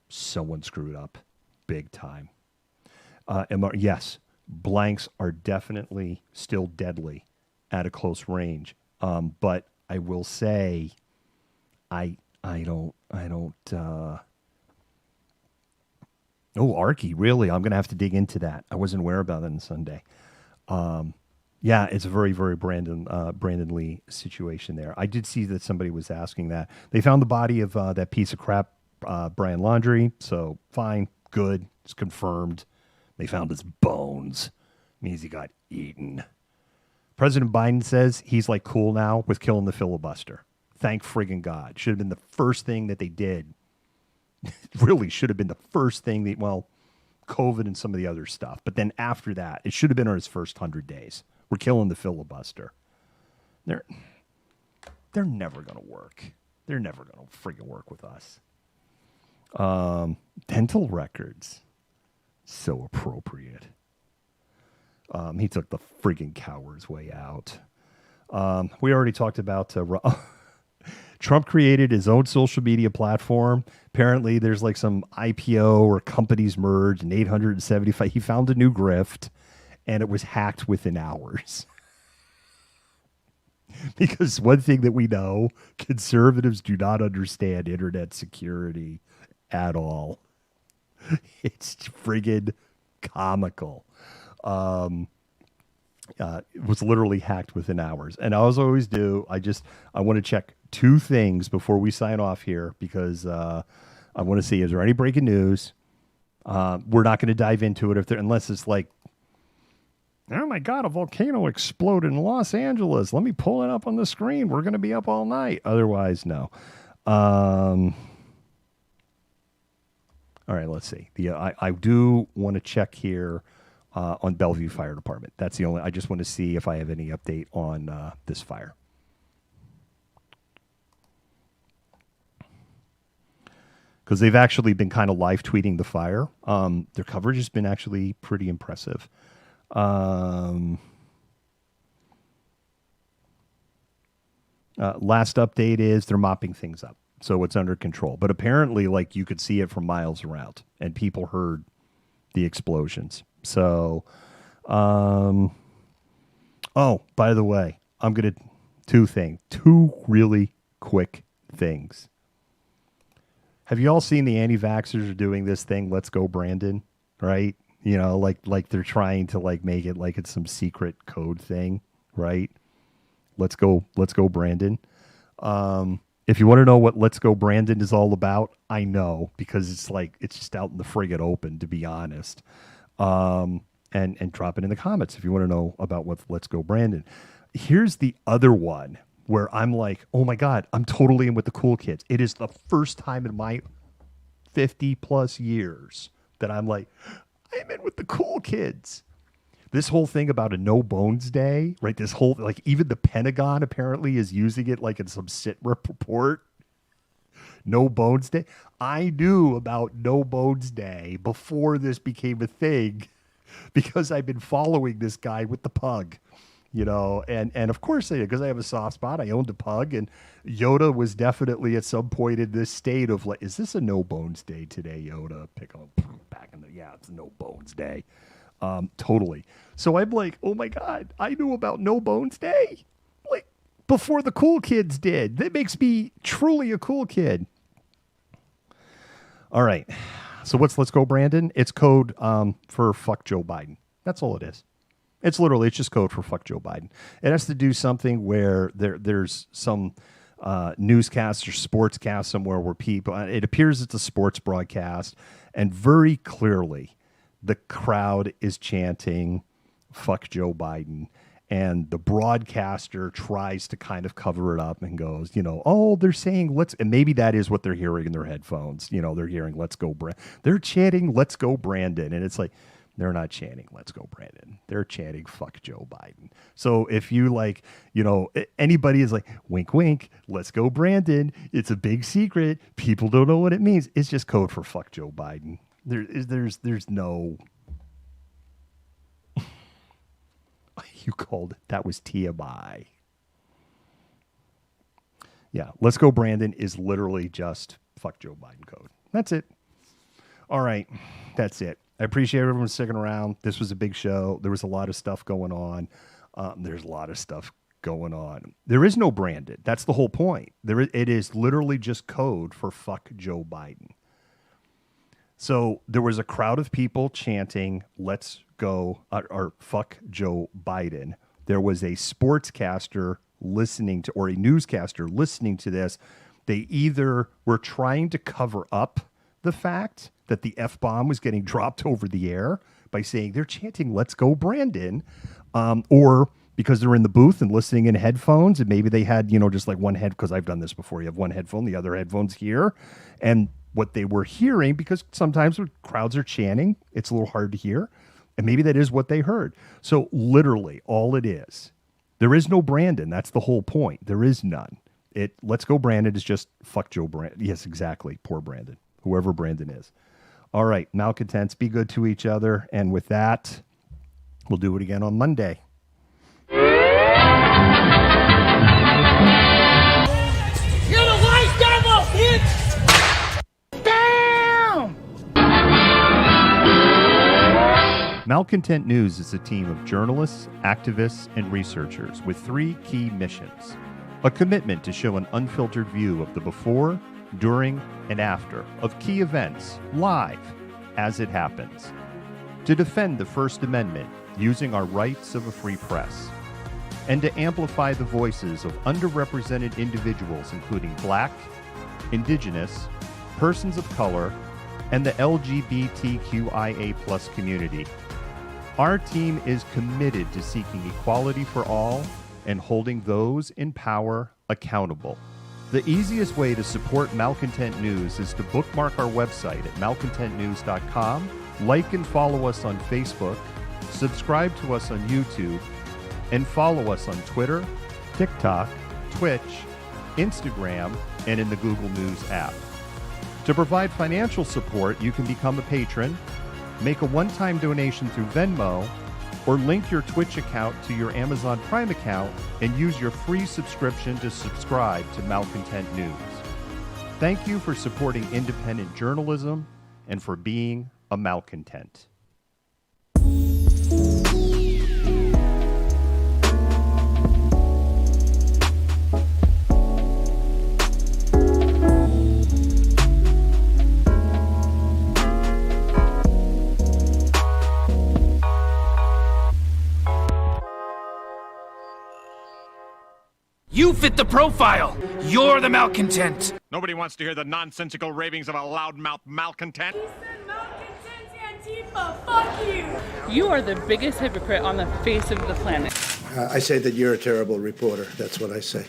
Someone screwed up big time. Yes, blanks are definitely still deadly at a close range. But I will say, I don't. Oh, Arky, really? I'm gonna have to dig into that. I wasn't aware about that on Sunday. Yeah, it's a very, very Brandon Lee situation there. I did see that somebody was asking that. They found the body of that piece of crap, Brian Laundrie. So fine, good, it's confirmed. They found his bones. Means he got eaten. President Biden says he's like cool now with killing the filibuster. Thank friggin' God. Should have been the first thing that they did. Really should have been the first thing that, well, COVID and some of the other stuff. But then after that, it should have been on his first 100 days. We're killing the filibuster. They're never going to work. They're never going to friggin' work with us. Dental records. So appropriate. He took the friggin' coward's way out. We already talked about Trump created his own social media platform. Apparently, there's like some IPO or companies merged in 875. He found a new grift, and it was hacked within hours. Because one thing that we know, conservatives do not understand internet security at all. It's friggin' comical. It was literally hacked within hours. And I always do, I want to check two things before we sign off here, because I want to see, is there any breaking news? We're not going to dive into it unless it's like, oh my God, a volcano exploded in Los Angeles. Let me pull it up on the screen. We're going to be up all night. Otherwise, no. All right, let's see. I do want to check here on Bellevue Fire Department. That's the only. I just want to see if I have any update on this fire. Because they've actually been kind of live tweeting the fire. Their coverage has been actually pretty impressive. Last update is they're mopping things up. So it's under control. But apparently, like, you could see it from miles around, and people heard the explosions. So, oh, by the way, I'm going to, two really quick things. Have you all seen the anti-vaxxers are doing this thing, Let's Go Brandon, right? You know, like they're trying to like make it like it's some secret code thing, right? Let's go Brandon. If you want to know what Let's Go Brandon is all about, I know, because it's just out in the friggin' open, to be honest. And drop it in the comments if you want to know about what Let's Go Brandon. Here's the other one where I'm like, oh my God, I'm totally in with the cool kids. It is the first time in my 50 plus years that I'm like, I'm in with the cool kids. This whole thing about a no bones day, right? This whole, like, even the Pentagon apparently is using it like in some sit rep report. No bones day. I knew about no bones day before this became a thing because I've been following this guy with the pug, you know, and of course because I have a soft spot, I owned a pug, and Yoda was definitely at some point in this state of like, is this a no bones day today, Yoda? Pick up back in the, yeah, it's a no bones day. Totally. So I'm like, oh my God, I knew about No Bones Day like before the cool kids did. That makes me truly a cool kid. All right. So what's Let's Go Brandon? It's code for fuck Joe Biden. That's all it is. It's just code for fuck Joe Biden. It has to do something where there's some newscast or sportscast somewhere where people, it appears it's a sports broadcast, and very clearly the crowd is chanting fuck Joe Biden. And the broadcaster tries to kind of cover it up and goes, oh, they're saying and maybe that is what they're hearing in their headphones. They're hearing let's go, they're chanting let's go Brandon. And it's like, they're not chanting let's go Brandon. They're chanting fuck Joe Biden. So if you anybody is like, wink, wink, let's go Brandon. It's a big secret. People don't know what it means. It's just code for fuck Joe Biden. There's no... You called it. That was TMI. Yeah, let's go Brandon is literally just fuck Joe Biden code. That's it. All right, that's it. I appreciate everyone sticking around. This was a big show. There was a lot of stuff going on. There's a lot of stuff going on. There is no Brandon. That's the whole point. It is literally just code for fuck Joe Biden. So there was a crowd of people chanting, let's go, or fuck Joe Biden. There was a sportscaster listening to, or a newscaster listening to this. They either were trying to cover up the fact that the F-bomb was getting dropped over the air by saying they're chanting, let's go Brandon, or because they're in the booth and listening in headphones, and maybe they had, just like one head, because I've done this before. You have one headphone, the other headphone's here, and what they were hearing, because sometimes when crowds are chanting, it's a little hard to hear. And maybe that is what they heard. So literally all it is, there is no Brandon. That's the whole point. There is none. Let's go Brandon is just fuck Joe Brandon. Yes, exactly. Poor Brandon, whoever Brandon is. All right. Malcontents, be good to each other. And with that, we'll do it again on Monday. You're the white devil, bitch! Malcontent News is a team of journalists, activists, and researchers with 3 key missions. A commitment to show an unfiltered view of the before, during, and after of key events, live, as it happens. To defend the First Amendment using our rights of a free press. And to amplify the voices of underrepresented individuals including Black, Indigenous, persons of color, and the LGBTQIA+ community. Our team is committed to seeking equality for all and holding those in power accountable. The easiest way to support Malcontent News is to bookmark our website at malcontentnews.com, like and follow us on Facebook, subscribe to us on YouTube, and follow us on Twitter, TikTok, Twitch, Instagram, and in the Google News app. To provide financial support, you can become a patron, make a one-time donation through Venmo, or link your Twitch account to your Amazon Prime account and use your free subscription to subscribe to Malcontent News. Thank you for supporting independent journalism and for being a malcontent. You fit the profile. You're the malcontent. Nobody wants to hear the nonsensical ravings of a loudmouth malcontent. He said malcontents Antifa, fuck you! You are the biggest hypocrite on the face of the planet. I say that you're a terrible reporter. That's what I say.